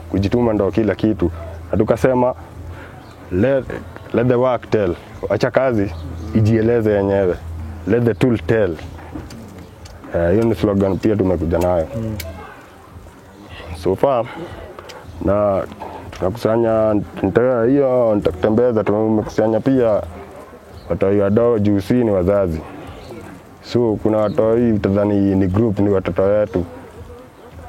kujituma ndo kila kitu. Na tukasema let the work tell. Acha kazi ijieleze yenyewe. Let the tool tell. Hiyo ni slogan pia tumekuja nayo. So far na tunakusanya hiyo nitakutembeza, tumekusanya pia watoi wadogo juu si ni wazazi. So kuna watoi utadhani ni group, ni watoto wetu.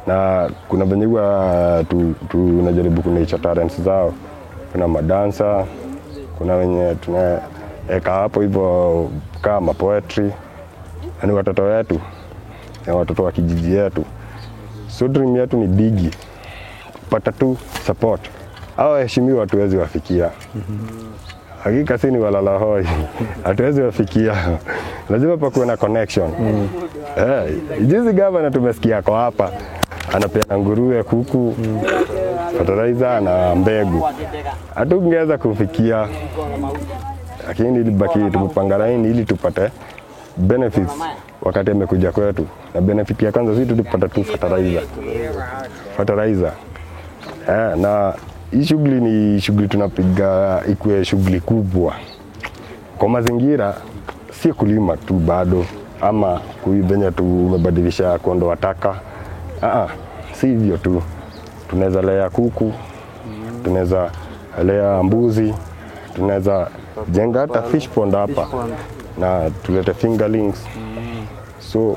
Na kuna venye huwa tunajaribu kunature talents zao. Kuna madansa, kuna wenye tunaweka hapo hivyo kama poetry. Ni watoto wetu, ni watoto wa kijiji yetu. So dream yetu ni bigi, pata tu support. Hao heshimiwa hatuwezi wafikia. Hakika si ni walala hoi, hatuwezi wafikia. Lazima pakuwe na connection. Juzi gavana tumesikia kwa hapa, anapeana nguruwe, kuku, fertilizer na mbegu. Hatungeweza kufikia, lakini ilibaki tumepanga laini ili tupate benefits wakati amekuja kwetu. Na benefit ya kwanza sisi tulipata tu fertilizer. Na hii shughuli ni shughuli tunapiga ikuwe shughuli kubwa. Kwa mazingira si kulima tu bado ama kuivenye tumebadilisha kuondoa taka. Si hivyo tu. Tunaweza lea kuku, tunaweza lea mbuzi, tunaweza jenga hata fish pond hapa na tulete fingerlings. So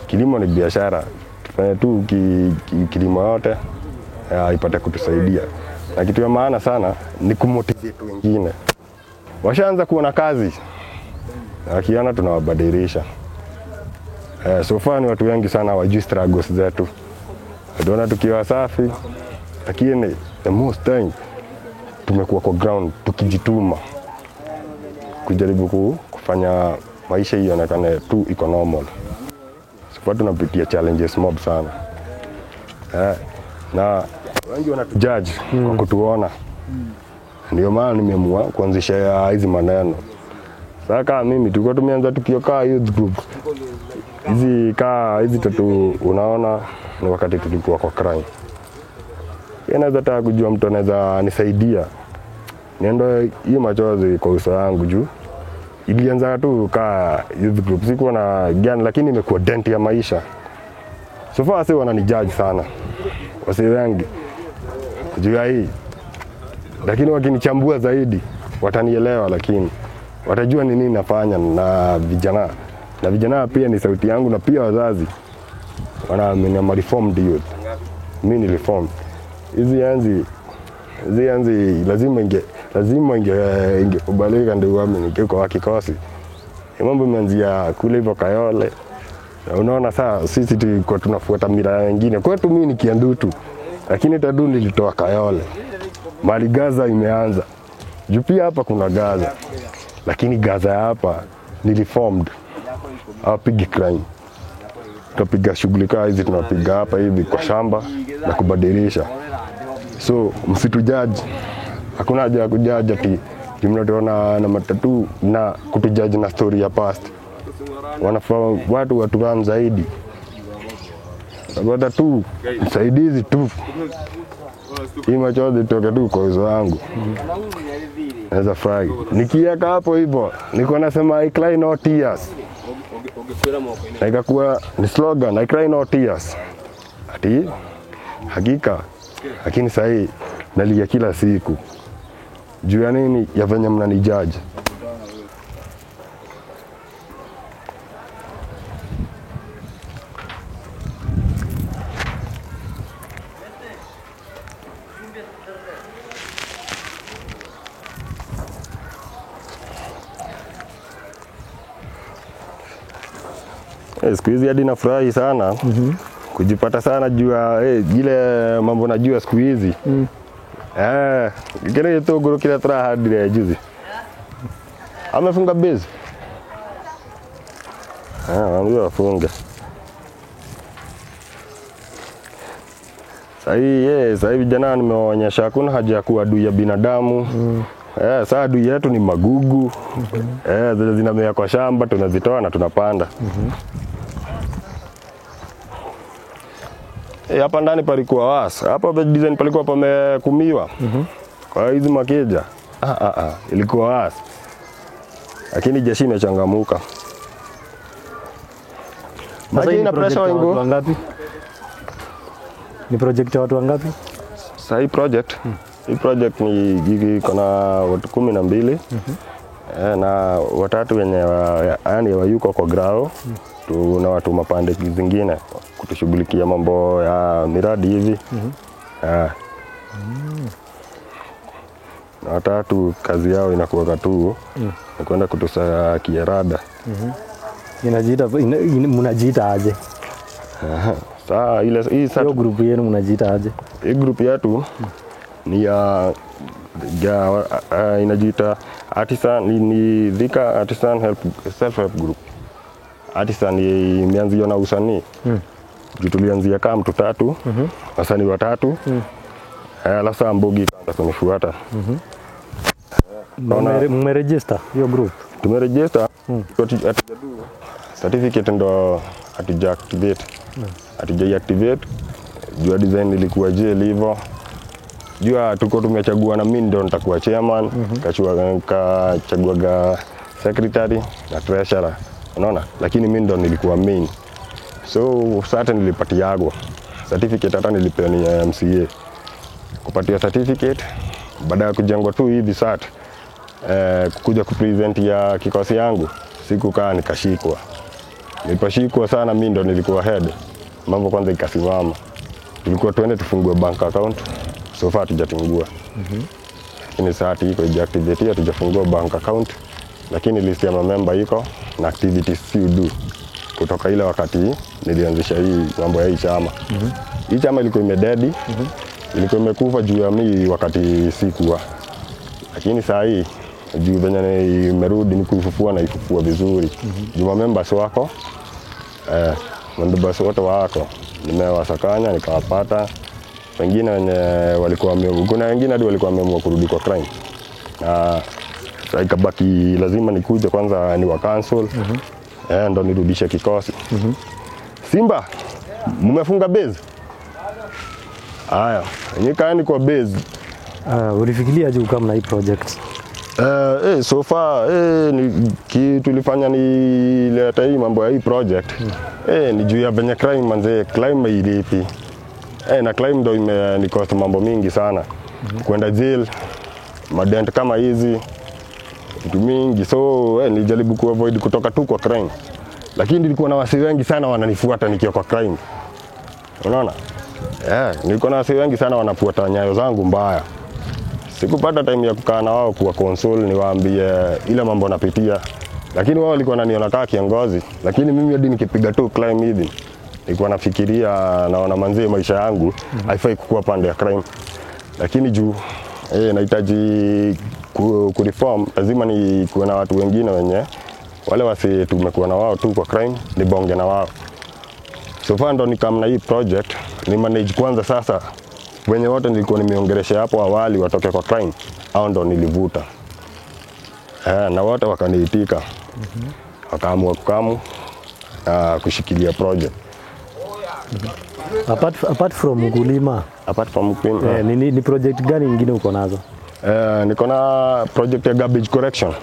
kilimo ni biashara. Tufanye tu kilimo yote ipate kutusaidia. Na kitu ya maana sana ni kumotivate wengine. Washaanza kuona kazi, wakiona tunawabadilisha. So far ni watu wengi sana wajui struggles zetu. Tunaona tukiwa safi, lakini the most time tumekuwa kwa ground tukijituma. Kujaribu kufanya maisha ionekane tu iko normal. So far tunapitia challenges mob sana. Na wengi wanatujudge kwa kutuona. Ndio maana nimeamua kuanzisha hizi maneno. Sasa kama mimi tulikuwa tumeanza tukiokaa youth group. Hizi tatu unaona ni wakati tulikuwa kwa crime. Naweza taka kujua mtu anaweza nisaidia. Niende hiyo machozi kwa uso wangu juu. Ilianza tu kaa youth group. Sikuwa na gani lakini imekuwa dent ya maisha. So far sasa wananijudge sana. Wasi wengi. Juu ya hii. Lakini wakinichambua zaidi watanielewa, lakini watajua ni nini nafanya na vijana. Na vijana pia ni sauti yangu na pia wazazi. Wana reformed youth. Mimi ni reformed. Hizi anzi lazima ingekubalika ndio waamini kwa kikosi. Mambo imeanzia kule hivyo Kayole. Na unaona saa sisi tulikuwa tunafuata mila nyingine. Kwetu mimi ni Kiandutu. Lakini Tadu nilitoa Kayole. Mali Gaza imeanza. Juu pia hapa kuna Gaza. Lakini Gaza hapa ni reformed. Hawapigi crime. Tunapiga shughuli kama hizi tunapiga hapa hivi kwa shamba na kubadilisha. So msitujudge. Hakuna haja ya kujudge ati mnatuona na matatu na kutujudge na story ya past. Wanafaa watu run zaidi. Sababu tu msaidizi tu. Hii machozi toka tu kwa uso wangu. Naweza furahi. Nikiweka hapo hivyo, niko nasema I cry no tears. Na ikakuwa ni slogan, I cry no tears. Ati hakika, lakini sasa nalia kila siku. Juu ya nini? Ya venye mnanijudge. Siku hizi hadi nafurahi sana kujipata sana jua ile mambo najua siku hizi. Kile Togoro kile tra hadi ya juzi. Amefunga base. Wanajua wafunga. Sasa vijana nimewaonyesha hakuna haja ya kuwa adui ya binadamu. Sasa adui yetu ni magugu. Zile zinamea kwa shamba tunazitoa na tunapanda. Hapa ndani palikuwa wasa. Hapa design palikuwa pamekumiwa. Kwa hizi makeja. Ilikuwa wasa. Lakini jeshi imechangamuka. Maji ina pressure wangu. Ni project ya watu wangapi? Sasa hii project ni iko na watu 12. Na watatu wenye yani wayuko kwa grao. Tuna watu mapande zingine kutushughulikia mambo ya miradi hivi. Na watatu kazi yao inakuwa tu ni kwenda kutusakia rada. Mnajiita aje? Sasa hii group yenu mnajiita aje? Hii group yetu ni inajiita Artisan ni Thika Artisan Self Help Group. Artisan imeanzia na usanii. Tulianzia kama mtu 3, wasanii watatu. Alafu Mbogi kaanza kunifuata. Mmeregister hiyo group? Tumeregister. Certificate ndo hatuja-activate. Hatuja-activate. Jua design ilikuwa jail hivyo. Jua tuko tumechagua na mimi ndo nitakuwa chairman, kachaguaga secretary na treasurer. Unaona? Lakini mimi ndo nilikuwa main. So sasa nilipatiagwa certificate, hata nilipewa ni MCA. Kupatia certificate baada ya kujengwa tu hivi sasa kuja kupresent ya kikosi yangu sikukaa nikashikwa. Nilipashikwa sana mimi ndo nilikuwa head. Mambo kwanza ikasimama. Tulikuwa tuende tufungue bank account. So far tujafungua. Lakini sasa iko deactivate, hatujafungua bank account. Lakini list ya member iko na activities you do. Kutoka ile wakati nilianzisha hii mambo ya hii chama. Hii chama ilikuwa imededi. Ilikuwa imekufa juu ya mimi wakati sikuwa. Lakini sasa hii juu venye imerudi ni kuifufua na ifufua vizuri. Juu members wako members wote wako nimewasakanya nikawapata. Wengine wenye walikuwa kuna wengine hadi walikuwa wameamua kurudi kwa crime. Na sasa ikabaki lazima nikuje kwanza ni wa cancel. Ndo nirudishe kikosi. Simba mmefunga base. Haya, nikaani kwa base. Ulifikiria aje kama na hii project? So far tulifanya ni leta hii mambo ya hii project. Ni juu ya venye crime manze, crime ilipi. Na crime ndo ni cost mambo mingi sana. Kwenda jail, madent kama hizi vitu mingi. So nilijaribu kuavoid kutoka tu kwa crime. Lakini nilikuwa na wasi wengi sana wananifuata nikiwa kwa crime. Unaona? Nilikuwa na wasi wengi sana wanafuata nyayo zangu mbaya. Sikupata time ya kukaa na wao kuwa console niwaambie ile mambo napitia. Lakini wao walikuwa wananiona kama kiongozi. Lakini mimi hadi nikipiga tu crime hivi nilikuwa nafikiria naona manzee maisha yangu haifai kukua pande ya crime. Lakini juu nahitaji kureform, lazima ni kuwe na watu wengine wenye wale wasi tumekuwa na wao tu kwa crime ni bonge na wao. So far ndo nikamna hii project ni manage kwanza sasa wenye wote nilikuwa nimeongelesha hapo awali watoke kwa crime au ndo nilivuta. Na wote wakaniitika. Wakaamua kukamu kushikilia project. Apart from ukulima, ni project gani nyingine uko nazo? Niko na project ya garbage collection.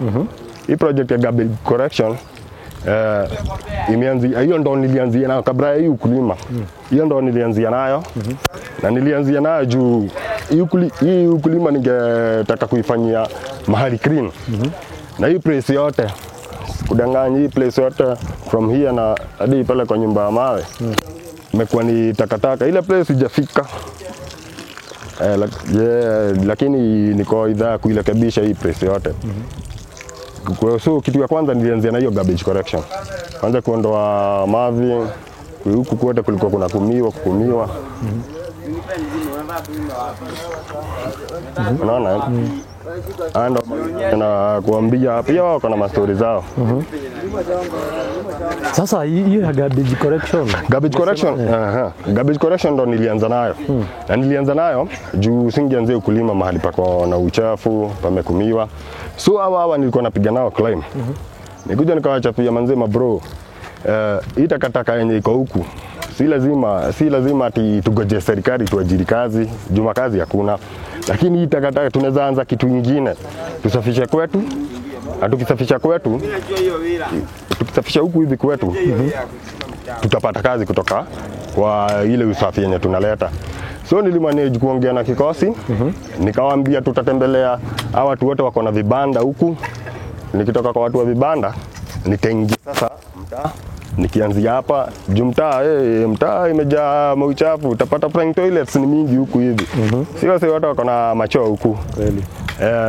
Hii project ya garbage collection imeanzia, hiyo ndo nilianzia nayo kabla ya hii ukulima. Hiyo ndo nilianzia nayo. Na nilianzia nayo juu hii ukulima ningetaka kuifanyia mahali clean. Na hii place yote kudanganya hii place yote from here na hadi pale kwa nyumba ya mawe imekuwa ni takataka. Ile place sijafika. Lakini niko idhaa kuirekebisha hii place yote. So kitu ya kwanza nilianzia na hiyo garbage collection. Kwanza kuondoa mavi, huku kwote kulikuwa kuna kukumiwa. Unaona? Ando na kuambia pia wao kuna mastori zao. Sasa hiyo ya garbage collection. Garbage collection ndo nilianza nayo. Na nilianza nayo juu singeanzia ukulima mahali pako na uchafu, pamekumiwa. So hawa nilikuwa napiga nao climb. Nikuja nikawaacha pia manzema bro. Hii takataka yenye iko huku. Si lazima ati tugoje serikali tuajiri kazi, juma kazi hakuna. Lakini hii takataka tunaweza anza kitu kingine. Tusafishe kwetu. Tukisafisha kwetu, tukisafisha huku hivi kwetu, tutapata kazi kutoka kwa ile usafi yenye tunaleta. So nilimanage kuongea na kikosi, nikawaambia tutatembelea hawa watu wote wako na vibanda huku. Nikitoka kwa watu wa vibanda, nitaingia sasa mtaa. Nikianzia hapa, juu mtaa imejaa mauchafu, utapata prank toilets ni mingi huku hivi. Sio watu wako na machoo huku. Kweli.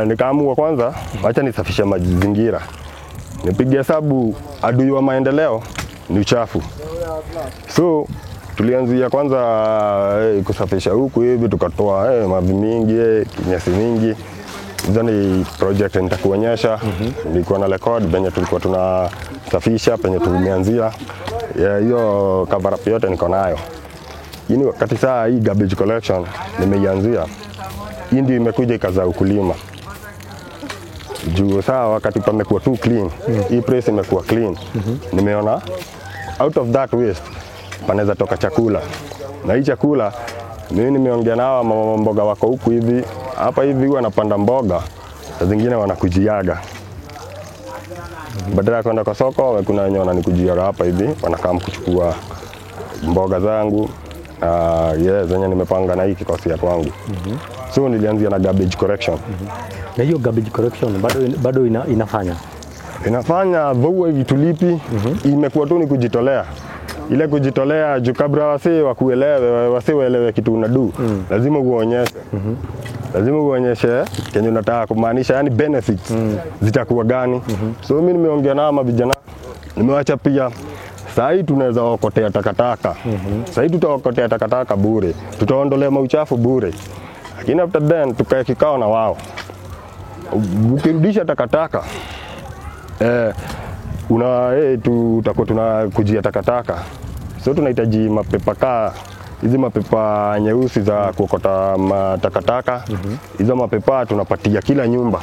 Nikaamua kwanza acha nisafishe mazingira. Nipige hesabu adui wa maendeleo ni uchafu. So tulianzia kwanza kusafisha huku hivi, tukatoa mavi mingi, kinyesi mingi. Hizo ni project nitakuonyesha. Nilikuwa na record penye tulikuwa tunasafisha, penye tumeanzia. Hiyo cover up yote niko nayo. Yini wakati saa hii garbage collection nimeianzia. Hii ndio imekuja ikazaa ukulima. Juu saa wakati pamekuwa too clean, hii place imekuwa clean. Nimeona out of that waste panaweza toka chakula. Na hii chakula mimi nimeongea nao mama mboga wako huku hivi. Hapa hivi wanapanda mboga, saa zingine wanakujiaga. Badala ya kwenda kwa soko, kuna wenye wananikujiaga hapa hivi, wanakaa kuchukua mboga zangu. Zenye nimepanga na hii kikosi ya kwangu. So nilianzia na garbage collection. Na hiyo garbage collection bado inafanya? Inafanya vua hivi tulipi. Imekuwa tu ni kujitolea. Ile kujitolea juu kabla waelewe kitu unadu. Lazima uonyeshe. Lazima uonyeshe kenye unataka kumaanisha, yani benefits zitakuwa gani. So mimi nimeongea na vijana, nimewacha pia saa hii tunaweza okotea takataka. Saa hii tutaokotea takataka bure. Tutaondolea mauchafu bure. Lakini after then tukae kikao na wao. Ukirudisha takataka tutakuwa tunakujia takataka. So tunahitaji mapepa hizi mapepa nyeusi za kuokota takataka. Hizo mapepa tunapatia kila nyumba.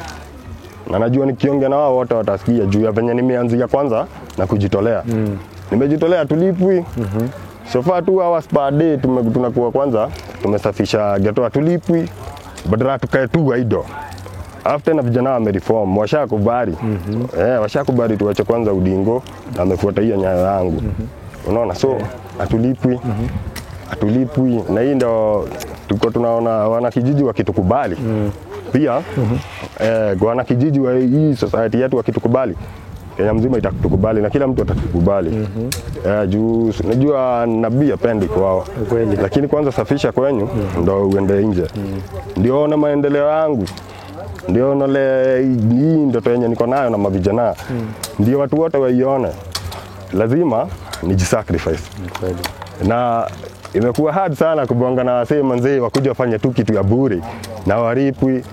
Na najua nikiongea na wao wote watasikia juu ya venye nimeanzia kwanza na kujitolea. Nimejitolea tulipwi. So far 2 hours per day tunakuwa kwanza tumesafisha ghetto tulipwi. Badala tukae tu idle. After na vijana wamereform, washakubali. Washakubali tuache kwanza udingo na amefuata hiyo nyayo yangu. Unaona, so atulipwi na hii ndo tuko tunaona wana kijiji wakitukubali. Pia wana kijiji wa hii society yetu wakitukubali, Kenya mzima itatukubali na kila mtu atatukubali. Juu najua nabii apendi kwao. Lakini kwanza safisha kwenyu ndo uende nje. Ndio na maendeleo yangu. Ndio hii ndoto yenye niko nayo na mavijana. Ndio watu wote waione. Lazima nijisacrifice. Na imekuwa hard sana kubonga na wasee manzee wakuja wafanye tu kitu ya bure na waripwi.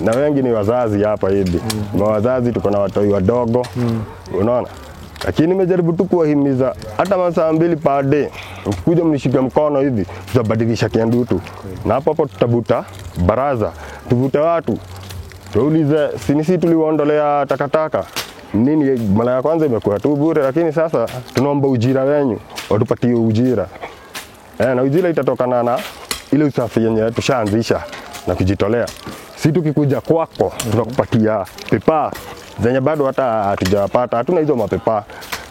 Na wengi ni wazazi hapa hivi. Wazazi tuko na watoi wadogo. Unaona? Lakini nimejaribu tu kuwahimiza hata masaa 2 per day. Ukikuja mnishike mkono hivi, tutabadilisha Kiandutu. Na hapo tutabuta baraza. Tuvute watu. Tuulize sisi tuliwaondolea takataka. Nini mara ya kwanza imekuwa tu bure, lakini sasa tunaomba ujira wenyu, watupatie ujira. Na ujira itatokana na ile usafi yenye tushaanzisha na kujitolea. Si tukikuja kwako tunakupatia pepa zenye bado hata hatujapata. Hatuna hizo mapepa.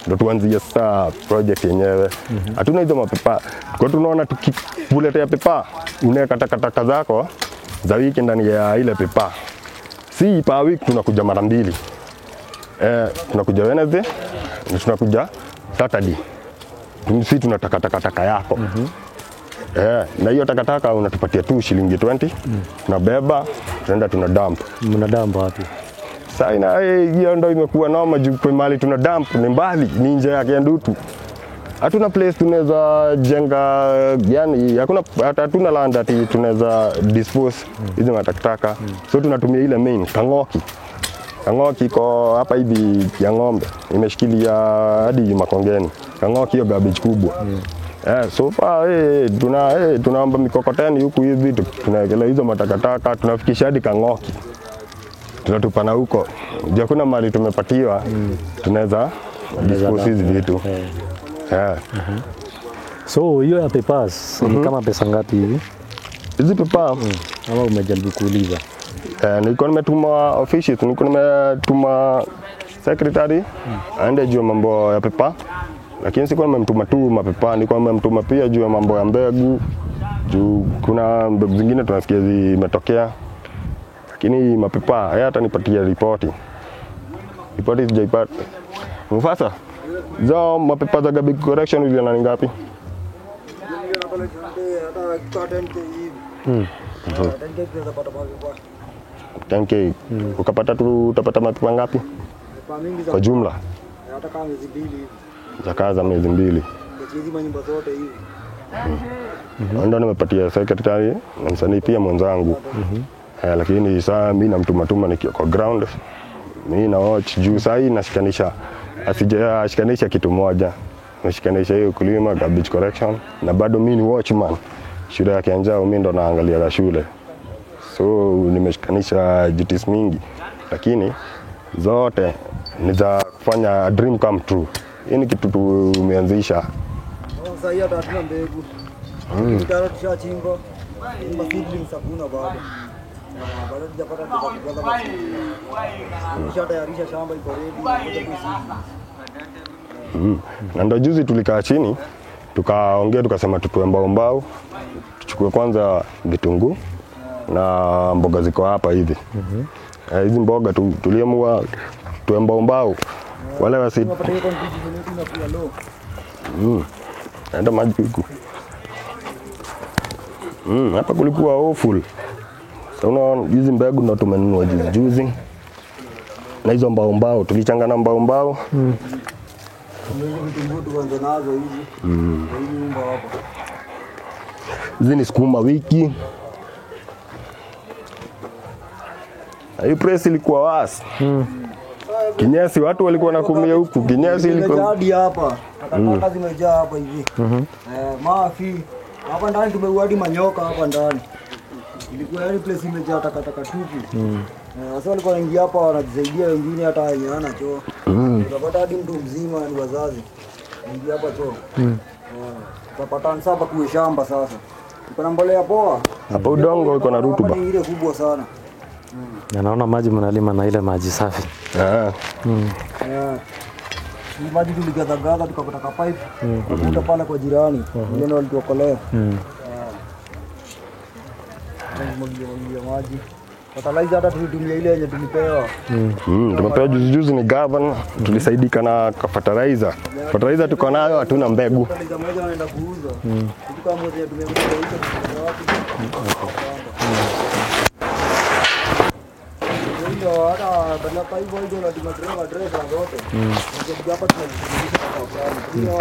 Ndio tuanzie sasa project yenyewe. Hatuna hizo mapepa. Kwa tunaona tukikuletea pepa, unaweka takataka zako za wiki ndani ya ile pepa. Si per week tunakuja mara 2. Tunakuja Wednesday na tunakuja Saturday. Sisi tunataka takataka yako. Na hiyo takataka unatupatia tu shilingi 20. Tunabeba, tunaenda tunadump. Mnadump wapi? Sasa hiyo ndio imekuwa noma juu kwa mali tunadump ni mbali, ni nje ya Kiandutu. Hatuna place tunaweza jenga, yani hatuna land ati tunaweza dispose hizo matakataka. So tunatumia ile main Kang'oki. Kang'oki iko hapa hivi ya ng'ombe, imeshikilia hadi Makongeni. Kang'oki hiyo garbage kubwa. So far tunaomba mikokoteni huku hivi tunaekelea hizo matakataka, tunafikisha hadi Kang'oki. Tunatupana huko. Hakuna mali tumepatiwa, tunaweza dispose hizi vitu. So hiyo ya papers ni kama pesa ngapi hivi? Hizi paper ama umejaribu kuuliza? Nilikuwa nimetuma officials, nilikuwa nimetuma secretary aende juu mambo ya paper, lakini sikuwa nimemtuma tu mapepa, nilikuwa nimemtuma pia juu ya mambo ya mbegu, juu kuna mbegu zingine tunasikia zimetokea, lakini mapepa haya atanipatia ripoti sijaipata. Mufasa zao mapepa za garbage correction ile na ngapi? 10K. Ukapata tu utapata mapepa ngapi kwa jumla? Hata kama miezi 2 hivi. Zakaza miezi 2. Hizi manyumba zote hivi. Ndio nimepatia secretary na msanii pia mwenzangu. Lakini saa mimi namtuma nikiwa kwa ground. Mimi na watch juu saa hii nashikanisha, asijashikanisha kitu moja. Nashikanisha hiyo kulima, garbage correction, na bado mimi ni watchman. Shule ya Kianjao mimi ndo naangalia shule. So nimeshikanisha duties mingi, lakini zote ni za kufanya dream come true. Hii ni kitu tumeanzisha. Sasa hii hata hatuna mbegu. Kitaro tushachimba. Ni seedlings hakuna bado. Bado tujapata tukakuza basi. Tushatayarisha shamba iko ready. Na ndo juzi tulikaa chini tukaongea tukasema tutue mbao, tuchukue kwanza vitunguu na mboga ziko hapa hivi. Hizi mboga tuliamua tutue mbao. Wale wasi enda maji huku. Hapa kulikuwa awful. So unaona hizi mbegu ndo tumenunua juzi. Na hizo mbao tulichangana mbao. Hizi ni sukuma wiki. Hii press ilikuwa wasi. Kinyesi watu walikuwa nakumia huku. Kinyesi ilikuwa hadi hapa. Takataka zimejaa hapa hivi. Mafi. Hapa ndani tumeuadi manyoka hapa ndani. Ilikuwa yani place imejaa takataka tupu. Sasa walikuwa wanaingia hapa wanajisaidia, wengine hata hana choo. Unapata hadi mtu mzima ni wazazi. Ingia hapa choo. Tutapata saba kwa shamba sasa. Uko na mbolea poa? Hapa udongo uko na rutuba. Ni ile kubwa sana. Na naona maji mnalima na ile maji safi. Ni maji tuligaza tukapata ka pipe. Tukakuta pale kwa jirani. Ile ndio walituokolea. Maji. Fertilizer hata tulitumia ile yenye tulipewa. Tumepewa juzi ni governor, tulisaidika na fertilizer. Fertilizer tuko nayo, hatuna mbegu. Fertilizer moja anaenda kuuza. Kitu kama moja tumeuza hizo wapi? Ndio hata badala kwa hivyo ndio na driver zote. Ndio hapa tunajishughulisha kwa sababu. Ndio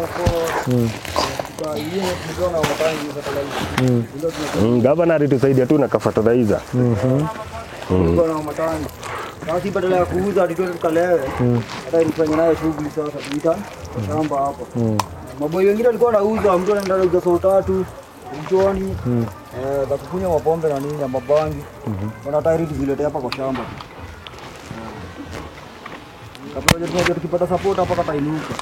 kwa hiyo tunaona watangi fertilizer. Governor alitusaidia tu na fertilizer. Kwa na matani. Sasa badala ya kuuza hadi tukalewe. Hata nifanye nayo shughuli sasa tuita shamba hapo. Maboi wengine walikuwa wanauza, mtu anaenda kuuza soko tatu, mtoni. Za kukunywa mapombe na nini na mabangi. Wana tayari tuzilete hapa kwa shamba. Kabla ya tukipata support hapa katainuka.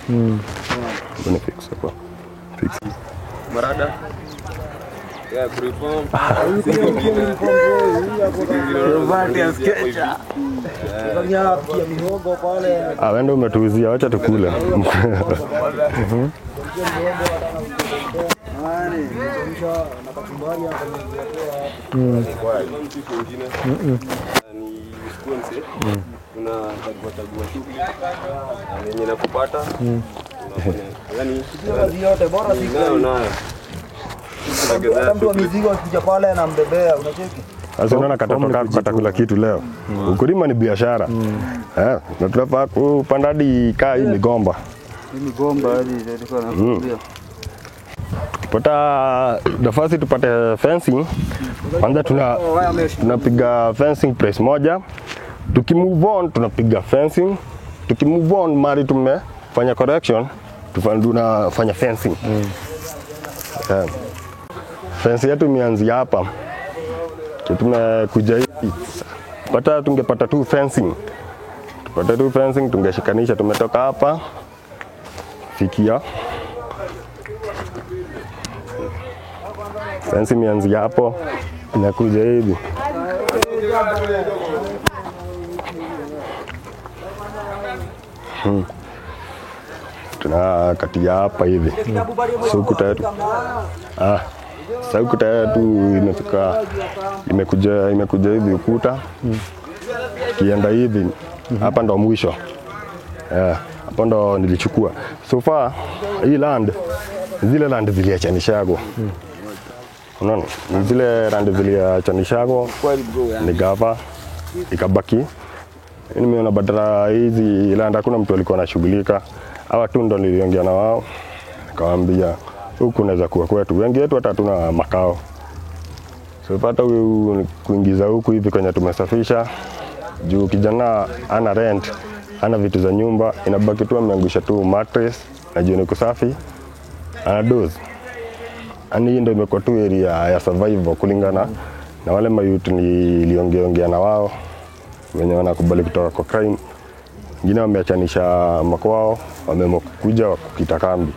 Bwana fix hapa. Fix. Marada. Ya reform. Wewe ndio umetuuzia, acha tukule. Unachagua shughuli yenye nakupata, yani kazi yote bora siku nayo mtu wa mizigo akija pale anambebea, unacheki. Sasa unaona kata kula kitu leo. Ukulima ni biashara. Na tunafaa kupanda hadi kaa hii migomba. Migomba hadi ilikuwa nakuambia. Pata nafasi tupate fencing. Kwanza tunapiga fencing press moja. Tukimove on tunapiga fencing. Tukimove on mari tumefanya correction, tunafanya fencing. Fencing yetu imeanzia hapa. Tumekuja hivi. Pata tungepata tu fencing. Tupata tu fencing tungeshikanisha, tumetoka hapa fikia. Fencing imeanzia hapo inakuja hivi. Tunakatia hapa hivi. So ukuta yetu. Sasa ukuta yetu imekuja hivi ukuta. Kienda hivi. Hapa ndo mwisho. Hapa ndo nilichukua. So far hii land, zile land ziliachanishago. Unaona? Zile land ziliachanishago ni gava ikabaki. Nimeona badala hizi land hakuna mtu alikuwa anashughulika. Hawa tu ndo niliongea na wao. Nikawaambia huku unaweza kuwa kwetu. Wengi wetu hata hatuna makao. So pata kuingiza huku hivi kwenye tumesafisha. Juu kijana ana rent, ana vitu za nyumba, inabaki tu ameangusha tu mattress na juu ni kusafi. Ana doze. Ani ndio imekuwa tu area ya survival kulingana na wale mayuti niliongea na wao. Wenye wanakubali kutoka kwa crime. Wengine wameachanisha makwao, wamekuja kukita kambi.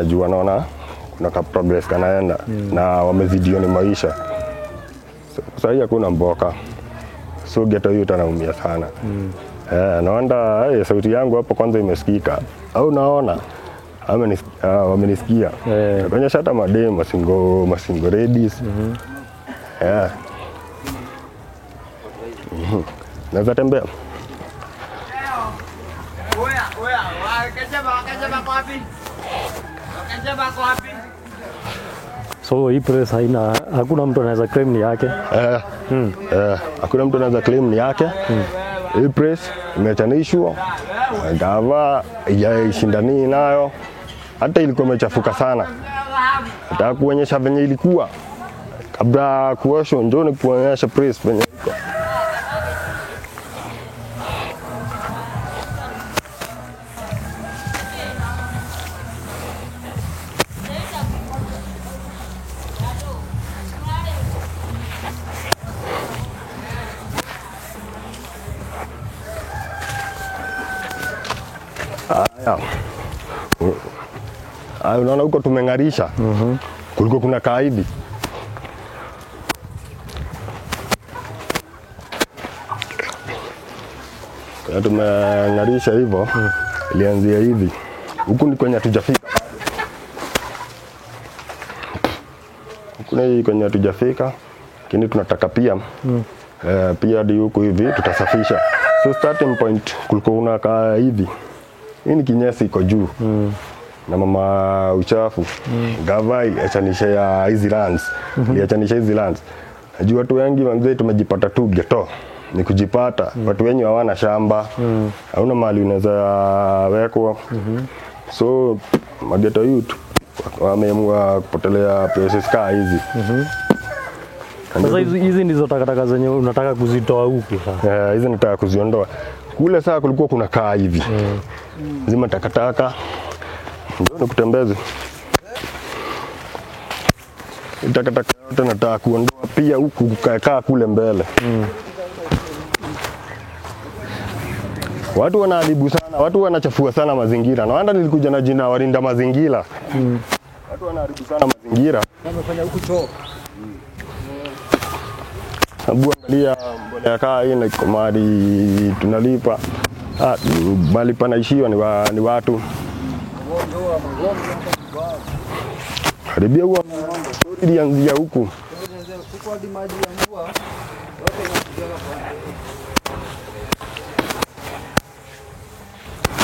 Juu wanaona kuna ka progress kanaenda na wamezidioni maisha. Sasa hii hakuna mboka. So ghetto hiyo tanaumia sana. Naona sauti yangu hapo kwanza imesikika. Au naona wamenisikia. Kwenye shata madem masingo ladies. Naweza tembea. So hii press hakuna mtu anaweza claim ni yake. Hakuna mtu anaweza claim ni yake. Hii press imechanishwa. Gava haishindani nayo. Hata ilikuwa imechafuka sana. Nataka kuonyesha venye ilikuwa. Kabla kuosho njoo ni kuonyesha press venye iko. Unaona huko tumeng'arisha. Kulikuwa kuna kaidi. Tumeng'arisha hivyo. Ilianzia hivi. Huku ni kwenye hatujafika. Huku ni kwenye hatujafika. Lakini tunataka pia pia hadi huku hivi tutasafisha. So starting point kulikuwa unakaa hivi. Hii ni kinyesi iko juu. Na mama uchafu. Gavai achanisha ya hizi lands. Achanisha hizi lands. Najua watu wengi mzee tumejipata tu ghetto. Ni kujipata. Watu wengi hawana shamba. Hauna mahali unaweza wekwa. So maghetto youth wameamua kupotelea places kaa hizi. Sasa hizi ndizo takataka zenye unataka kuzitoa huku sasa. Hizi nataka kuziondoa. Kule saa kulikuwa kuna kaa hivi. Zima takataka. Ndio kutembeza. Takataka yote nataka kuondoa pia huku kukaa kule mbele. Watu wanaharibu sana, watu wanachafua sana mazingira. Na wanda nilikuja na jina walinda mazingira. Watu wanaharibu sana mazingira. Wamefanya huku choo. Sababu angalia mbolea kaa hii na komadi tunalipa. Bali panaishiwa ni watu. Haribia huwa ilianzia huku. Huko hadi maji ya mvua yote inakuja hapa.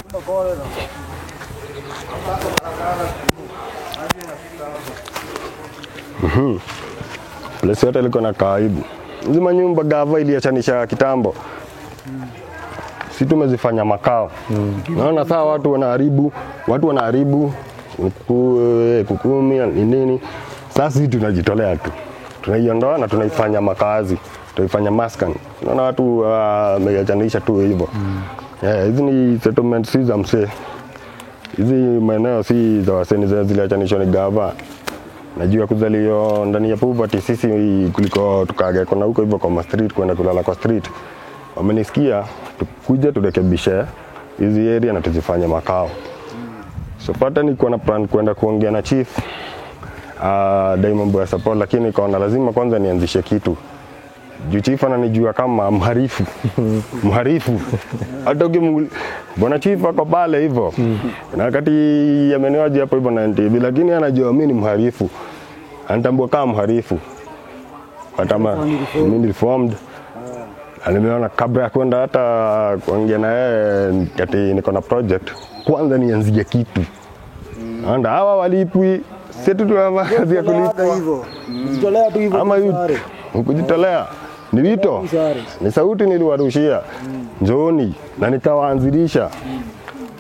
Kuna kolera. Place yote liko na kaibu. Hizi manyumba gava iliachanisha kitambo. si tumezifanya makao. Naona saa watu wanaharibu kukumi nini. Sasa sisi tunajitolea tu, tunaiondoa na tunaifanya makazi, tunaifanya maskani. Naona watu wameachanisha tu hivyo. Hizi ni settlements si za msee. Hizi maeneo si za waseni ziliachanishwa ni gava. Najua kuzalio ndani ya poverty sisi kuliko tukage kuna huko hivyo kwa street kwenda kulala kwa street. Wamenisikia tukuje turekebishe hizi area na tuzifanye makao. So pata niko na plan kwenda kuongea na chief Diamond Boy support, lakini kaona lazima kwanza nianzishe kitu. Juu chief ananijua kama mharifu. Mharifu. Hata bwana chief ako pale hivyo. Na wakati ameniwaje hapo hivyo na NTV, lakini anajua mimi ni mharifu. Anatambua kama mharifu. Watama mimi ni reformed. Alimeona kabla ya kwenda hata kuongea na yeye kati niko na project, kwanza nianzie kitu. Anda hawa walipwi sisi tunafanya kazi ya kulipa hivyo. Jitolea tu hivyo. Ama kujitolea ni wito, ni sauti niliwarushia njooni na nikawaanzilisha,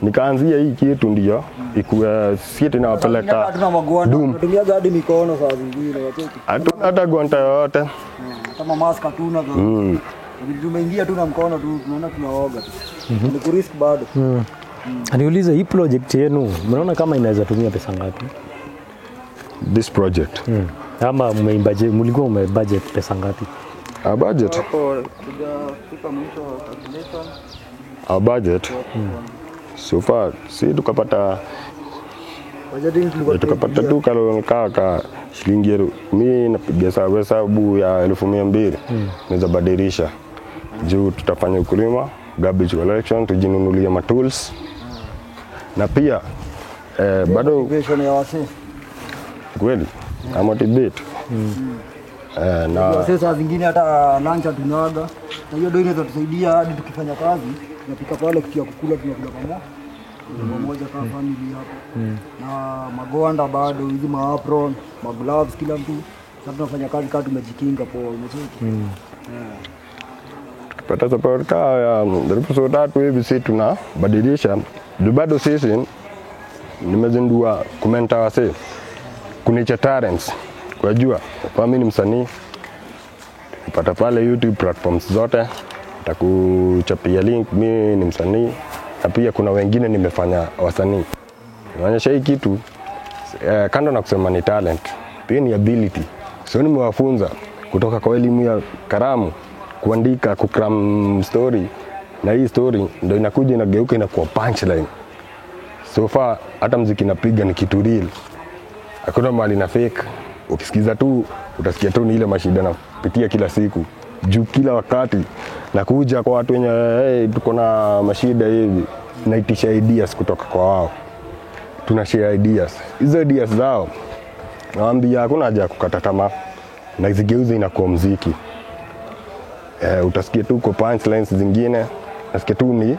nikaanzia hii kitu ndio ikuwa sisi na wapeleka hatuna magwanda, tunatumia hadi mikono saa zingine wacheki. Hata gwanda yote kama mask hatuna za tumeingia tu na mkono tu, tunaona tunaoga tu. Ni kurisk bado. Aniulize hii project yenu mnaona kama inaweza tumia pesa ngapi? This project. Ama mlikuwa mmebudget pesa ngapi? Our budget. Hapo kujafika mwisho calculator. Our budget. So far si tukapata tu kaka shilingi mimi napiga hesabu ya 1200 naweza badilisha. Juu tutafanya ukulima, garbage collection, tujinunulie ma tools. Na pia bado motivation ya wasee. Kweli motivate. Na Sasa zingine hata lunch tunaga. Na hiyo ndio inaweza tusaidia hadi tukifanya kazi, tunapika pale kitu ya kukula tunakula pamoja kama family hapo. Na magwanda bado hizi apron, gloves kila mtu. Sasa tunafanya kazi kama tumejikinga poa, umecheki. Pata support ya ndipo tatu hivi sisi tunabadilisha. Bado sisi nimezindua kumenta wase kunicha talents kwa jua kwa mimi ni msanii, pata pale YouTube platforms zote nitakuchapia link mimi ni msanii, na pia kuna wengine nimefanya wasanii. Naonyesha hii kitu kando na kusema ni talent pia ni ability. So nimewafunza kutoka kwa elimu ya karamu kuandika, kukram story, na hii story ndio inakuja inageuka inakuwa punchline. So far hata muziki napiga ni kitu real. Hakuna mali na fake. Ukisikiza tu utasikia tu ni ile mashida napitia kila siku. Juu kila wakati nakuja kwa watu wenye tuko na mashida hivi, naitisha ideas kutoka kwa wao. Tuna share ideas. Hizo ideas zao naambia hakuna haja kukata tamaa, na zigeuze inakuwa muziki. Utasikia tu kwa punchlines zingine, nasikia tu ni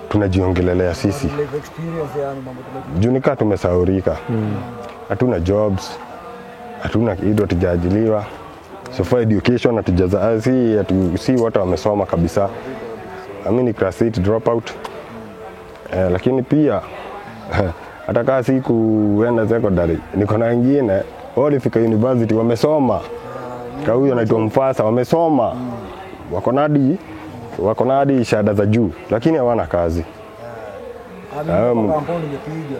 tunajiongelelea sisi. Life experience yani mambo tumepitia. Juu nika tumesaurika. Hatuna jobs. Hatuna kitu tujaajiliwa. So for education hatujaza si watu wamesoma kabisa. Mimi ni class 8 dropout. Lakini pia hata kama sikuenda secondary, niko na wengine walifika university wamesoma. Kwa huyo anaitwa Mfasa wamesoma. Wako na hadi shahada za juu lakini hawana kazi. Kampuni nimepiga.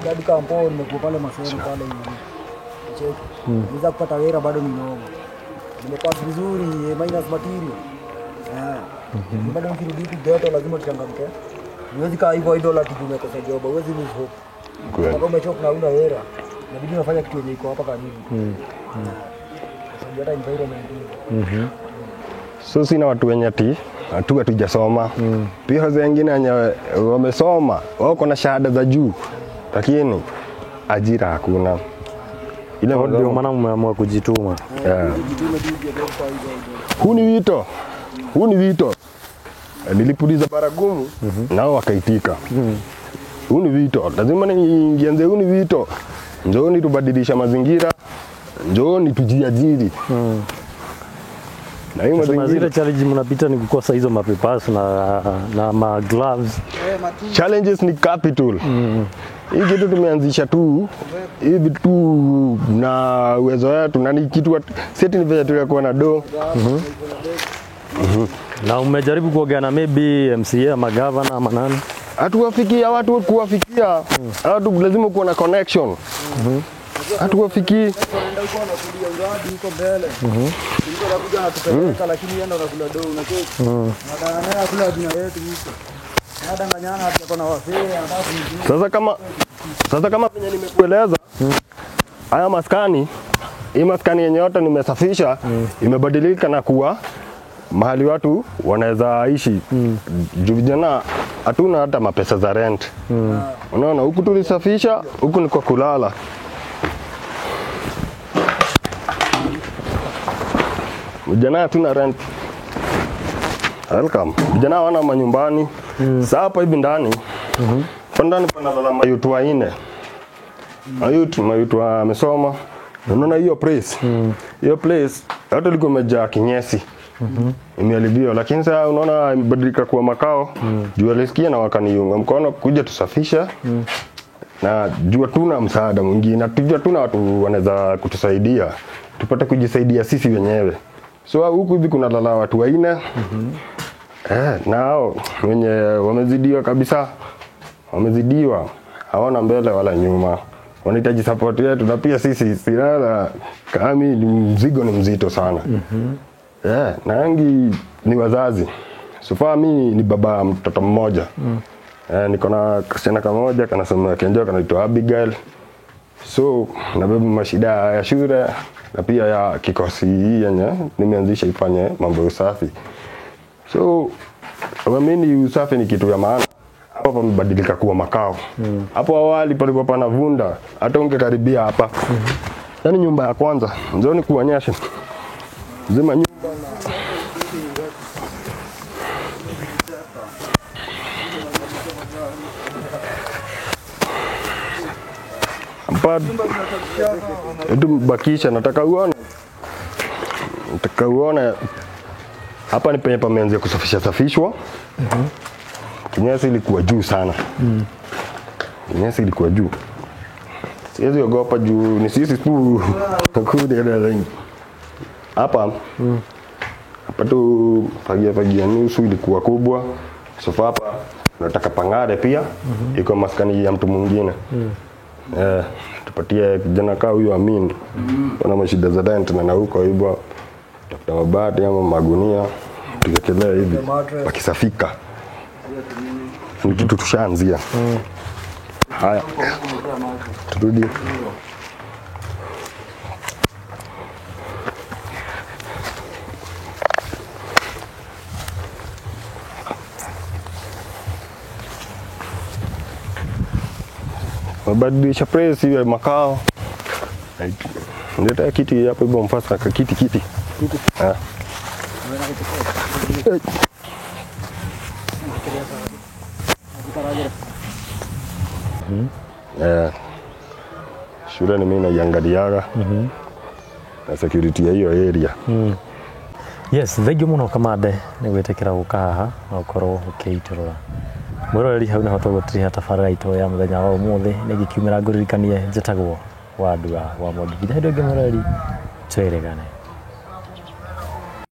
Hadi kampuni nimekuwa pale Maseno pale hivi. Cheki. Niweza kupata wera bado ni noma. Nimepata vizuri minus material. Bado nikirudi kidogo lazima tuchangamke. Huwezi kaa hivyo idol ati tumekosa job, huwezi lose hope. Kweli. Kama umechoka na una hela, inabidi unafanya kitu yenye iko hapa karibu. Hata environment. So sina watu wenye ati hatujasoma. Pia wengine wenye wamesoma, wako na shahada za juu, lakini ajira hakuna. Ile Ndio maana mmeamua kujituma. Huu ni wito. Nilipuliza baragumu nao wakaitika. Huu ni wito. Lazima niingianze huu ni wito. Njooni tubadilisha mazingira. Njooni tujiajiri. Na hiyo Sasa mazingira zile challenge mnapita ni kukosa hizo mapepasi na ma gloves. challenges ni capital. Hii kitu tumeanzisha tu hivi tu na uwezo wetu, na ni kitu seti ni vile tulikuwa na do. Na umejaribu kuongea na maybe MCA ama governor ama nani? Hatuwafikia watu, kuwafikia watu lazima kuwa na connection. Hatuwafikii. Tunaenda huko na kulia ngadi huko mbele. Ndio anakuja anatupeleka lakini yeye ndo anakula do unacheki. Na anakula jina yetu huko. Nadanganyana hata na wasee anataka kunijua. Sasa kama venye nimekueleza, haya maskani, hii maskani yenye yote nimesafisha, imebadilika na kuwa mahali watu wanaweza ishi. Juu vijana hatuna hata mapesa za rent. Unaona, huku tulisafisha, huku ni kwa kulala. Vijana hatuna rent. Welcome. Vijana wana manyumbani. Sasa hapa hivi ndani, ndani panalala mayutu wanne. Mayutu wamesoma. Unaona hiyo place? Hiyo place hata liko imejaa kinyesi. Imeharibiwa, lakini sasa unaona imebadilika kuwa makao. Juu alisikia na wakaniunga mkono kuja tusafisha. Na jua tuna msaada mwingine, tujua tuna watu wanaweza kutusaidia. Tupate kujisaidia sisi wenyewe. So huku hivi kuna lala watu wanne. Nao wenye wamezidiwa kabisa. Wamezidiwa. Hawana mbele wala nyuma. Wanahitaji support yetu, na pia sisi silala kami ni mzigo ni mzito sana. Na yangi ni wazazi. So far mimi ni baba mtoto mmoja. Niko na kasichana kamoja kanasoma Kenjo kanaitwa Abigail. So nabeba mashida ya shule na pia ya kikosi hii yenye nimeanzisha ifanye mambo ya usafi. So mimi usafi ni kitu ya maana. Hapa pamebadilika kuwa makao. Hapo awali palikuwa pana vunda, hata ungekaribia hapa. Yaani nyumba ya kwanza, nzoni kuonyesha. Zima nyumba Edu bakisha, nataka uone hapa ni penye pameanza safishwa. Kinyesi ilikuwa juu sana. Kinyesi ilikuwa juu. Siwezi ogopa juu ni sisi tu kuja na rangi. Hapa tu fagia nusu ilikuwa kubwa. Sofa hapa nataka pangare pia. Iko maskani ya mtu mwingine. Tupatie kijana kaa huyo Amin. Kuna mashida za rent na huko hivyo. Tafuta mabati ama magunia tuwekelee hivi pakisafika. Ni kitu tushaanzia. Haya. Turudi. Mabadilisha press ya makao. Ndio kiti hapo hivyo mfasa kiti. Shule ni mimi naiangaliaga. Na security ya hiyo area. Yes, thengi muno kamande ni gwetekera guka haha na ukorwo ukiiturura. Mwiroreri hau naho tugutiriha tabarĩra itũ ya muthenya wa umuthi ni gikiumira nguririkanie njatagwo wa andũ wa Mondi. Nginya hĩndĩ ĩngĩ mwiroreri tweregane.